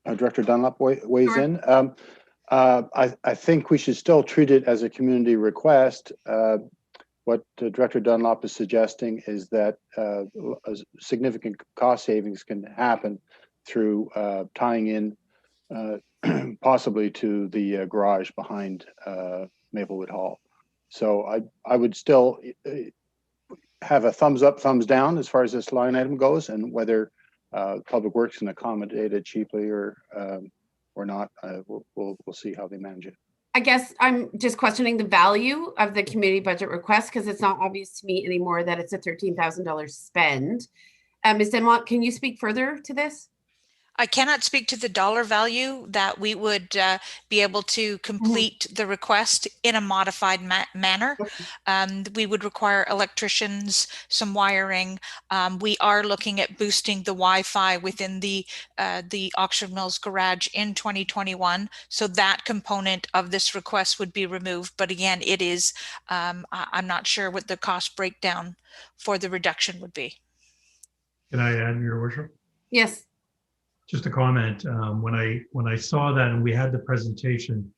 Director Dunlop weighs Sure. in. I think we should still treat it as a community request. What Director Dunlop is suggesting is that significant cost savings can happen through tying in possibly to the garage behind Maplewood Hall. So I would still have a thumbs up, thumbs down as far as this line item goes, and whether Public Works can accommodate it cheaply or not. We'll see how they manage it. I guess I'm just questioning the value of the community budget request, because it's not obvious to me anymore that it's a $13,000 spend. Ms. Dunlop, can you speak further to this? I cannot speak to the dollar value that we would be able to complete the request in a modified manner. We would require electricians, some wiring. We are looking at boosting the Wi-Fi within the Oxford Mills garage in 2021. So that component of this request would be removed. But again, it is, I'm not sure what the cost breakdown for the reduction would be. Can I add, Your Worship? Yes. Just a comment. When I saw that and we had the presentation,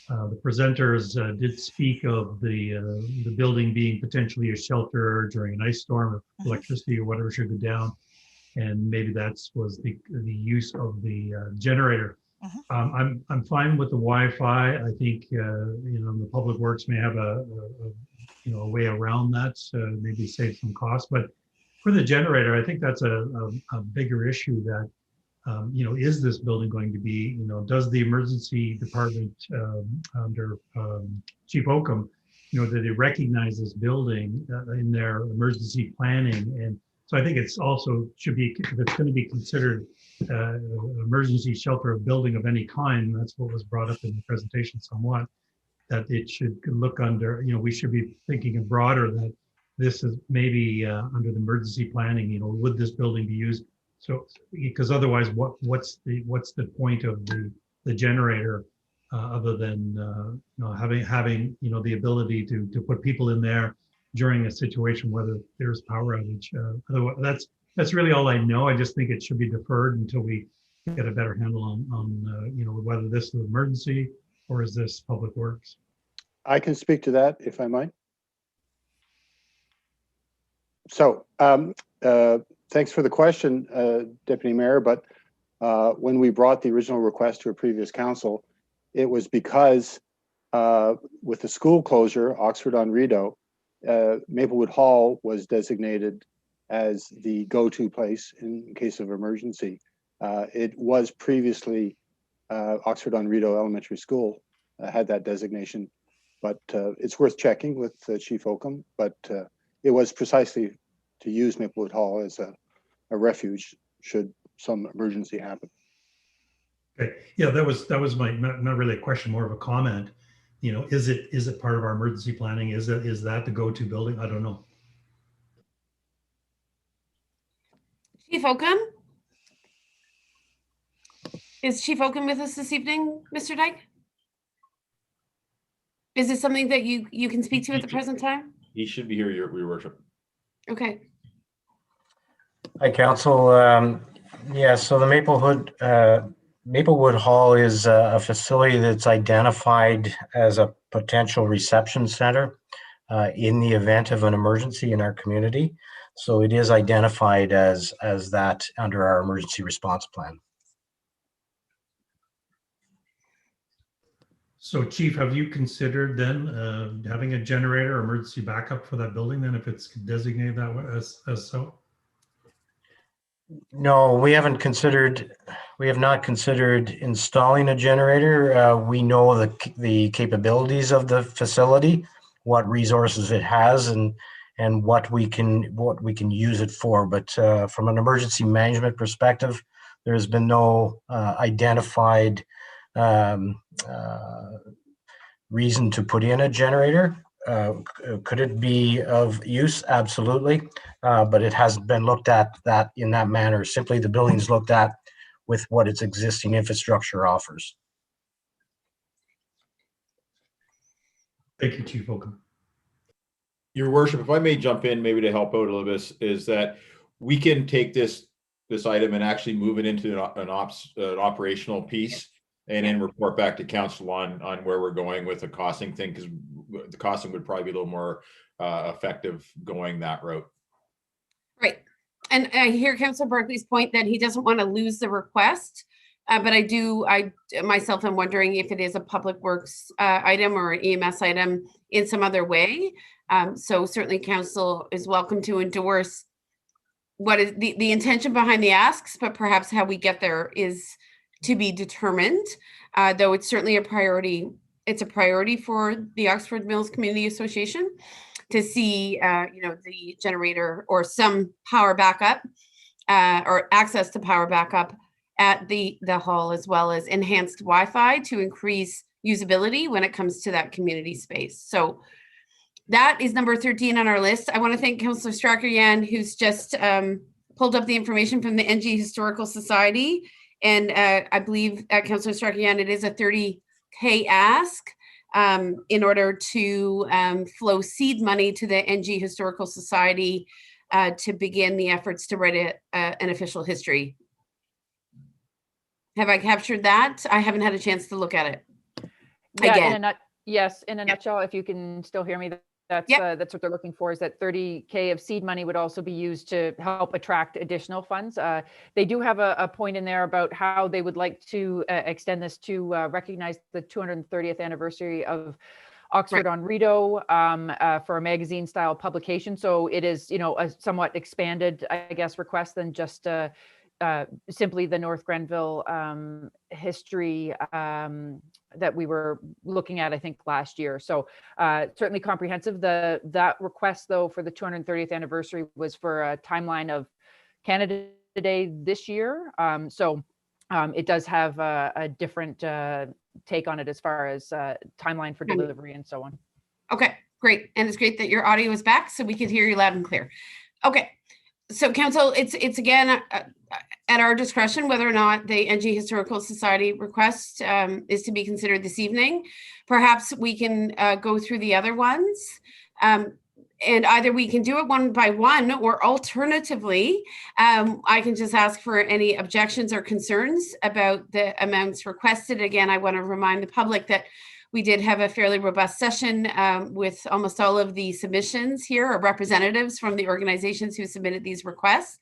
the presenters did speak of the building being potentially a shelter during an ice storm, if electricity or whatever should go down, and maybe that was the use of the generator. I'm fine with the Wi-Fi. I think the Public Works may have a way around that, maybe save some costs. But for the generator, I think that's a bigger issue. That is this building going to be, does the emergency department under Chief Oakham, do they recognize this building in their emergency planning? And so I think it's also should be, if it's going to be considered emergency shelter of building of any kind, that's what was brought up in the presentation somewhat, that it should look under, we should be thinking broader, that this is maybe under the emergency planning, would this building be used? So, because otherwise, what's the point of the generator other than having the ability to put people in there during a situation whether there's power outage? Otherwise, that's really all I know. I just think it should be deferred until we get a better handle on whether this is an emergency or is this Public Works. I can speak to that if I might. So. Thanks for the question, Deputy Mayor, but when we brought the original request to a previous council, it was because with the school closure, Oxford on Rideau, Maplewood Hall was designated as the go-to place in case of emergency. It was previously Oxford on Rideau Elementary School had that designation, but it's worth checking with Chief Oakham, but it was precisely to use Maplewood Hall as a refuge should some emergency happen. Okay, yeah, that was my not really a question, more of a comment. Is it part of our emergency planning? Is that the go-to building? I don't know. Chief Oakham? Is Chief Oakham with us this evening, Mr. Dyke? Is this something that you can speak to at the present time? He should be here, Your Worship. Okay. Hi, Council. Yeah, so the Maplewood Maplewood Hall is a facility that's identified as a potential reception center in the event of an emergency in our community. So it is identified as that under our emergency response plan. So Chief, have you considered then having a generator or emergency backup for that building then if it's designated that way as so? No, we have not considered installing a generator. We know the capabilities of the facility, what resources it has, and what we can use it for. But from an emergency management perspective, there has been no identified reason to put in a generator. Could it be of use? Absolutely, but it hasn't been looked at that in that manner. Simply, the building's looked at with what its existing infrastructure offers. Thank you, Chief Holcomb. Your worship, if I may jump in maybe to help out a little bit, is that we can take this item and actually move it into an operational piece and then report back to council on where we're going with the costing thing, because the costing would probably be a little more effective going that route. Right. And I hear Councillor Barkley's point that he doesn't want to lose the request. But I myself am wondering if it is a public works item or an EMS item in some other way. So certainly council is welcome to endorse what is the intention behind the asks, but perhaps how we get there is to be determined, though it's certainly a priority. It's a priority for the Oxford Mills Community Association to see, the generator or some power backup or access to power backup at the hall, as well as enhanced Wi-Fi to increase usability when it comes to that community space. So that is number 13 on our list. I want to thank Councillor Stracher-Yan, who's just pulled up the information from the NG Historical Society. And I believe, Councillor Stracher-Yan, it is a 30K ask in order to flow seed money to the NG Historical Society to begin the efforts to write an official history. Have I captured that? I haven't had a chance to look at it. Yeah, yes, in a nutshell, if you can still hear me, that's what they're looking for, is that 30K of seed money would also be used to help attract additional funds. They do have a point in there about how they would like to extend this to recognize the 230th anniversary of Oxford on Rideau for a magazine style publication. So it is, a somewhat expanded, I guess, request than just simply the North Grenville history that we were looking at, I think, last year. So certainly comprehensive. That request, though, for the 230th anniversary was for a timeline of Canada Day this year. It does have a different take on it as far as timeline for delivery and so on. Okay, great. And it's great that your audio is back so we could hear you loud and clear. Okay. So council, it's again at our discretion whether or not the NG Historical Society request is to be considered this evening. Perhaps we can go through the other ones, and either we can do it one by one, or alternatively, I can just ask for any objections or concerns about the amounts requested. Again, I want to remind the public that we did have a fairly robust session with almost all of the submissions here, or representatives from the organizations who submitted these requests.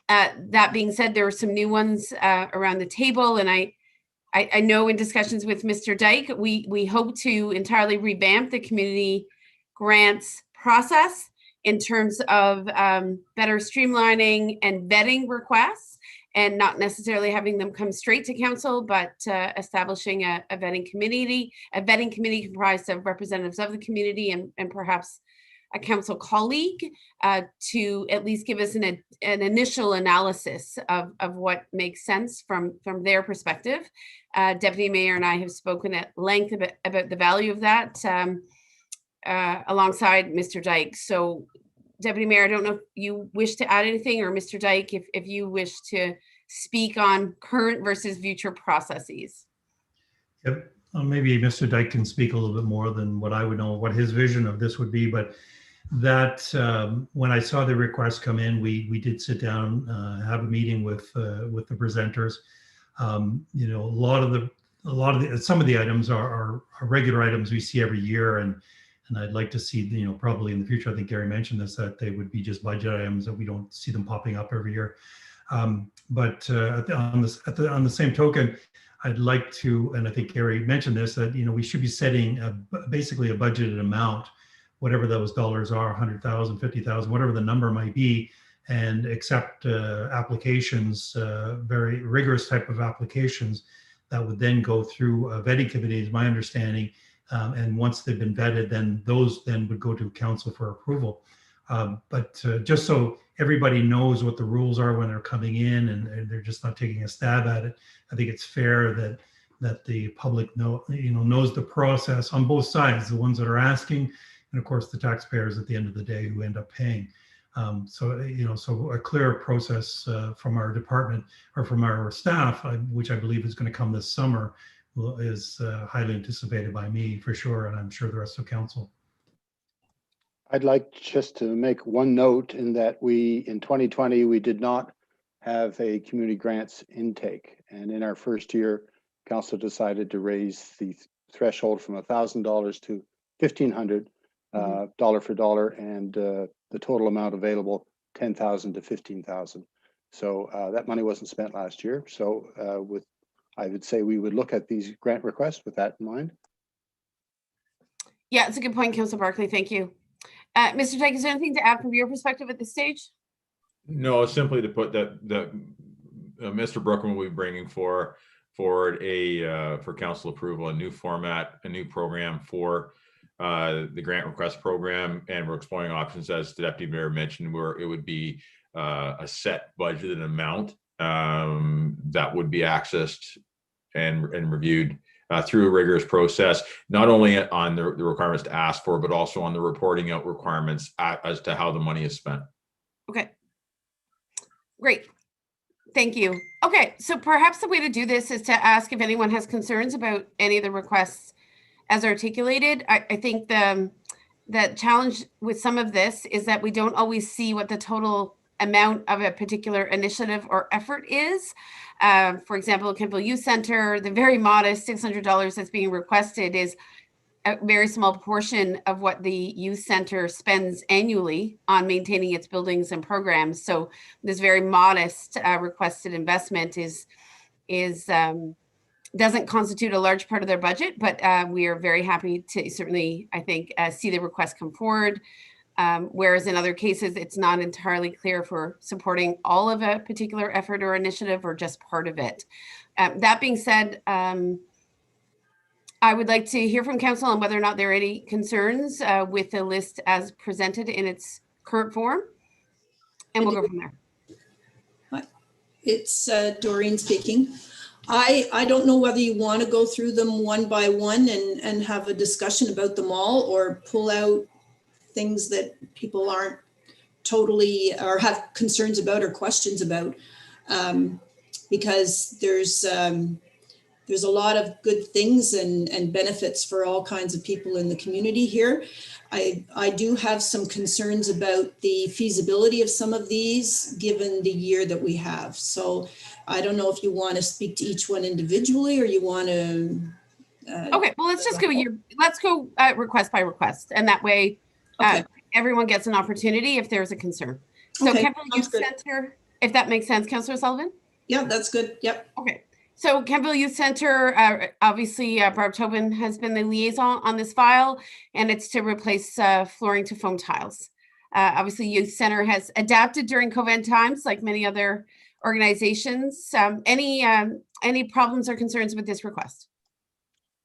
That being said, there are some new ones around the table, and I know in discussions with Mr. Dyke, we hope to entirely revamp the community grants process in terms of better streamlining and vetting requests, and not necessarily having them come straight to council, but establishing a vetting committee comprised of representatives of the community and perhaps a council colleague to at least give us an initial analysis of what makes sense from their perspective. Deputy Mayor and I have spoken at length about the value of that alongside Mr. Dyke. So Deputy Mayor, I don't know if you wish to add anything, or Mr. Dyke, if you wish to speak on current versus future processes. Yep. Maybe Mr. Dyke can speak a little bit more than what I would know, what his vision of this would be. But that when I saw the request come in, we did sit down, have a meeting with the presenters. You know, some of the items are regular items we see every year, and I'd like to see, you know, probably in the future, I think Gary mentioned this, that they would be just budget items, that we don't see them popping up every year. But on the same token, I'd like to, and I think Gary mentioned this, that, you know, we should be setting basically a budgeted amount, whatever those dollars are, 100,000, 50,000, whatever the number might be, and accept applications, very rigorous type of applications that would then go through a vetting committee, is my understanding. And once they've been vetted, then those then would go to council for approval. But just so everybody knows what the rules are when they're coming in, and they're just not taking a stab at it, I think it's fair that the public knows the process on both sides, the ones that are asking, and of course the taxpayers at the end of the day who end up paying. So, you know, so a clear process from our department or from our staff, which I believe is going to come this summer, is highly anticipated by me for sure, and I'm sure the rest of council. I'd like just to make one note in that in 2020, we did not have a community grants intake. And in our first year, council decided to raise the threshold from $1,000 to $1,500 dollar for dollar, and the total amount available, $10,000 to $15,000. So that money wasn't spent last year. So I would say we would look at these grant requests with that in mind. Yeah, it's a good point, Councillor Barclay. Thank you. Mr. Dyke, is there anything to add from your perspective at this stage? No, simply to put that Mr. Brookman will be bringing forward for council approval, a new format, a new program for the grant request program, and we're exploring options, as the Deputy Mayor mentioned, where it would be a set budgeted amount that would be accessed and reviewed through a rigorous process, not only on the requirements to ask for, but also on the reporting out requirements as to how the money is spent. Okay, great. Thank you. Okay, so perhaps the way to do this is to ask if anyone has concerns about any of the requests as articulated. I think the challenge with some of this is that we don't always see what the total amount of a particular initiative or effort is. For example, Kemptville Youth Center, the very modest $600 that's being requested is a very small portion of what the youth center spends annually on maintaining its buildings and programs. So this very modest requested investment doesn't constitute a large part of their budget, but we are very happy to certainly, I think, see the request come forward. Whereas in other cases, it's not entirely clear if we're supporting all of a particular effort or initiative or just part of it. That being said, I would like to hear from council on whether or not there are any concerns with the list as presented in its current form, and we'll go from there. It's Doreen speaking. I don't know whether you want to go through them one by one and have a discussion about them all, or pull out things that people aren't totally or have concerns about or questions about, because there's a lot of good things and benefits for all kinds of people in the community here. I do have some concerns about the feasibility of some of these given the year that we have. So I don't know if you want to speak to each one individually, or you want to. Okay, well, let's just go request by request, and that way everyone gets an opportunity if there's a concern. So Kemptville Youth Center, if that makes sense, Councillor Sullivan? Yeah, that's good. Yep. Okay. So Kemptville Youth Center, obviously Barb Tobin has been the liaison on this file, and it's to replace flooring to foam tiles. Obviously Youth Center has adapted during COVID times like many other organizations. Any problems or concerns with this request?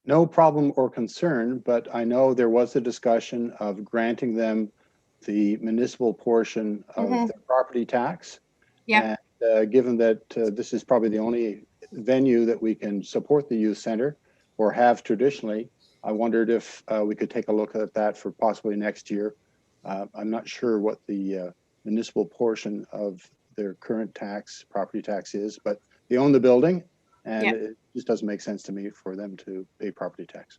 No problem or concern, but I know there was a discussion of granting them the municipal portion of the property tax. Yeah. And given that this is probably the only venue that we can support the youth center or have traditionally, I wondered if we could take a look at that for possibly next year. I'm not sure what the municipal portion of their current tax, property tax is, but they own the building, and it just doesn't make sense to me for them to pay property tax.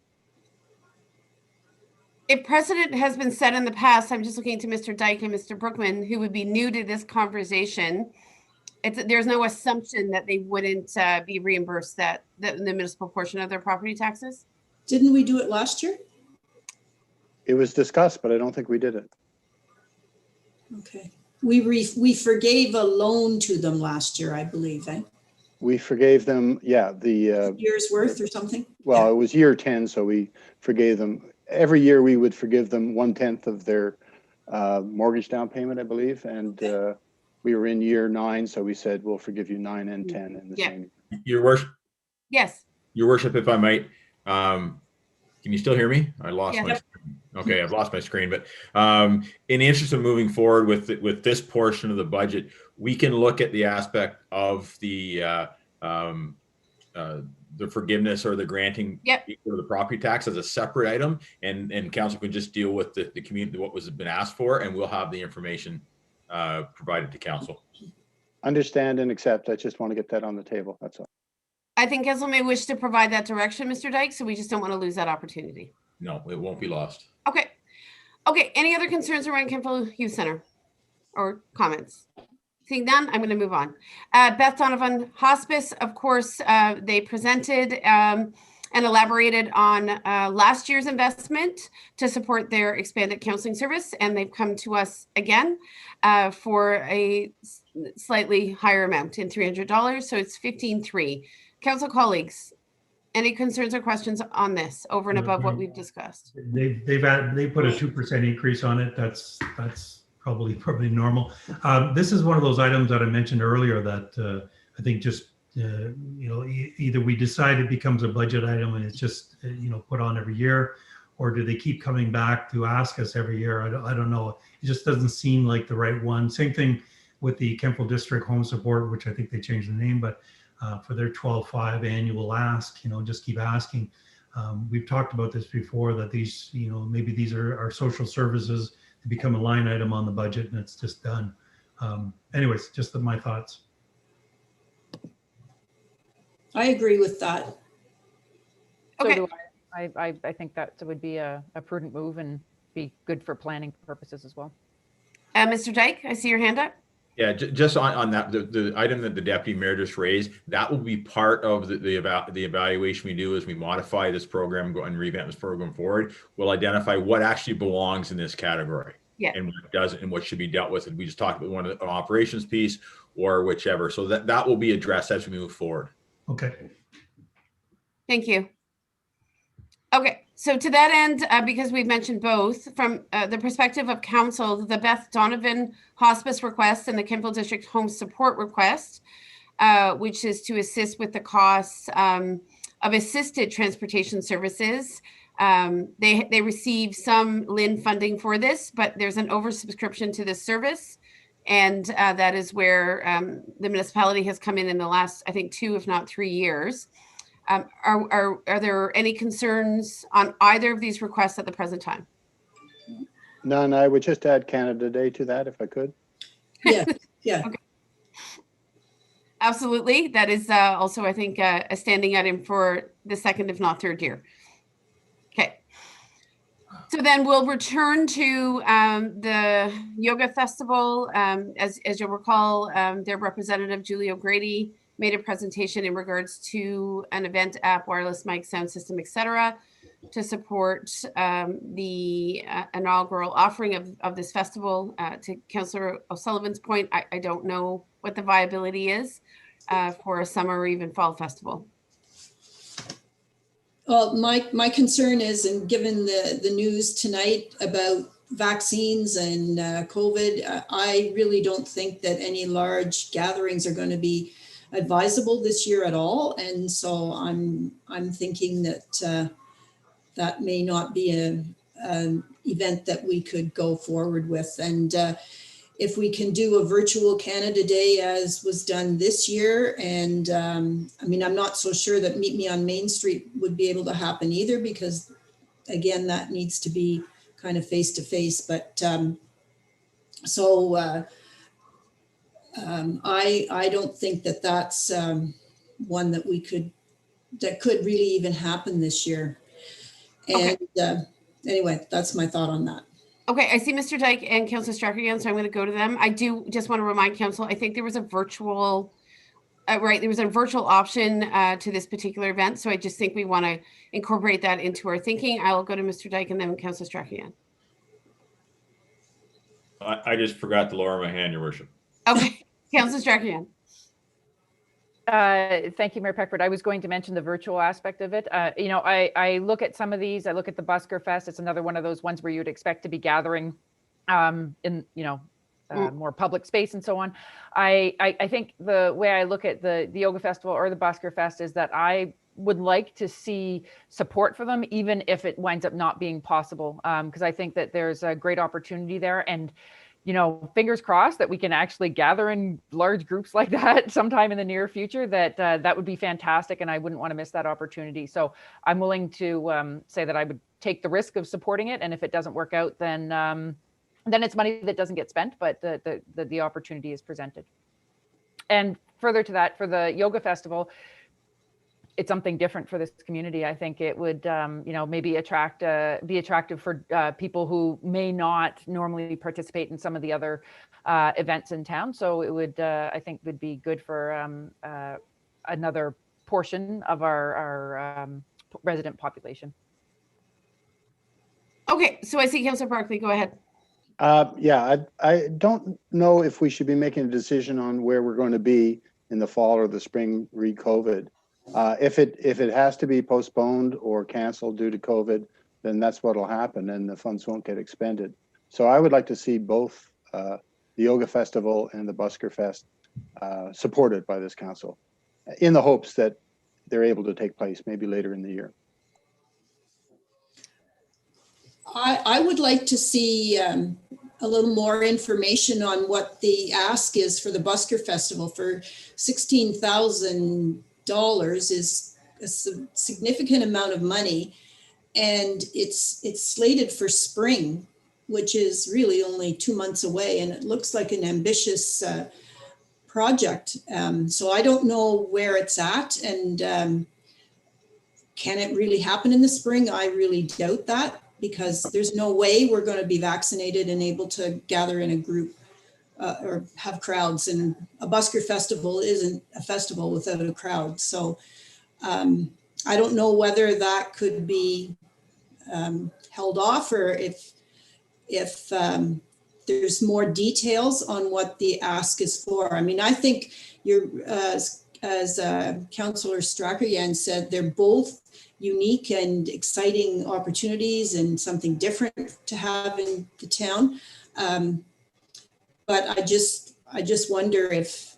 If precedent has been set in the past, I'm just looking to Mr. Dyke and Mr. Brookman, who would be new to this conversation. there's no assumption that they wouldn't be reimbursed the municipal portion of their property taxes. Didn't we do it last year? It was discussed, but I don't think we did it. Okay. We forgave a loan to them last year, I believe, eh? We forgave them, yeah, the, Year's worth or something? well, it was year 10, so we forgave them. Every year we would forgive them 1/10 of their mortgage down payment, I believe. And we were in year 9, so we said, we'll forgive you 9 and 10 in the same. Your worship, Yes. Your worship, if I might, can you still hear me? I lost Yeah. my screen. Okay, I've lost my screen, but in the interest of moving forward with this portion of the budget, we can look at the aspect of the forgiveness or the granting of the property tax as a separate item, and council can just deal with the community, what was been asked for, and we'll have the information provided to council. Understand and accept. I just want to get that on the table. That's all. I think council may wish to provide that direction, Mr. Dyke, so we just don't want to lose that opportunity. No, it won't be lost. Okay. Okay. Any other concerns around Kentville Youth Center or comments? Seeing none, I'm going to move on. Beth Donovan Hospice, of course, they presented and elaborated on last year's investment to support their expanded counseling service, and they've come to us again for a slightly higher amount in $300, so it's $15,300. Council colleagues, any concerns or questions on this over and above what we've discussed? They put a 2% increase on it. That's probably normal. This is one of those items that I mentioned earlier that I think just either we decide it becomes a budget item and it's just put on every year, or do they keep coming back to ask us every year? I don't know. It just doesn't seem like the right one. Same thing with the Kentville District Home Support, which I think they changed the name, but for their 12.5 annual ask, just keep asking. We've talked about this before, that these, maybe these are our social services to become a line item on the budget, and it's just done. Anyways, just my thoughts. I agree with that. Okay. So do I. I think that would be a prudent move and be good for planning purposes as well. Mr. Dyke, I see your hand up. Yeah, just on that, the item that the deputy mayor just raised, that will be part of the evaluation we do as we modify this program and revamp this program forward. We'll identify what actually belongs in this category, and what doesn't, and what should be dealt with. And we just talked about one of the operations piece or whichever. So that will be addressed as we move forward. Okay. Thank you. Okay, so to that end, because we've mentioned both, from the perspective of council, the Beth Donovan Hospice request and the Kentville District Home Support request, which is to assist with the costs of assisted transportation services. They receive some LIN funding for this, but there's an oversubscription to this service. And that is where the municipality has come in the last, I think, 2, if not 3 years. Are there any concerns on either of these requests at the present time? None. I would just add Canada Day to that if I could. Yeah, yeah. Okay. Absolutely. That is also, I think, a standing item for the second, if not third year. Okay. So then we'll return to the yoga festival. As you'll recall, their representative, Julie O'Grady, made a presentation in regards to an event app, wireless mic, sound system, etc., to support the inaugural offering of this festival. To Councillor O'Sullivan's point, I don't know what the viability is for a summer or even fall festival. Well, my concern is, and given the news tonight about vaccines and COVID, I really don't think that any large gatherings are going to be advisable this year at all. And so I'm thinking that that may not be an event that we could go forward with. And if we can do a virtual Canada Day as was done this year, and I mean, I'm not so sure that Meet Me on Main Street would be able to happen either, because again, that needs to be kind of face to face. But I don't think that that's one that could really even happen this year. And anyway, that's my thought on that. Okay, I see Mr. Dyke and Councillor Strachan, so I'm going to go to them. I do just want to remind council, I think there was a virtual, right, there was a virtual option to this particular event, so I just think we want to incorporate that into our thinking. I'll go to Mr. Dyke and then Councillor Strachan. I just forgot to lower my hand, Your Worship. Okay, Councillor Strachan. Thank you, Mayor Peckford. I was going to mention the virtual aspect of it. You know, I look at some of these. I look at the Busker Fest. It's another one of those ones where you'd expect to be gathering in, you know, more public space and so on. I think the way I look at the Yoga Festival or the Busker Fest is that I would like to see support for them, even if it winds up not being possible, because I think that there's a great opportunity there. And you know, fingers crossed that we can actually gather in large groups like that sometime in the near future. That would be fantastic, and I wouldn't want to miss that opportunity. So I'm willing to say that I would take the risk of supporting it, and if it doesn't work out, then it's money that doesn't get spent, but the opportunity is presented. And further to that, for the Yoga Festival, it's something different for this community. I think it would, you know, maybe be attractive for people who may not normally participate in some of the other events in town. So it would, I think, would be good for another portion of our resident population. Okay, so I see Councillor Barkley. Go ahead. Yeah, I don't know if we should be making a decision on where we're going to be in the fall or the spring re-COVID. If it has to be postponed or canceled due to COVID, then that's what will happen, and the funds won't get expended. So I would like to see both the Yoga Festival and the Busker Fest supported by this council, in the hopes that they're able to take place maybe later in the year. I would like to see a little more information on what the ask is for the Busker Festival. For $16,000 is a significant amount of money, and it's slated for spring, which is really only 2 months away, and it looks like an ambitious project. So I don't know where it's at, and can it really happen in the spring? I really doubt that, because there's no way we're going to be vaccinated and able to gather in a group or have crowds, and a Busker Festival isn't a festival without a crowd. So I don't know whether that could be held off, or if there's more details on what the ask is for. I mean, I think you're, as Councillor Strachan said, they're both unique and exciting opportunities and something different to have in the town. But I just wonder if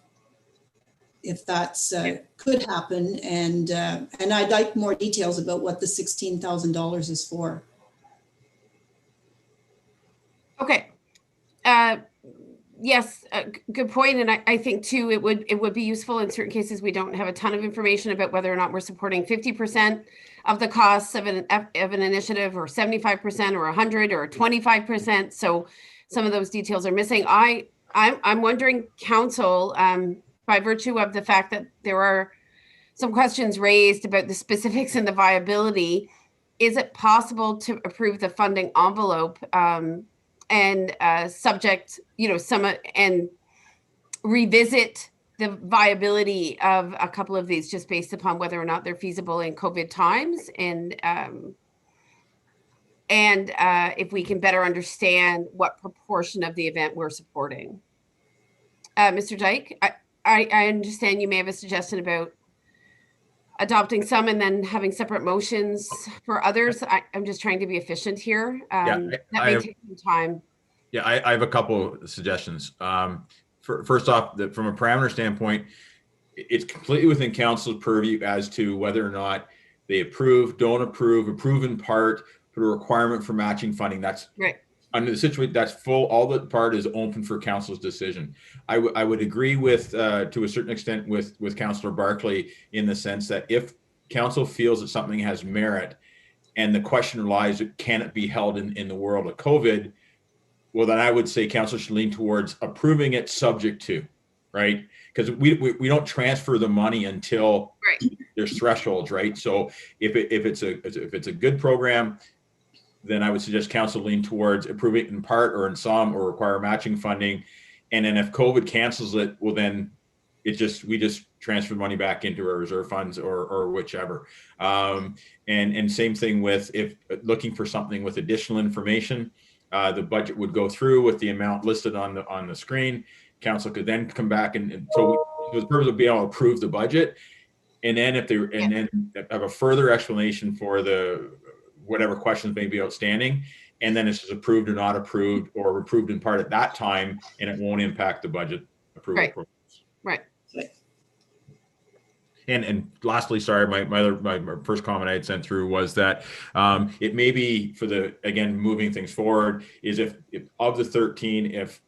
that's could happen, and I'd like more details about what the $16,000 is for. Okay. Yes, good point. And I think too, it would be useful in certain cases. We don't have a ton of information about whether or not we're supporting 50% of the costs of an initiative, or 75%, or 100, or 25%. So some of those details are missing. I'm wondering, council, by virtue of the fact that there are some questions raised about the specifics and the viability, is it possible to approve the funding envelope and subject, you know, and revisit the viability of a couple of these just based upon whether or not they're feasible in COVID times, and if we can better understand what proportion of the event we're supporting. Mr. Dyke, I understand you may have a suggestion about adopting some and then having separate motions for others. I'm just trying to be efficient here. That may take some time. Yeah, I have a couple of suggestions. First off, from a parameter standpoint, it's completely within council's purview as to whether or not they approve, don't approve, approve in part, put a requirement for matching funding. That's right. Under the situation, that's full. All the part is open for council's decision. I would agree with, to a certain extent, with Councillor Barkley, in the sense that if council feels that something has merit, and the question lies, can it be held in the world of COVID? Well, then I would say council should lean towards approving it subject to, right? Because we don't transfer the money until there's thresholds, right? So if it's a good program, then I would suggest council lean towards approving it in part or in some, or require matching funding. And then if COVID cancels it, well, then we just transfer money back into our reserve funds or whichever. And same thing with if looking for something with additional information, the budget would go through with the amount listed on the screen. Council could then come back and so the purpose would be able to approve the budget. And then then have a further explanation for the whatever questions may be outstanding. And then it's just approved or not approved, or approved in part at that time, and it won't impact the budget approval. Right. process. Right. And lastly, sorry, my first comment I had sent through was that it may be for again, moving things forward is if of the 13, if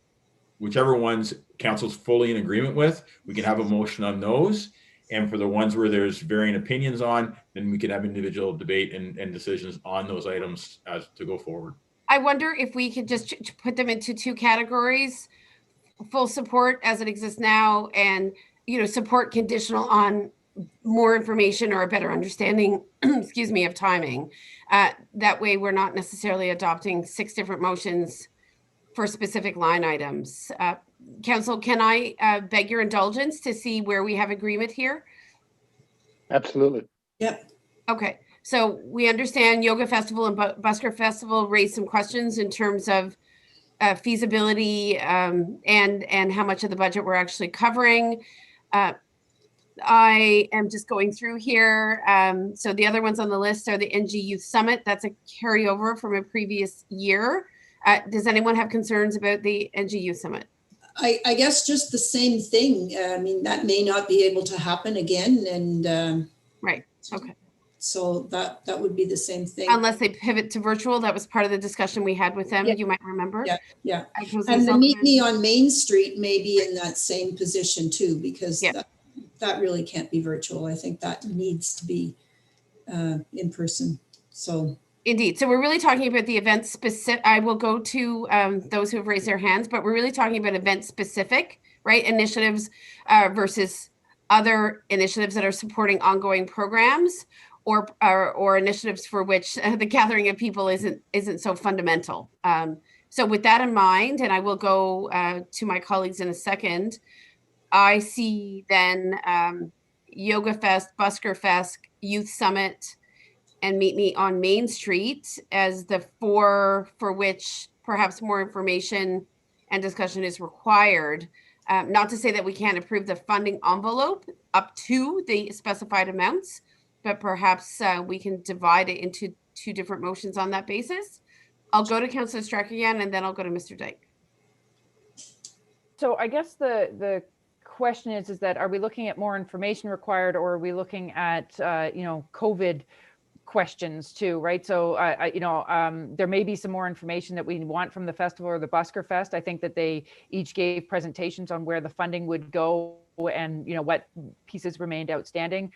whichever ones council's fully in agreement with, we can have a motion on those. And for the ones where there's varying opinions on, then we could have individual debate and decisions on those items as to go forward. I wonder if we could just put them into two categories: full support as it exists now, and support conditional on more information or a better understanding, excuse me, of timing. That way we're not necessarily adopting 6 different motions for specific line items. Council, can I beg your indulgence to see where we have agreement here? Absolutely. Yep. Okay, so we understand Yoga Festival and Busker Festival raised some questions in terms of feasibility and how much of the budget we're actually covering. I am just going through here. So the other ones on the list are the NG Youth Summit. That's a carryover from a previous year. Does anyone have concerns about the NG Youth Summit? I guess just the same thing. I mean, that may not be able to happen again. And right. Okay. So that would be the same thing. Unless they pivot to virtual. That was part of the discussion we had with them. Yeah. You might remember. Yeah. And the Meet Me on Main Street may be in that same position too, because that really can't be virtual. I think that needs to be in person. So. Indeed. So we're really talking about the event specific. I will go to those who have raised their hands, but we're really talking about event specific, right? Initiatives versus other initiatives that are supporting ongoing programs or initiatives for which the gathering of people isn't so fundamental. So with that in mind, and I will go to my colleagues in a second, I see then Yoga Fest, Busker Fest, Youth Summit, and Meet Me on Main Street as the 4 for which perhaps more information and discussion is required. Not to say that we can't approve the funding envelope up to the specified amounts, but perhaps we can divide it into 2 different motions on that basis. I'll go to Councillor Stark again, and then I'll go to Mr. Dyke. So I guess the question is that are we looking at more information required, or are we looking at COVID questions too, right? So there may be some more information that we want from the festival or the Busker Fest. I think that they each gave presentations on where the funding would go and what pieces remained outstanding.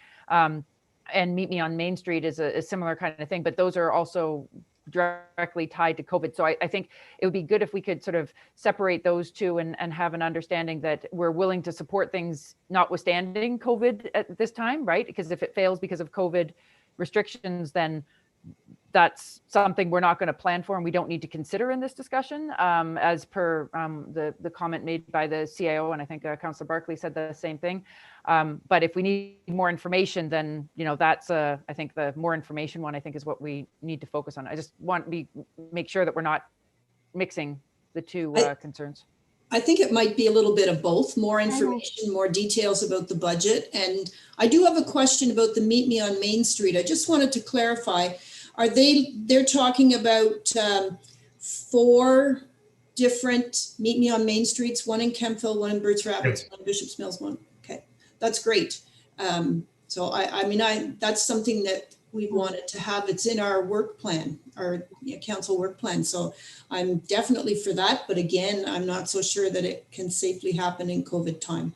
And Meet Me on Main Street is a similar kind of thing, but those are also directly tied to COVID. So I think it would be good if we could sort of separate those two and have an understanding that we're willing to support things notwithstanding COVID at this time, right? Because if it fails because of COVID restrictions, then that's something we're not going to plan for and we don't need to consider in this discussion, as per the comment made by the CIO, and I think Councillor Barkley said the same thing. But if we need more information, then that's I think the more information one I think is what we need to focus on. I just want to make sure that we're not mixing the two concerns. I think it might be a little bit of both, more information, more details about the budget. And I do have a question about the Meet Me on Main Street. I just wanted to clarify, they're talking about 4 different Meet Me on Main Streets, one in Kemptville, one in Birds Rapids, one in Bishop's Mills, one. Okay, that's great. So I mean, that's something that we wanted to have. It's in our work plan, our council work plan. So I'm definitely for that. But again, I'm not so sure that it can safely happen in COVID time.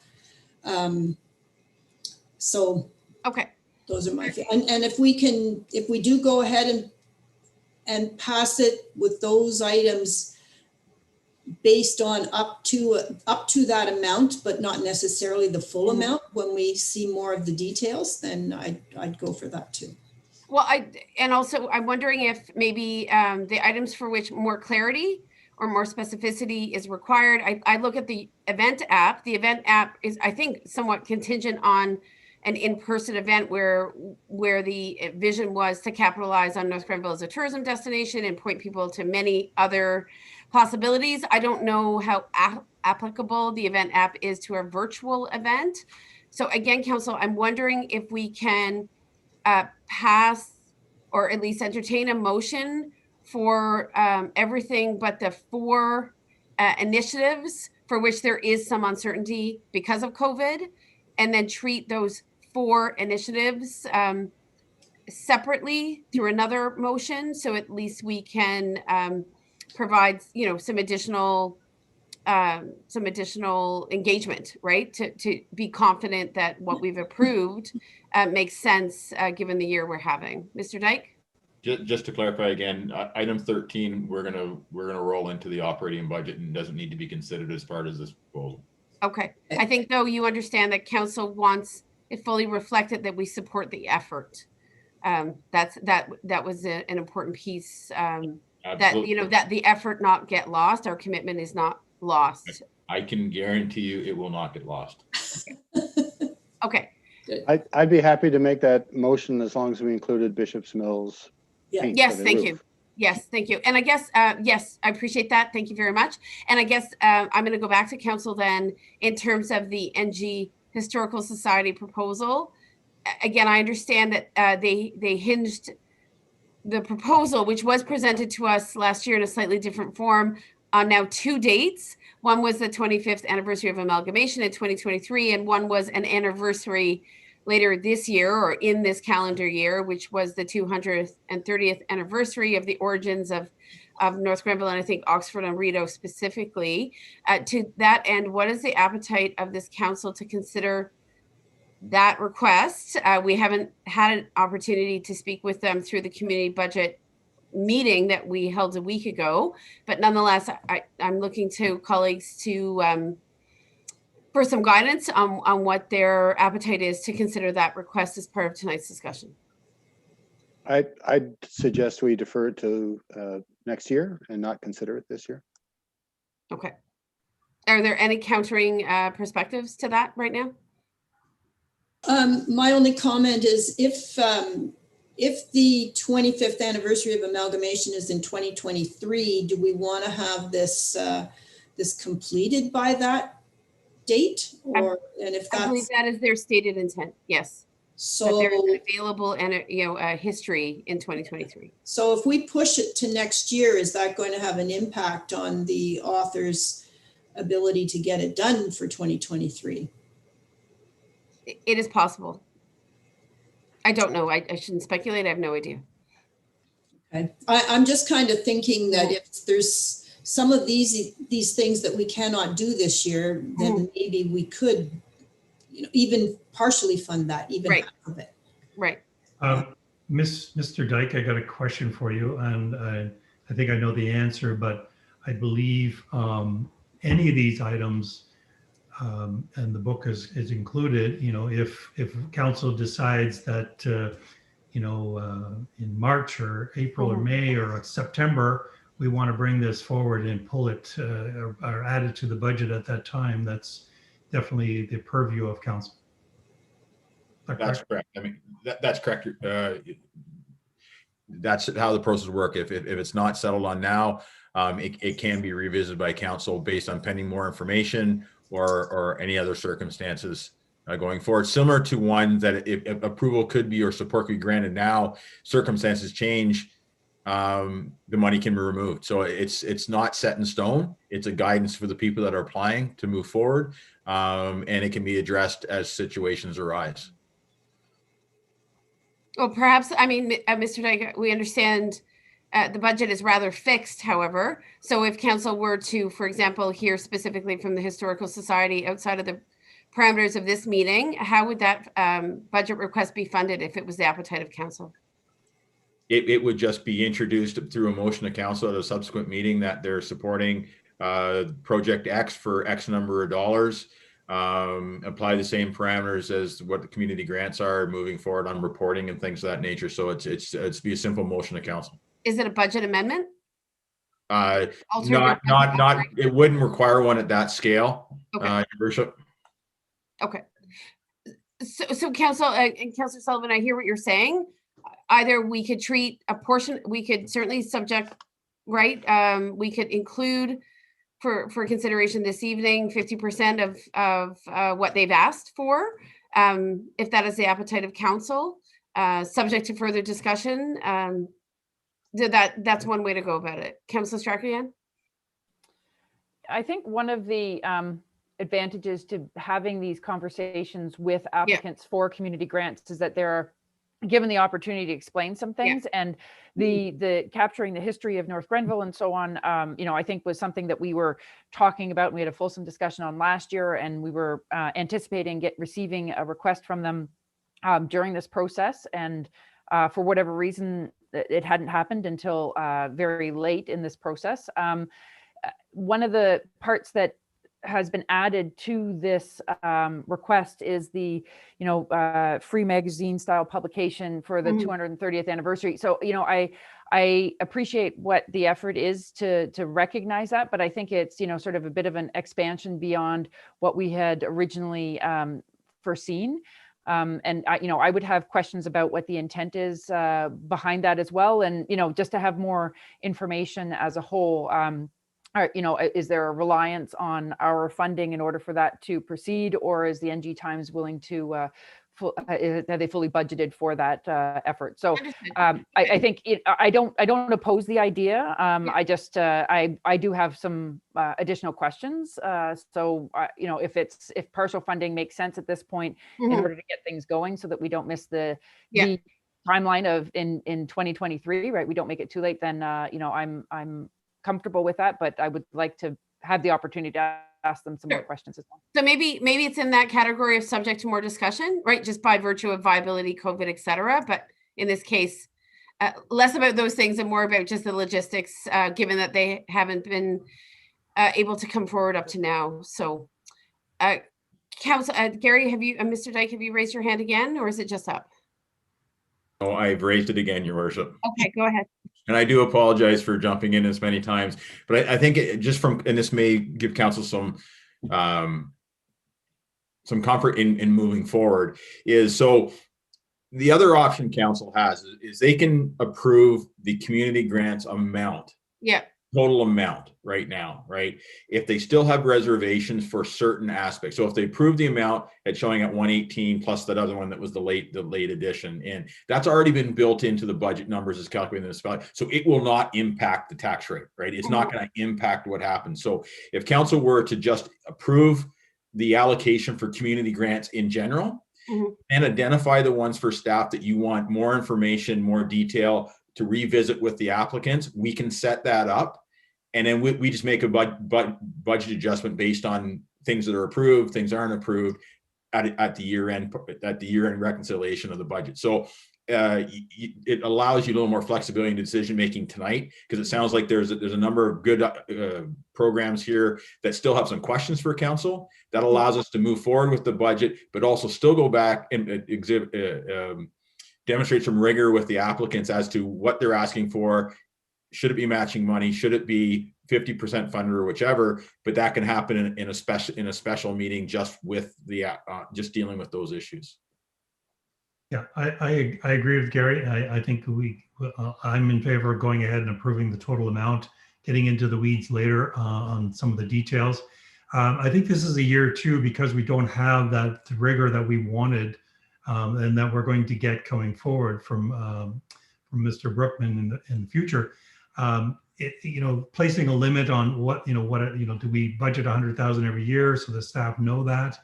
So okay, those are my, and if we do go ahead and pass it with those items based on up to that amount, but not necessarily the full amount, when we see more of the details, then I'd go for that too. Well, I'm wondering if maybe the items for which more clarity or more specificity is required. I look at the event app. The event app is, I think, somewhat contingent on an in-person event where the vision was to capitalize on North Grenville as a tourism destination and point people to many other possibilities. I don't know how applicable the event app is to a virtual event. So again, Council, I'm wondering if we can pass or at least entertain a motion for everything but the 4 initiatives for which there is some uncertainty because of COVID, and then treat those 4 initiatives separately through another motion. So at least we can provide, some additional engagement, right? To be confident that what we've approved makes sense given the year we're having. Mr. Dyke? Just to clarify again, item 13, we're gonna roll into the operating budget and doesn't need to be considered as part of this proposal. Okay. I think though you understand that council wants it fully reflected that we support the effort. That was an important piece. That that the effort not get lost. Our commitment is not lost. I can guarantee you it will not get lost. Okay. I'd be happy to make that motion as long as we included Bishop's Mills. Yeah. Yes, thank you. Yes, thank you. And I guess, yes, I appreciate that. Thank you very much. And I guess I'm going to go back to council then in terms of the NG Historical Society proposal. Again, I understand that they hinged the proposal, which was presented to us last year in a slightly different form, on now 2 dates. One was the 25th anniversary of amalgamation in 2023, and one was an anniversary later this year or in this calendar year, which was the 230th anniversary of the origins of North Grenville, and I think Oxford and Rideau specifically. To that end, what is the appetite of this council to consider that request? We haven't had an opportunity to speak with them through the community budget meeting that we held a week ago, but nonetheless, I'm looking to colleagues to for some guidance on what their appetite is to consider that request as part of tonight's discussion. I'd suggest we defer it to next year and not consider it this year. Okay. Are there any countering perspectives to that right now? My only comment is if the 25th anniversary of amalgamation is in 2023, do we want to have this this completed by that date? Or and if that's, I believe that is their stated intent. Yes. So there is an available and a history in 2023. So if we push it to next year, is that going to have an impact on the author's ability to get it done for 2023? It is possible. I don't know. I shouldn't speculate. I have no idea. Okay. I'm just kind of thinking that if there's some of these things that we cannot do this year, then maybe we could, even partially fund that, even half of it. Right. Mr. Dyke, I got a question for you, and I think I know the answer, but I believe any of these items, and the book is included, if council decides that, in March or April or May or September, we want to bring this forward and pull it or add it to the budget at that time, that's definitely the purview of council. That's correct. I mean, that's correct. That's how the process works. If it's not settled on now, it can be revisited by council based on pending more information or any other circumstances going forward. Similar to one that if approval could be or support could be granted now, circumstances change, the money can be removed. So it's not set in stone. It's a guidance for the people that are applying to move forward, and it can be addressed as situations arise. Well, perhaps, I mean, Mr. Dyke, we understand the budget is rather fixed, however. So if council were to, for example, hear specifically from the Historical Society outside of the parameters of this meeting, how would that budget request be funded if it was the appetite of council? It would just be introduced through a motion to council at a subsequent meeting that they're supporting Project X for X number of dollars. apply the same parameters as what the community grants are moving forward on reporting and things of that nature. So it's be a simple motion to council. Is it a budget amendment? Not, it wouldn't require one at that scale, Okay. Your Worship. Okay. So Councillor Sullivan, I hear what you're saying. Either we could treat a portion, we could certainly subject, right? We could include for consideration this evening 50% of what they've asked for, if that is the appetite of council, subject to further discussion. That's one way to go about it. Councillor Strakoyan? I think one of the advantages to having these conversations with applicants for community grants is that they're given the opportunity to explain some things, and the capturing the history of North Grenville and so on, I think was something that we were talking about, and we had a fulsome discussion on last year, and we were anticipating receiving a request from them during this process, and for whatever reason it hadn't happened until very late in this process. One of the parts that has been added to this request is the, free magazine style publication for the 230th anniversary. So, I appreciate what the effort is to recognize that, but I think it's, sort of a bit of an expansion beyond what we had originally foreseen. And I would have questions about what the intent is behind that as well. And, just to have more information as a whole, is there a reliance on our funding in order for that to proceed, or is the NG Times willing to, have they fully budgeted for that effort? So I think I don't oppose the idea. I just I do have some additional questions. So if partial funding makes sense at this point in order to get things going, so that we don't miss the timeline of in 2023, right? We don't make it too late. Then I'm comfortable with that, but I would like to have the opportunity to ask them some more questions as well. So maybe it's in that category of subject to more discussion, right? Just by virtue of viability, COVID, et cetera. But in this case, less about those things and more about just the logistics, given that they haven't been able to come forward up to now. So, Gary, Mr. Dyke, have you raised your hand again, or is it just up? Oh, I've raised it again, Your Worship. Okay, go ahead. And I do apologize for jumping in as many times, but I think and this may give council some comfort in moving forward, is so the other option council has is they can approve the community grants amount. Yeah. Total amount right now, right? If they still have reservations for certain aspects. So if they approve the amount it's showing at 118 plus that other one that was the late addition, and that's already been built into the budget numbers as calculated in this value. So it will not impact the tax rate, right? It's not going to impact what happens. So if council were to just approve the allocation for community grants in general and identify the ones for staff that you want more information, more detail to revisit with the applicants, we can set that up. And then we just make a budget adjustment based on things that are approved, things aren't approved at the year end reconciliation of the budget. So it allows you a little more flexibility in decision making tonight, because it sounds like there's a number of good programs here that still have some questions for council that allows us to move forward with the budget, but also still go back and demonstrate some rigor with the applicants as to what they're asking for. Should it be matching money? Should it be 50% funded or whichever? But that can happen in a special meeting just with the just dealing with those issues. Yeah, I agree with Gary. I think I'm in favor of going ahead and approving the total amount, getting into the weeds later on some of the details. I think this is a year too, because we don't have that rigor that we wanted and that we're going to get going forward from Mr. Brookman in the future. Placing a limit on what do we budget 100,000 every year so the staff know that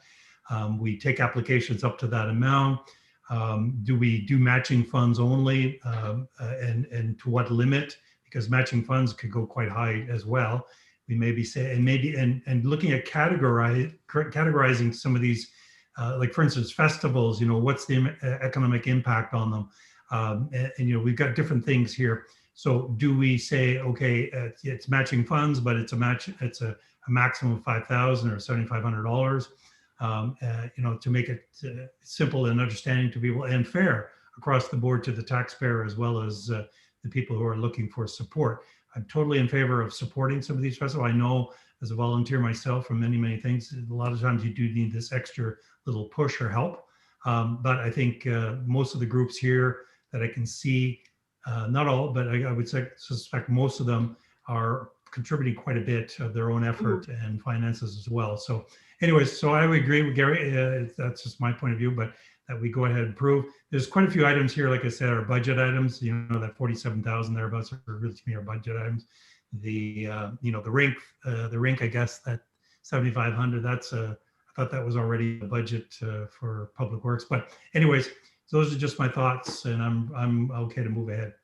we take applications up to that amount. Do we do matching funds only, and to what limit? Because matching funds could go quite high as well. We maybe say, and looking at categorizing some of these, like for instance, festivals. What's the economic impact on them? And we've got different things here. So do we say, okay, it's matching funds, but it's a maximum of $5,000 or $7,500? to make it simple and understanding to people and fair across the board to the taxpayer as well as the people who are looking for support. I'm totally in favor of supporting some of these festivals. I know as a volunteer myself from many, many things, a lot of times you do need this extra little push or help. But I think most of the groups here that I can see, not all, but I would suspect most of them are contributing quite a bit of their own effort and finances as well. So anyways, so I would agree with Gary. That's just my point of view, but that we go ahead and approve. There's quite a few items here, like I said, are budget items, that 47,000 thereabouts are really to me are budget items. The, the rink, I guess that 7,500, I thought that was already a budget for Public Works. But anyways, those are just my thoughts, and I'm okay to move ahead.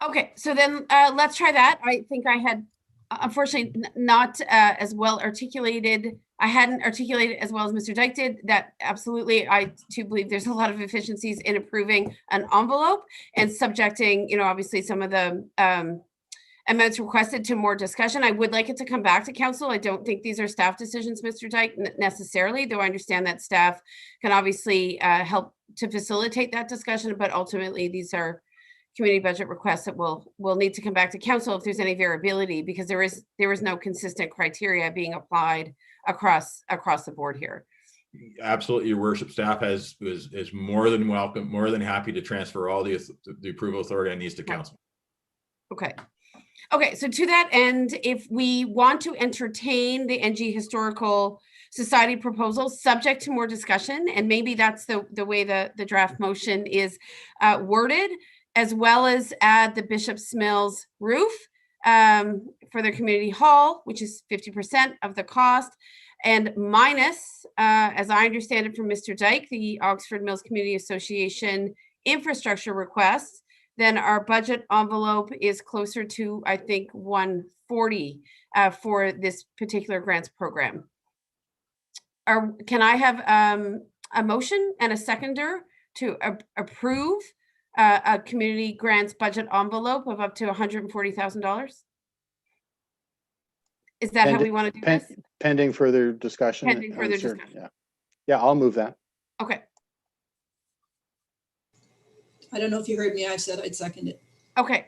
Okay, so then let's try that. I think I had unfortunately not as well articulated. I hadn't articulated as well as Mr. Dyke did. That absolutely, I too believe there's a lot of efficiencies in approving an envelope and subjecting, obviously some of the amendments requested to more discussion. I would like it to come back to council. I don't think these are staff decisions, Mr. Dyke, necessarily, though I understand that staff can obviously help to facilitate that discussion, but ultimately these are community budget requests that will need to come back to council if there's any variability, because there is no consistent criteria being applied across the board here. Absolutely, your worship. Staff is more than welcome, more than happy to transfer all the approval authority on these to council. Okay, so to that end, if we want to entertain the NG Historical Society proposal subject to more discussion, and maybe that's the way the draft motion is worded, as well as add the Bishop's Mills roof for their community hall, which is 50% of the cost, and minus, as I understand it from Mr. Dyke, the Oxford Mills Community Association infrastructure requests, then our budget envelope is closer to, I think, 140 for this particular grants program. Can I have a motion and a seconder to approve a community grants budget envelope of up to $140,000? Is that how we want to do this? Pending further discussion. Pending further discussion. Yeah, I'll move that. Okay. I don't know if you heard me. I said I'd second it. Okay.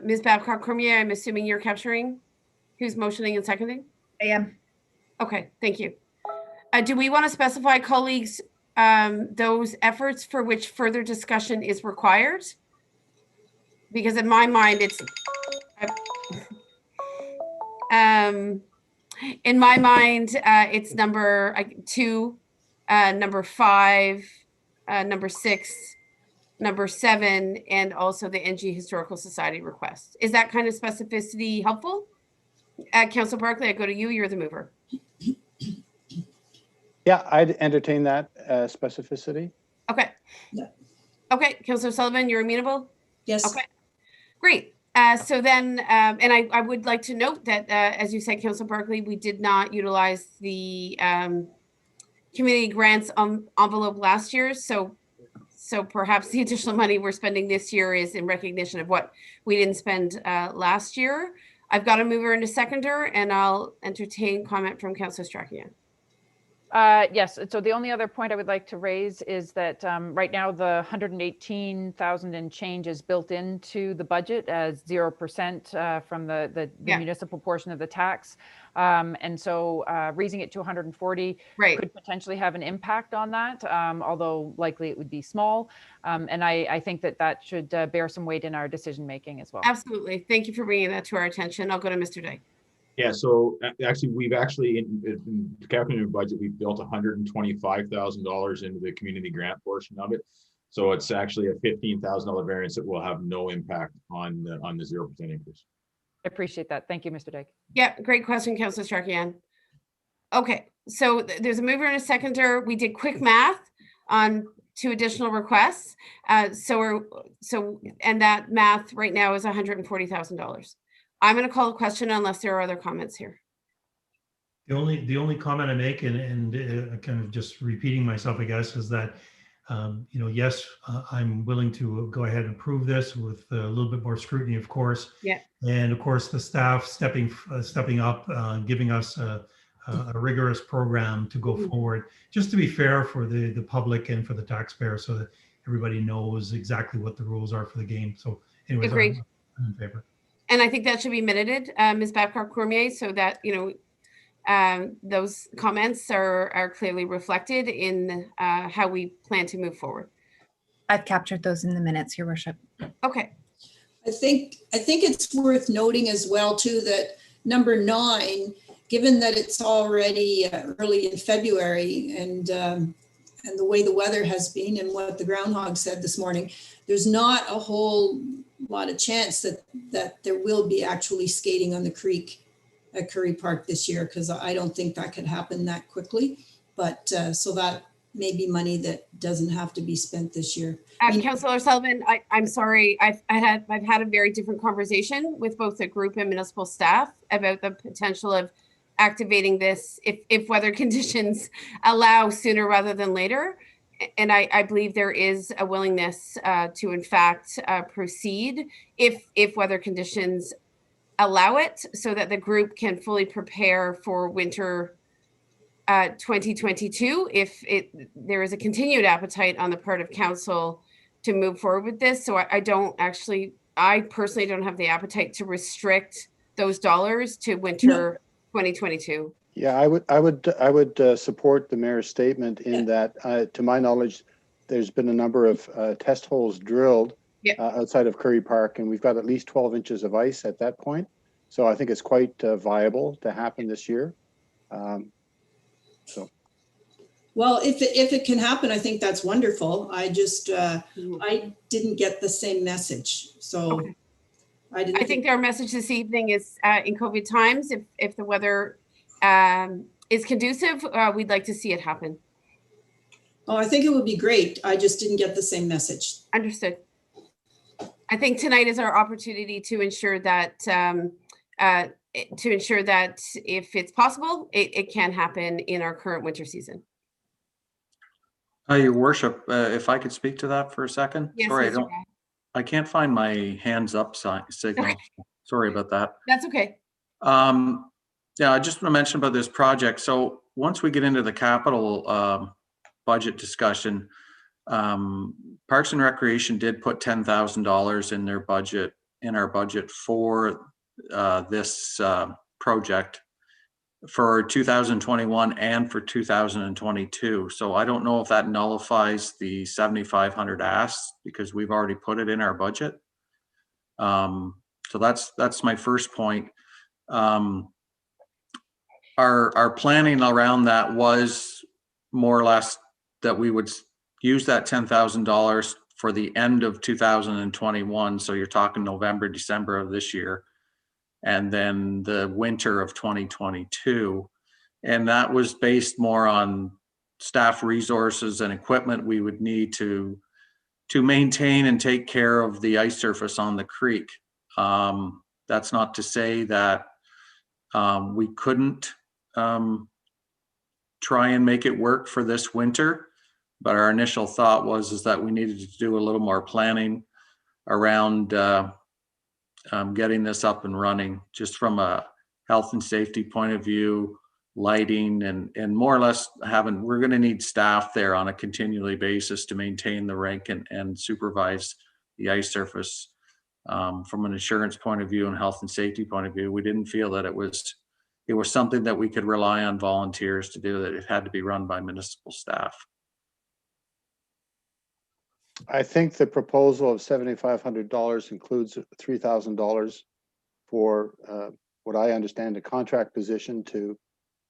Ms. Babcock Cormier, I'm assuming you're capturing who's motioning and seconding? I am. Okay, thank you. Do we want to specify, colleagues, those efforts for which further discussion is required? Because in my mind, it's number 2, number 5, number 6, number 7, and also the NG Historical Society request. Is that kind of specificity helpful? Councillor Barclay, I go to you. You're the mover. Yeah, I'd entertain that specificity. Okay. Yeah. Okay, Councillor Sullivan, you're amenable? Yes. Okay, great. So then, and I would like to note that, as you said, Councillor Barclay, we did not utilize the community grants envelope last year. So perhaps the additional money we're spending this year is in recognition of what we didn't spend last year. I've got a mover and a seconder, and I'll entertain comment from Councillor Strachan. Yes. So the only other point I would like to raise is that right now the 118,000 and change is built into the budget as 0% from the municipal portion of the tax. And so raising it to 140 could potentially have an impact on that, although likely it would be small. And I think that should bear some weight in our decision making as well. Absolutely. Thank you for bringing that to our attention. I'll go to Mr. Dyke. Yeah, so actually, we've actually, in the capital budget, we've built $125,000 into the community grant portion of it. So it's actually a $15,000 variance that will have no impact on the 0% increase. I appreciate that. Thank you, Mr. Dyke. Yeah, great question, Councillor Strachan. Okay, so there's a mover and a seconder. We did quick math on 2 additional requests. And that math right now is $140,000. I'm going to call the question unless there are other comments here. The only comment I make, and kind of just repeating myself, I guess, is that yes, I'm willing to go ahead and approve this with a little bit more scrutiny, of course. Yeah. And of course, the staff stepping up, giving us a rigorous program to go forward, just to be fair for the public and for the taxpayer, so that everybody knows exactly what the rules are for the game. So anyways, Agreed. I'm in favor. And I think that should be minuted, Ms. Babcock-Cormier, so that, those comments are clearly reflected in how we plan to move forward. I've captured those in the minutes, Your Worship. Okay. I think it's worth noting as well too that number 9, given that it's already early in February and the way the weather has been and what the groundhog said this morning, there's not a whole lot of chance that there will be actually skating on the creek at Curry Park this year, because I don't think that could happen that quickly. But so that may be money that doesn't have to be spent this year. Councillor Sullivan, I'm sorry. I've had a very different conversation with both the group and municipal staff about the potential of activating this if weather conditions allow sooner rather than later. And I believe there is a willingness to in fact proceed if weather conditions allow it, so that the group can fully prepare for winter 2022 if there is a continued appetite on the part of council to move forward with this. So I personally don't have the appetite to restrict those dollars to winter 2022. Yeah, I would support the mayor's statement in that, to my knowledge, there's been a number of test holes drilled outside of Curry Park, and we've got at least 12 inches of ice at that point. So I think it's quite viable to happen this year. Well, if it can happen, I think that's wonderful. I just I didn't get the same message, so okay. I think our message this evening is in COVID times, if the weather is conducive, we'd like to see it happen. Oh, I think it would be great. I just didn't get the same message. Understood. I think tonight is our opportunity to ensure that if it's possible, it can happen in our current winter season. Your Worship, if I could speak to that for a second. Yes, sorry, I can't find my hands up signal. Sorry about that. That's okay. Yeah, I just want to mention about this project. So once we get into the capital budget discussion, Parks and Recreation did put $10,000 in their budget, in our budget for this project for 2021 and for 2022. So I don't know if that nullifies the 7,500 asks because we've already put it in our budget. So that's my first point. Our planning around that was more or less that we would use that $10,000 for the end of 2021. So you're talking November, December of this year, and then the winter of 2022. And that was based more on staff resources and equipment we would need to maintain and take care of the ice surface on the creek. That's not to say that we couldn't try and make it work for this winter, but our initial thought was that we needed to do a little more planning around getting this up and running, just from a health and safety point of view, lighting, and more or less we're going to need staff there on a continually basis to maintain the rink and supervise the ice surface. From an insurance point of view and health and safety point of view, we didn't feel that it was something that we could rely on volunteers to do, that it had to be run by municipal staff. I think the proposal of $7,500 includes $3,000 for what I understand a contract position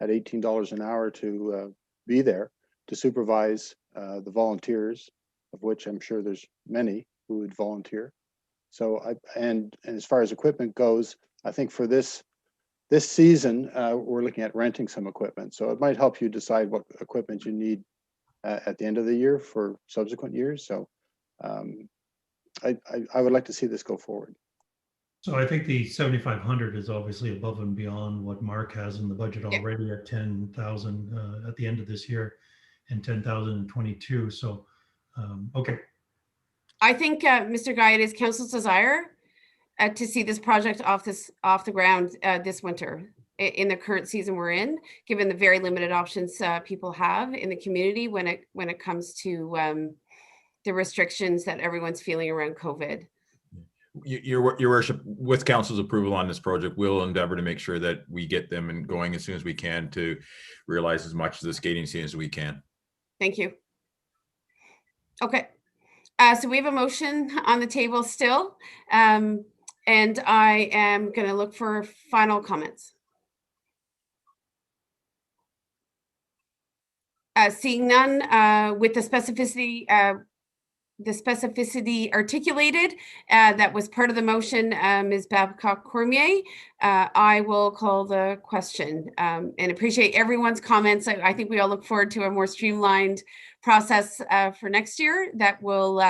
at $18 an hour to be there to supervise the volunteers, of which I'm sure there's many who would volunteer. So and as far as equipment goes, I think for this season, we're looking at renting some equipment. So it might help you decide what equipment you need at the end of the year for subsequent years. So I would like to see this go forward. So I think the 7,500 is obviously above and beyond what Mark has in the budget already at 10,000 at the end of this year and 10,000 in 22. So, okay. I think, Mr. Guy, it is council's desire to see this project off the ground this winter. in the current season we're in, given the very limited options people have in the community when it comes to the restrictions that everyone's feeling around COVID. Your worship, with council's approval on this project, we'll endeavor to make sure that we get them and going as soon as we can to realize as much of the skating season as we can. Thank you. Okay, so we have a motion on the table still, and I am going to look for final comments. Seeing none, with the specificity articulated that was part of the motion, Ms. Babcock-Cormier, I will call the question and appreciate everyone's comments. I think we all look forward to a more streamlined process for next year that will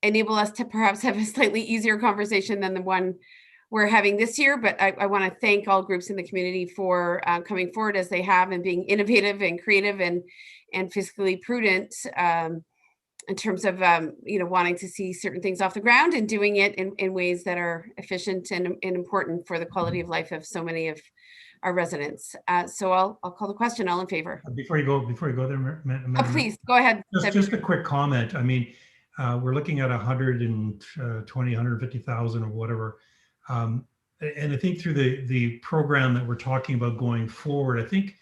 enable us to perhaps have a slightly easier conversation than the one we're having this year. But I want to thank all groups in the community for coming forward as they have and being innovative and creative and fiscally prudent in terms of wanting to see certain things off the ground and doing it in ways that are efficient and important for the quality of life of so many of our residents. So I'll call the question. All in favor? Before you go there, Oh, please go ahead. Just a quick comment. I mean, we're looking at 120, 150,000 or whatever. And I think through the program that we're talking about going forward, I think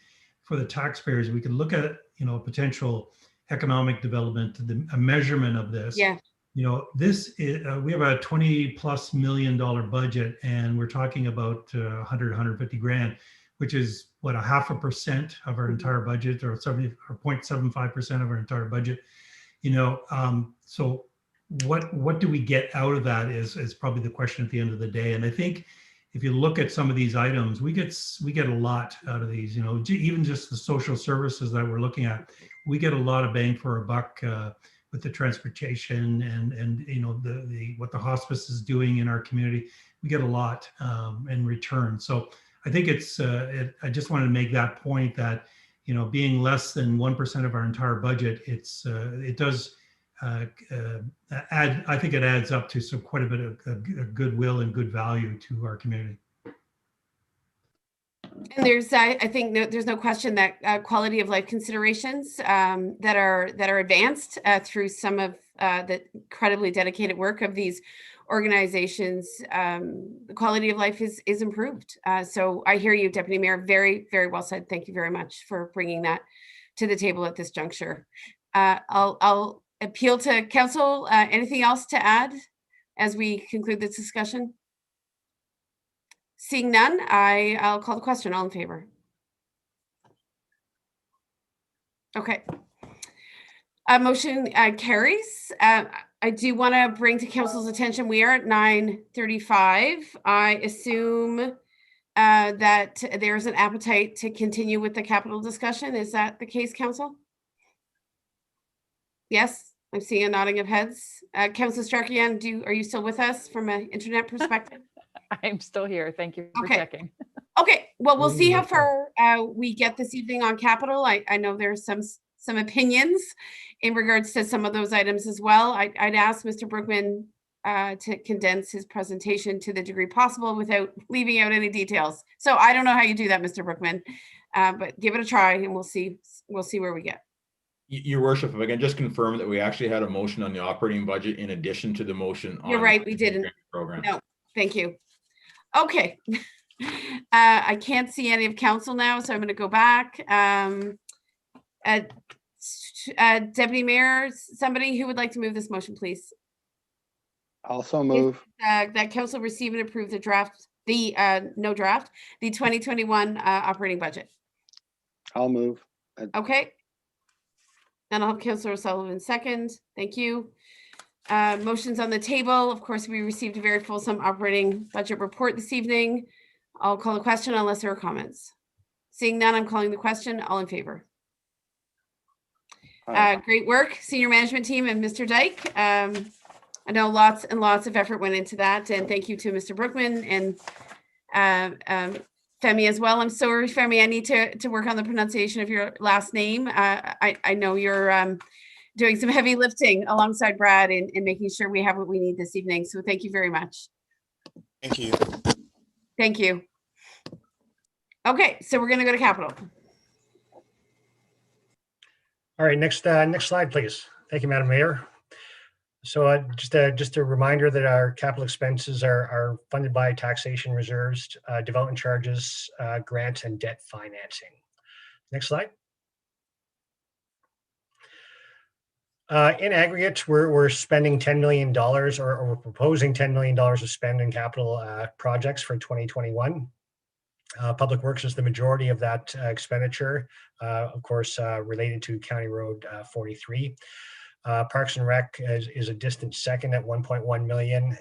for the taxpayers, we could look at, potential economic development, a measurement of this. Yeah. This is, we have a $20+ million budget, and we're talking about 100, 150 grand, which is what, 0.5% of our entire budget, or 0.75% of our entire budget. So what do we get out of that is probably the question at the end of the day. And I think if you look at some of these items, we get a lot out of these. Even just the social services that we're looking at, we get a lot of bang for our buck with the transportation and what the hospice is doing in our community. We get a lot in return. So I think I just wanted to make that point that being less than 1% of our entire budget, it does add. I think it adds up to quite a bit of goodwill and good value to our community. And I think there's no question that quality of life considerations that are advanced through some of the incredibly dedicated work of these organizations, the quality of life is improved. So I hear you, Deputy Mayor. Very, very well said. Thank you very much for bringing that to the table at this juncture. I'll appeal to council. Anything else to add as we conclude this discussion? Seeing none, I'll call the question. All in favor? Okay. Motion carries. I do want to bring to council's attention, we are at 9:35. I assume that there's an appetite to continue with the capital discussion. Is that the case, council? Yes, I'm seeing a nodding of heads. Councilor Starkian, are you still with us from an internet perspective? I'm still here. Thank you for checking. Okay, well, we'll see how far we get this evening on capital. I know there's some opinions in regards to some of those items as well. I'd ask Mr. Brookman to condense his presentation to the degree possible without leaving out any details. So I don't know how you do that, Mr. Brookman, but give it a try and we'll see where we get. Your worship, if I can just confirm that we actually had a motion on the operating budget in addition to the motion on. You're right, we didn't. Program. No, thank you. Okay. I can't see any of council now, so I'm going to go back. Deputy Mayor, somebody who would like to move this motion, please. Also move. That council receive and approve the 2021 operating budget. I'll move. Okay. And I'll have Councillor O'Sullivan second. Thank you. Motions on the table. Of course, we received a very fulsome operating budget report this evening. I'll call the question unless there are comments. Seeing none, I'm calling the question. All in favor? Great work, senior management team and Mr. Dyke. I know lots and lots of effort went into that, and thank you to Mr. Brookman and Femi as well. I'm sorry, Femi, I need to work on the pronunciation of your last name. I know you're doing some heavy lifting alongside Brad in making sure we have what we need this evening. So thank you very much. Thank you. Thank you. Okay, so we're going to go to capital. All right, next slide, please. Thank you, Madam Mayor. So just a reminder that our capital expenses are funded by taxation reserves, development charges, grants, and debt financing. Next slide. In aggregate, we're spending $10 million, or we're proposing $10 million of spend in capital projects for 2021. Public Works is the majority of that expenditure, of course, related to County Road 43. Parks and Rec is a distant second at 1.1 million.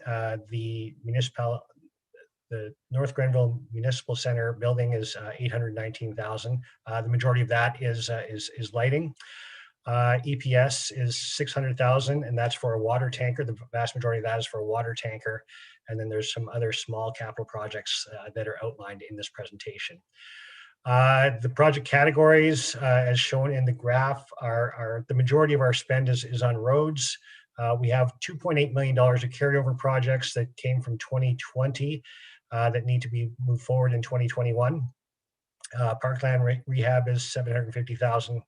The North Grenville Municipal Center building is 819,000. The majority of that is lighting. EPS is 600,000, and that's for a water tanker. The vast majority of that is for a water tanker. And then there's some other small capital projects that are outlined in this presentation. The project categories, as shown in the graph, are the majority of our spend is on roads. We have $2.8 million of carryover projects that came from 2020 that need to be moved forward in 2021. Parkland rehab is 750,000.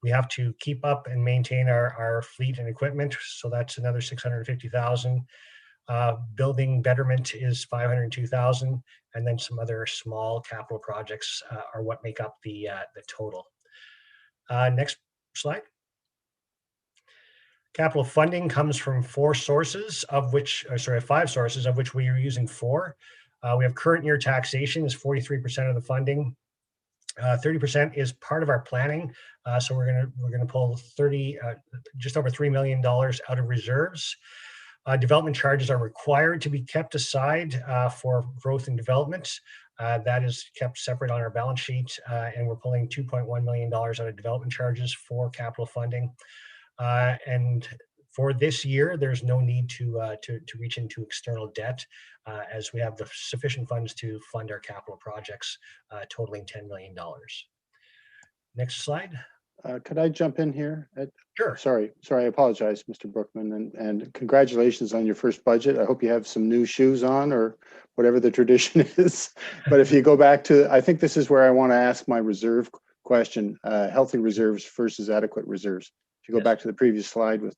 We have to keep up and maintain our fleet and equipment, so that's another 650,000. Building betterment is 502,000, and then some other small capital projects are what make up the total. Next slide. Capital funding comes from five sources, of which we are using 4. We have current year taxation is 43% of the funding. 30% is part of our planning, so we're gonna pull just over $3 million out of reserves. Development charges are required to be kept aside for growth and development. That is kept separate on our balance sheet, and we're pulling $2.1 million out of development charges for capital funding. And for this year, there's no need to reach into external debt, as we have the sufficient funds to fund our capital projects, totaling $10 million. Next slide. Could I jump in here? Sure. Sorry, I apologize, Mr. Brookman, and congratulations on your first budget. I hope you have some new shoes on, or whatever the tradition is. But if you go back to, I think this is where I want to ask my reserve question, healthy reserves versus adequate reserves. If you go back to the previous slide with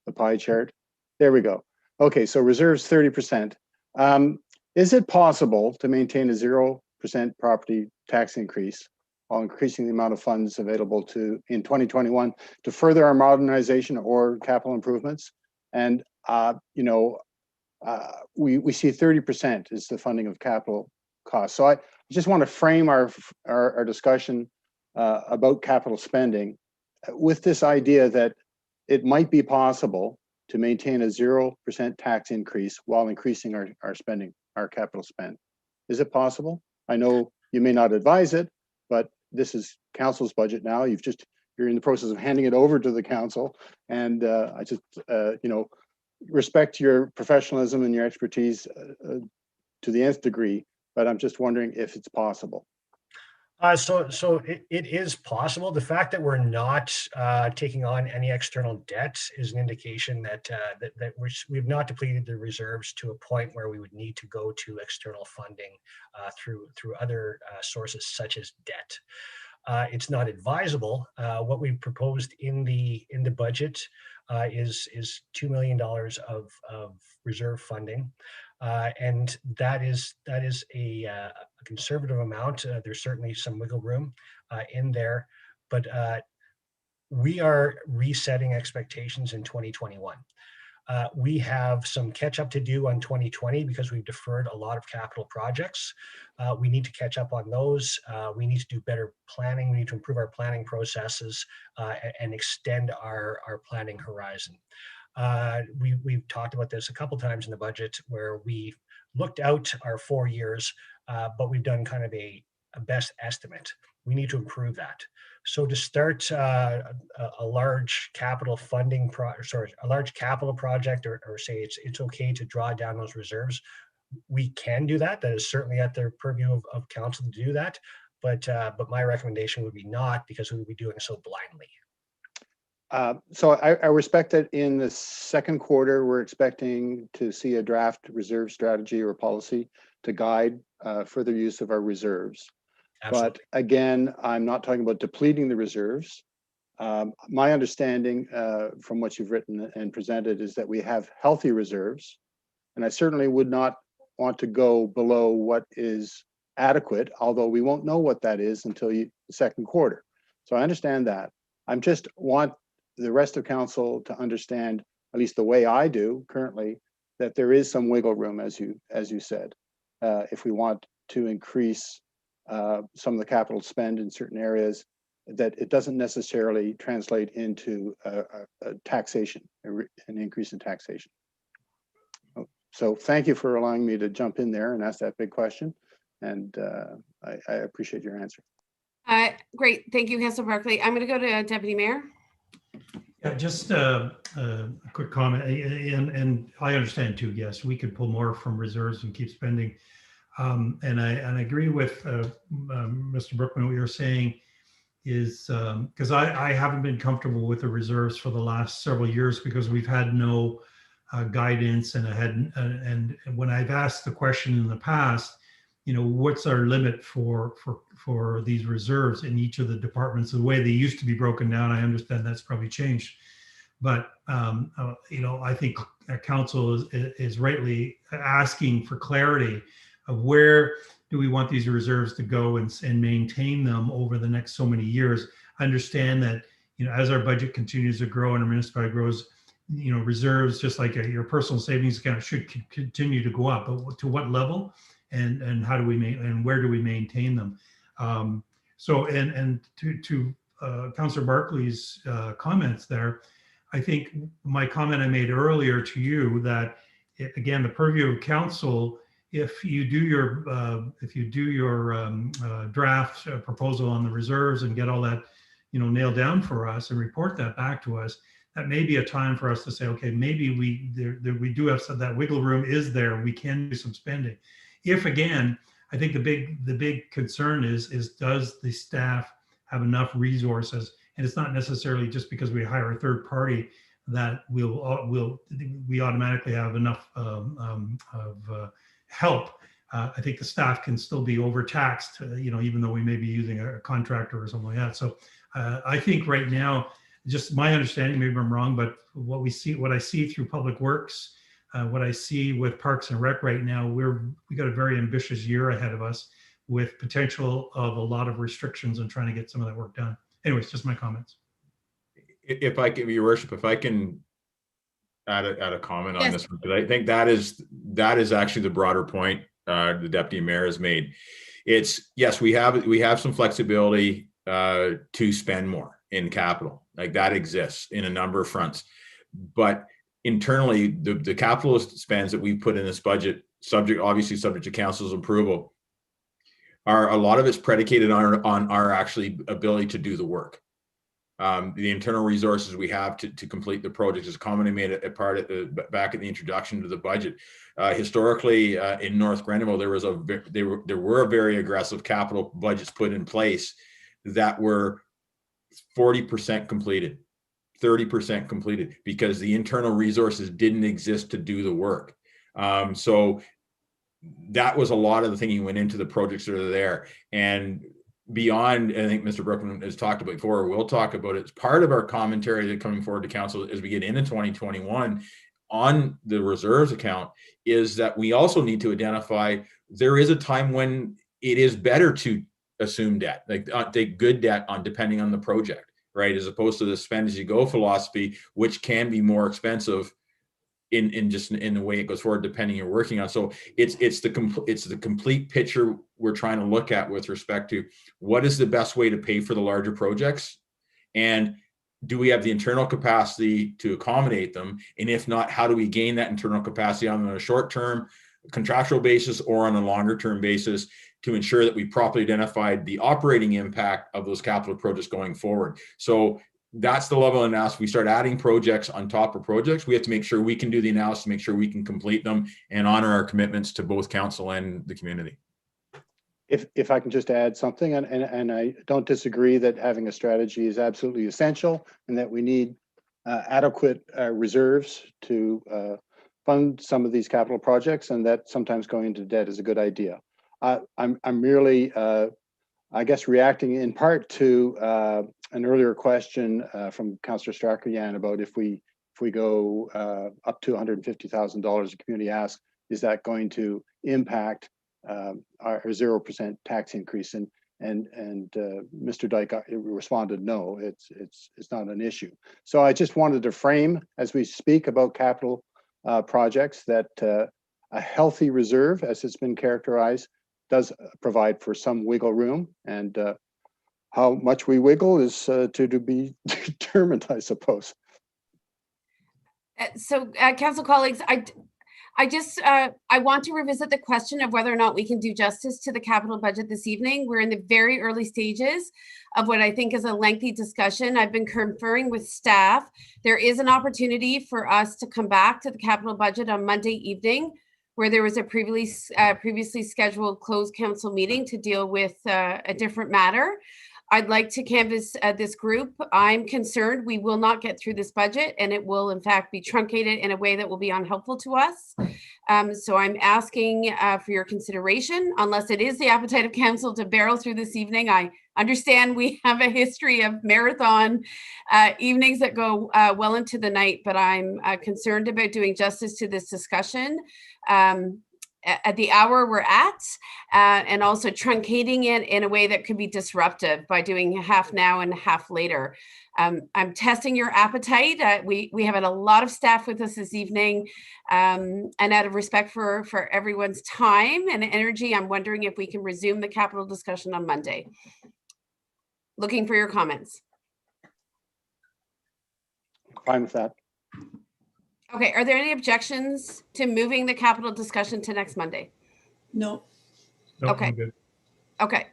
the pie chart, there we go. Okay, so reserves 30%. Is it possible to maintain a 0% property tax increase while increasing the amount of funds available in 2021 to further our modernization or capital improvements? And we see 30% is the funding of capital costs. So I just want to frame our discussion about capital spending with this idea that it might be possible to maintain a 0% tax increase while increasing our spending, our capital spend. Is it possible? I know you may not advise it, but this is council's budget now. You're in the process of handing it over to the council, and I just respect your professionalism and your expertise to the nth degree, but I'm just wondering if it's possible. So it is possible. The fact that we're not taking on any external debt is an indication that we've not depleted the reserves to a point where we would need to go to external funding through other sources such as debt. It's not advisable. What we've proposed in the budget is $2 million of reserve funding. And that is a conservative amount. There's certainly some wiggle room in there, but we are resetting expectations in 2021. We have some catch up to do on 2020 because we've deferred a lot of capital projects. We need to catch up on those. We need to do better planning. We need to improve our planning processes and extend our planning horizon. We've talked about this a couple times in the budget where we looked out our 4 years, but we've done kind of a best estimate. We need to improve that. So to start a large capital funding a large capital project, or say it's okay to draw down those reserves, we can do that. That is certainly at the purview of council to do that. But my recommendation would be not, because we would be doing so blindly. So I respect that in the second quarter, we're expecting to see a draft reserve strategy or policy to guide further use of our reserves. But again, I'm not talking about depleting the reserves. My understanding from what you've written and presented is that we have healthy reserves, and I certainly would not want to go below what is adequate, although we won't know what that is until the second quarter. So I understand that. I just want the rest of council to understand, at least the way I do currently, that there is some wiggle room, as you said, if we want to increase some of the capital spend in certain areas, that it doesn't necessarily translate into a taxation, an increase in taxation. So thank you for allowing me to jump in there and ask that big question. And I appreciate your answer. Great. Thank you, Councilor Barkley. I'm going to go to Deputy Mayor. Yeah, just a quick comment. And I understand too, yes, we could pull more from reserves and keep spending. And I agree with Mr. Brookman, what you're saying is because I haven't been comfortable with the reserves for the last several years because we've had no guidance, and when I've asked the question in the past, what's our limit for these reserves in each of the departments, the way they used to be broken down, I understand that's probably changed, but I think council is rightly asking for clarity of where do we want these reserves to go and maintain them over the next so many years. I understand that as our budget continues to grow and our municipality grows, reserves, just like your personal savings account, should continue to go up. But to what level, and how do we and where do we maintain them? So to Councillor Barkley's comments there, I think my comment I made earlier to you that again the purview of council, if you do your draft proposal on the reserves and get all that nailed down for us and report that back to us, that may be a time for us to say, okay, maybe we do have some, that wiggle room is there. We can do some spending. If again, I think the big concern is does the staff have enough resources? And it's not necessarily just because we hire a third party that we automatically have enough of help. I think the staff can still be overtaxed, even though we may be using a contractor or something like that. So I think right now, just my understanding, maybe I'm wrong, but what I see through Public Works, what I see with Parks and Rec right now, we got a very ambitious year ahead of us with potential of a lot of restrictions and trying to get some of that work done. Anyways, just my comments. If I can, Your Worship, if I can add a comment on Yes. this, because I think that is actually the broader point the Deputy Mayor has made. It's yes, we have some flexibility to spend more in capital, like that exists in a number of fronts, but internally the capital spends that we put in this budget, obviously subject to council's approval, are a lot of it's predicated on our actually ability to do the work. The internal resources we have to complete the project is commonly made a part of back in the introduction to the budget. Historically, in North Grenville, there were very aggressive capital budgets put in place that were 40% completed, 30% completed, because the internal resources didn't exist to do the work. So that was a lot of the thinking went into the projects that are there. And beyond, I think Mr. Brookman has talked about before, we'll talk about it. It's part of our commentary that coming forward to council as we get into 2021 on the reserves account, is that we also need to identify there is a time when it is better to assume debt, like take good debt on depending on the project, right? As opposed to the spend as you go philosophy, which can be more expensive in the way it goes forward, depending you're working on. So it's the complete picture we're trying to look at with respect to what is the best way to pay for the larger projects, and do we have the internal capacity to accommodate them? And if not, how do we gain that internal capacity on a short-term contractual basis or on a longer-term basis to ensure that we properly identified the operating impact of those capital projects going forward? So that's the level of analysis. We start adding projects on top of projects. We have to make sure we can do the analysis, make sure we can complete them and honor our commitments to both council and the community. If I can just add something, and I don't disagree that having a strategy is absolutely essential and that we need adequate reserves to fund some of these capital projects, and that sometimes going into debt is a good idea. I'm merely I guess reacting in part to an earlier question from Councillor Strakoyan about if we go up to $150,000 a community ask, is that going to impact our 0% tax increase? And Mr. Dyke responded, no, it's not an issue. So I just wanted to frame, as we speak about capital projects, that a healthy reserve, as it's been characterized, does provide for some wiggle room, and how much we wiggle is to be determined, I suppose. So, council colleagues, I just I want to revisit the question of whether or not we can do justice to the capital budget this evening. We're in the very early stages of what I think is a lengthy discussion. I've been conferring with staff. There is an opportunity for us to come back to the capital budget on Monday evening, where there was a previously scheduled closed council meeting to deal with a different matter. I'd like to canvass this group. I'm concerned we will not get through this budget, and it will in fact be truncated in a way that will be unhelpful to us. So I'm asking for your consideration, unless it is the appetite of council to barrel through this evening. I understand we have a history of marathon evenings that go well into the night, but I'm concerned about doing justice to this discussion at the hour we're at, and also truncating it in a way that could be disruptive by doing half now and half later. I'm testing your appetite. We have had a lot of staff with us this evening, and out of respect for everyone's time and energy, I'm wondering if we can resume the capital discussion on Monday. Looking for your comments. Fine with that. Okay, are there any objections to moving the capital discussion to next Monday? No. Okay. Okay.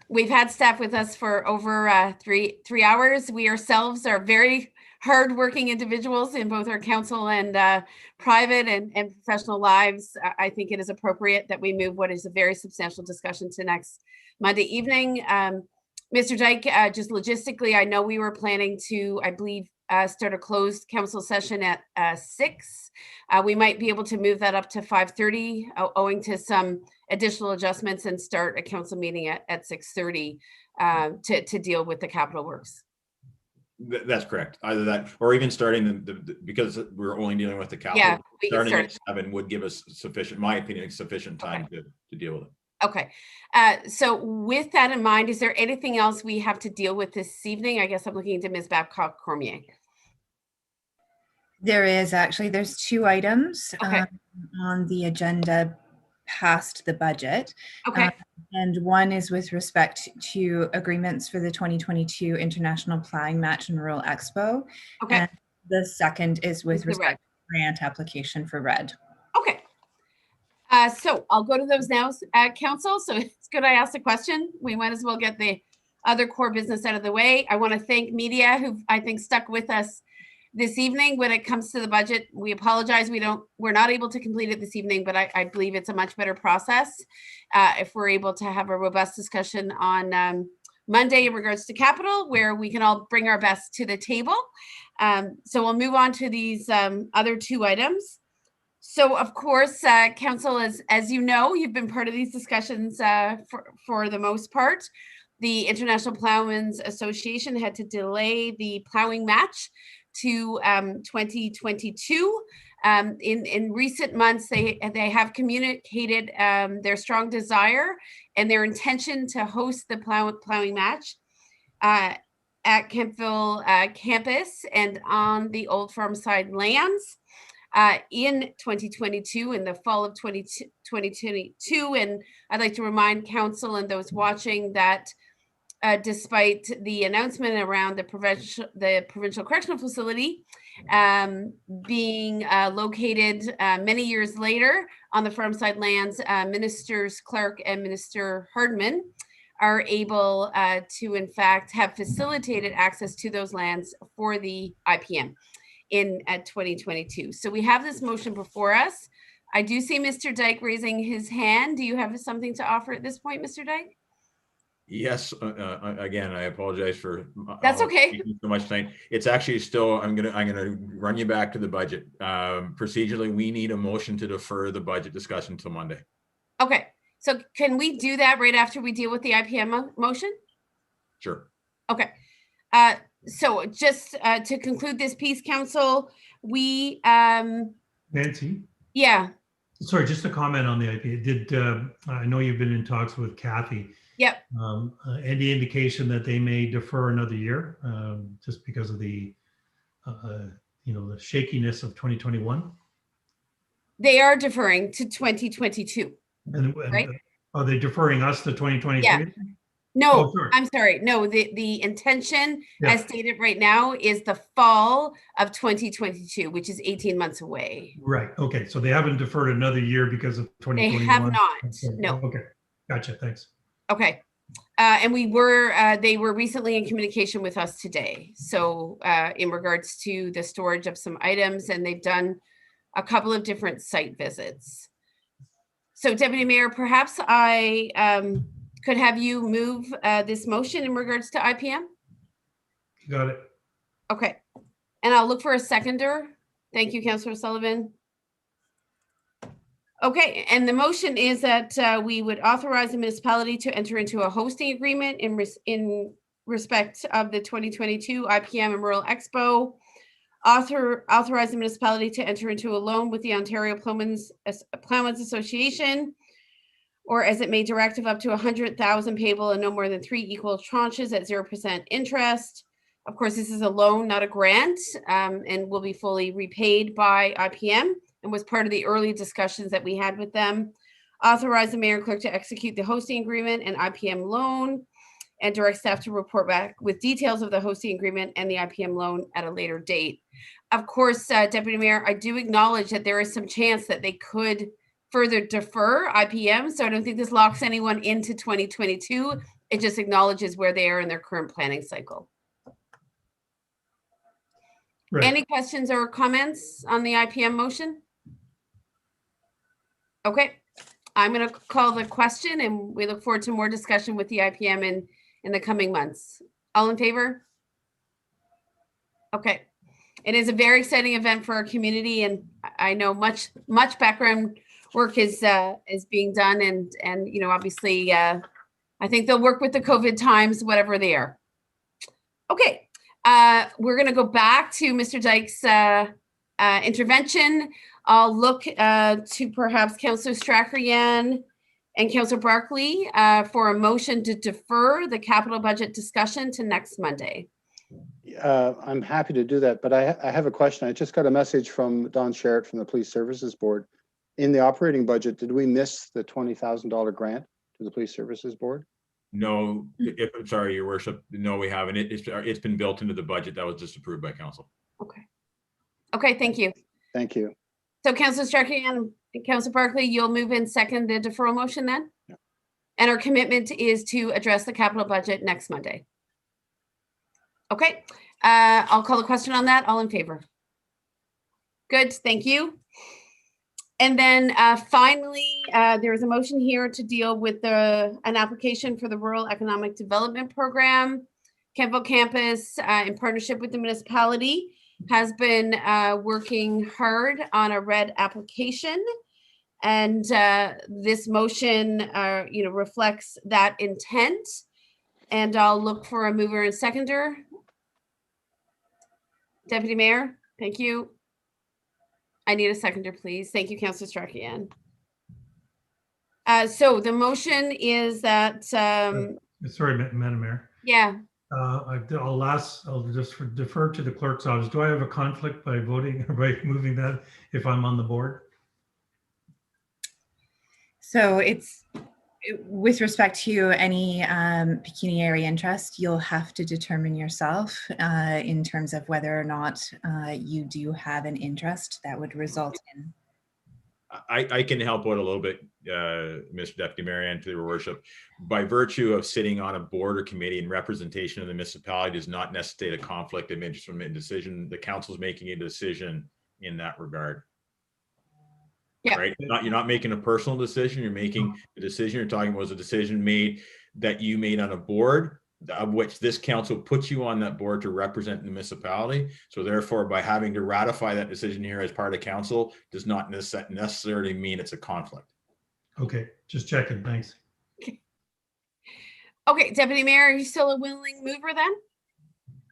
We've had staff with us for over three hours. We ourselves are very hardworking individuals in both our council and private and professional lives. I think it is appropriate that we move what is a very substantial discussion to next Monday evening. Mr. Dyke, just logistically, I know we were planning to, I believe, start a closed council session at 6. We might be able to move that up to 5:30 owing to some additional adjustments, and start a council meeting at 6:30 to deal with the capital works. That's correct. Either that, or even starting because we're only dealing with the capital. Yeah, starting at 7 would give us sufficient, my opinion, sufficient time to deal with it. Okay. So with that in mind, is there anything else we have to deal with this evening? I guess I'm looking to Ms. Babcock Cormier. There is actually, there's 2 items okay. On the agenda past the budget. Okay. And one is with respect to agreements for the 2022 International Plowing Match and Rural Expo. Okay. And the second is with respect to grant application for RED. Okay. So I'll go to those now, council. So it's good I asked the question. We might as well get the other core business out of the way. I want to thank media who I think stuck with us this evening when it comes to the budget. We apologize. We're not able to complete it this evening, but I believe it's a much better process if we're able to have a robust discussion on Monday in regards to capital, where we can all bring our best to the table. So we'll move on to these other 2 items. So of course, council, as you know, you've been part of these discussions for the most part. The International Plowmen's Association had to delay the plowing match to 2022. In recent months, they have communicated their strong desire and their intention to host the plowing match at Kemptville campus and on the Old Farmside lands in 2022, in the fall of 2022. And I'd like to remind council and those watching that despite the announcement around the provincial correctional facility being located many years later on the Farmside lands, Ministers Clark and Minister Hardman are able to in fact have facilitated access to those lands for the IPM in 2022. So we have this motion before us. I do see Mr. Dyke raising his hand. Do you have something to offer at this point, Mr. Dyke? Yes. Again, I apologize for that's okay. Taking so much time. It's actually still. I'm gonna run you back to the budget. Procedurally, we need a motion to defer the budget discussion till Monday. Okay. So can we do that right after we deal with the IPM motion? Sure. Okay. So just to conclude this piece, council, we Nancy? Yeah. Sorry, just a comment on the IP. I know you've been in talks with Kathy. Yep. Any indication that they may defer another year just because of the, the shakiness of 2021? They are deferring to 2022. And right? Are they deferring us to 2023? Yeah. No, Oh, sorry. I'm sorry. No, the intention, Yeah. as stated right now, is the fall of 2022, which is 18 months away. Right. Okay. So they haven't deferred another year because of 2021? They have not. Okay. No. Okay. Gotcha. Thanks. Okay. And they were recently in communication with us today. So in regards to the storage of some items, and they've done a couple of different site visits. So Deputy Mayor, perhaps I could have you move this motion in regards to IPM? You got it. Okay. And I'll look for a seconder. Thank you, Councillor Sullivan. Okay, and the motion is that we would authorize the municipality to enter into a hosting agreement in respect of the 2022 IPM and Rural Expo. Authorize the municipality to enter into a loan with the Ontario Plowmen's Association, or as it may direct of up to 100,000 payable and no more than 3 equal tranches at 0% interest. Of course, this is a loan, not a grant, and will be fully repaid by IPM, and was part of the early discussions that we had with them. Authorize the mayor and clerk to execute the hosting agreement and IPM loan, and direct staff to report back with details of the hosting agreement and the IPM loan at a later date. Of course, Deputy Mayor, I do acknowledge that there is some chance that they could further defer IPM, so I don't think this locks anyone into 2022. It just acknowledges where they are in their current planning cycle. Right. Any questions or comments on the IPM motion? Okay, I'm going to call the question, and we look forward to more discussion with the IPM in the coming months. All in favor? Okay. It is a very exciting event for our community, and I know much background work is being done, and obviously I think they'll work with the COVID times, whatever they are. Okay, we're going to go back to Mr. Dyke's intervention. I'll look to perhaps Councillor Stracher-Yan and Councillor Barkley for a motion to defer the capital budget discussion to next Monday. I'm happy to do that, but I have a question. I just got a message from Don Sherritt from the Police Services Board. In the operating budget, did we miss the $20,000 grant to the Police Services Board? No, sorry, Your Worship. No, we haven't. It's been built into the budget that was just approved by council. Okay. Okay, thank you. Thank you. So Councillor Stracher-Yan and Councillor Barkley, you'll move in second the deferral motion then? Yeah. And our commitment is to address the capital budget next Monday. Okay, I'll call the question on that. All in favor? Good, thank you. And then finally, there is a motion here to deal with an application for the Rural Economic Development Program. Kemptville Campus, in partnership with the municipality, has been working hard on a RED application. And this motion, reflects that intent. And I'll look for a mover and seconder. Deputy Mayor, thank you. I need a seconder, please. Thank you, Councillor Stracher-Yan. So the motion is that. Sorry, Madam Mayor. Yeah. I'll just defer to the clerk's office. Do I have a conflict by voting or by moving that if I'm on the board? So it's with respect to any pecuniary interest, you'll have to determine yourself in terms of whether or not you do have an interest that would result in. I can help out a little bit, Mr. Deputy Mayor and to your worship. By virtue of sitting on a board or committee and representation of the municipality does not necessitate a conflict of interest from a decision. The council is making a decision in that regard. Yeah. Right. You're not making a personal decision. You're making a decision. You're talking was a decision made that you made on a board, of which this council puts you on that board to represent the municipality. So therefore, by having to ratify that decision here as part of council does not necessarily mean it's a conflict. Okay, just checking, thanks. Okay, Deputy Mayor, are you still a willing mover then?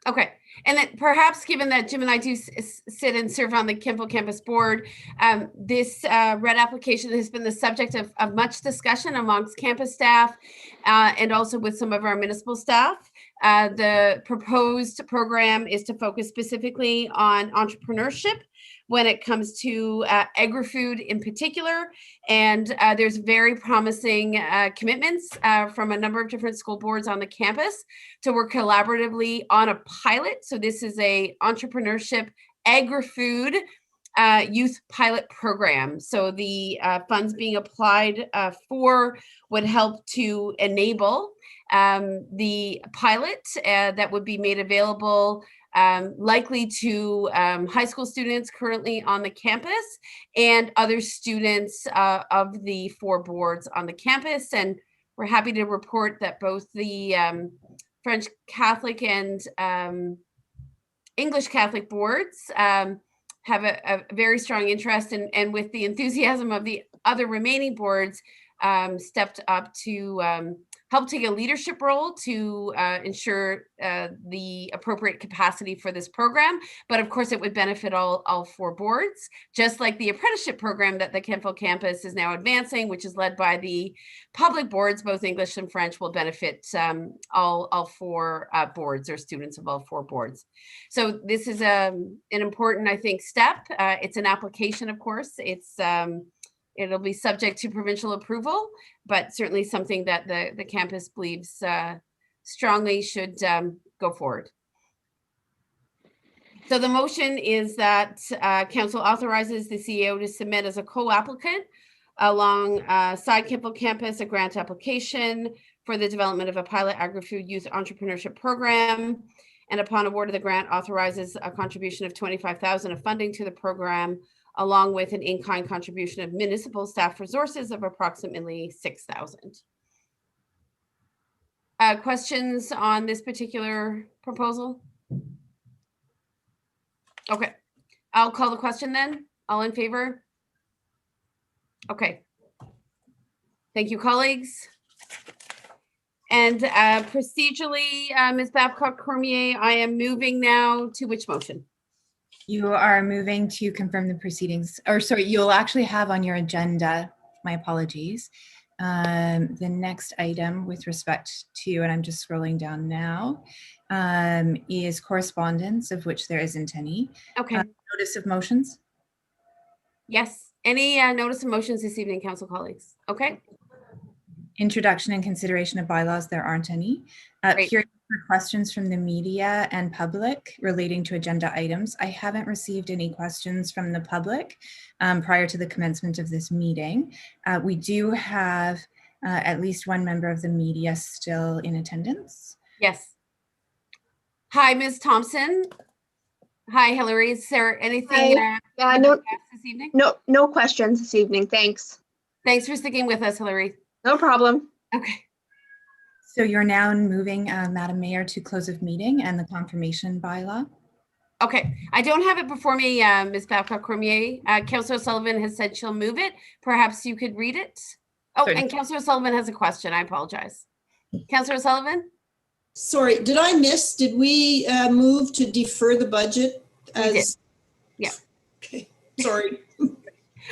Okay, and then perhaps given that Jim and I do sit and serve on the Kemptville Campus Board, this red application has been the subject of much discussion amongst campus staff and also with some of our municipal staff. The proposed program is to focus specifically on entrepreneurship when it comes to agri-food in particular. And there's very promising commitments from a number of different school boards on the campus to work collaboratively on a pilot. So this is a entrepreneurship agri-food youth pilot program. So the funds being applied for would help to enable the pilot that would be made available likely to high school students currently on the campus and other students of the 4 boards on the campus. And we're happy to report that both the French Catholic and English Catholic boards have a very strong interest, and with the enthusiasm of the other remaining boards, stepped up to help take a leadership role to ensure the appropriate capacity for this program. But of course, it would benefit all 4 boards, just like the apprenticeship program that the Kemptville campus is now advancing, which is led by the public boards, both English and French, will benefit all 4 boards, or students of all 4 boards. So this is an important, I think, step. It's an application, of course. It'll be subject to provincial approval, but certainly something that the campus believes strongly should go forward. So the motion is that council authorizes the CEO to submit as a co-applicant alongside Kemptville campus a grant application for the development of a pilot agri-food youth entrepreneurship program. And upon award of the grant, authorizes a contribution of $25,000 of funding to the program, along with an in-kind contribution of municipal staff resources of approximately $6,000. Questions on this particular proposal? Okay, I'll call the question then. All in favor? Okay. Thank you, colleagues. And procedurally, Ms. Babcock-Cormier, I am moving now to which motion? You are moving to confirm the proceedings, or sorry, you'll actually have on your agenda, my apologies, the next item with respect to, and I'm just scrolling down now, is correspondence, of which there isn't any. Okay. Notice of motions? Yes. Any notice of motions this evening, council colleagues? Okay. Introduction and consideration of bylaws, there aren't any. Hearing for questions from the media and public relating to agenda items. I haven't received any questions from the public prior to the commencement of this meeting. We do have at least one member of the media still in attendance. Yes. Hi, Ms. Thompson. Hi, Hillary. Is there anything no, this evening? No questions this evening. Thanks. Thanks for sticking with us, Hillary. No problem. Okay. So you're now moving, Madam Mayor, to close of meeting and the confirmation bylaw. Okay, I don't have it before me, Ms. Babcock-Cormier. Councillor Sullivan has said she'll move it. Perhaps you could read it. Oh, and Councillor Sullivan has a question. I apologize. Councillor Sullivan? Sorry, did I miss? Did we move to defer the budget? Yeah. Okay, sorry.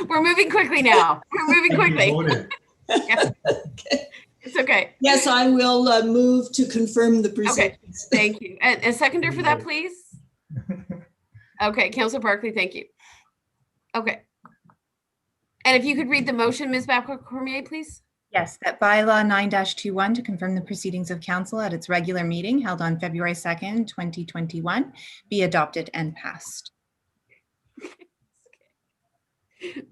We're moving quickly now. We're moving quickly. Yeah. Okay. It's okay. Yes, I will move to confirm the proceedings. Okay, thank you. And a seconder for that, please. Okay, Councillor Barkley, thank you. Okay. And if you could read the motion, Ms. Babcock-Cormier, please. Yes, that bylaw 9-21 to confirm the proceedings of council at its regular meeting held on February 2nd, 2021, be adopted and passed.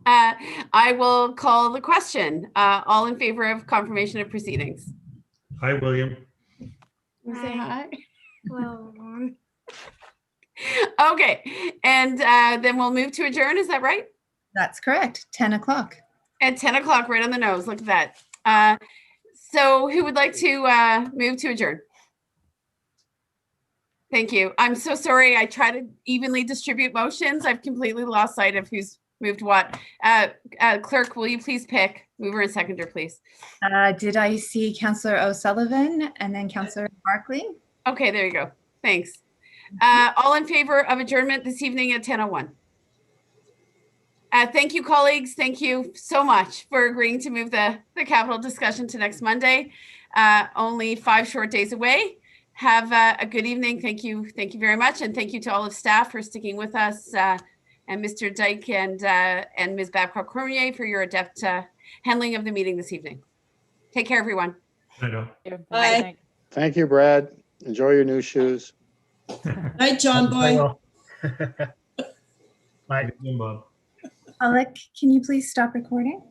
I will call the question. All in favor of confirmation of proceedings? Hi, William. Say hi. Well, Okay, and then we'll move to adjourn. Is that right? That's correct. 10 o'clock. At 10 o'clock, right on the nose. Look at that. So who would like to move to adjourn? Thank you. I'm so sorry. I try to evenly distribute motions. I've completely lost sight of who's Moved Watt. Clerk, will you please pick mover and seconder, please? Did I see Councillor O'Sullivan and then Councillor Barkley? Okay, there you go. Thanks. All in favor of adjournment this evening at 10:01. Thank you, colleagues. Thank you so much for agreeing to move the capital discussion to next Monday. Only 5 short days away. Have a good evening. Thank you. Thank you very much. And thank you to all of staff for sticking with us, and Mr. Dyke and Ms. Babcock-Cormier for your adept handling of the meeting this evening. Take care, everyone. Bye. Thank you, Brad. Enjoy your new shoes. Night, John Boy. Bye. Alec, can you please stop recording?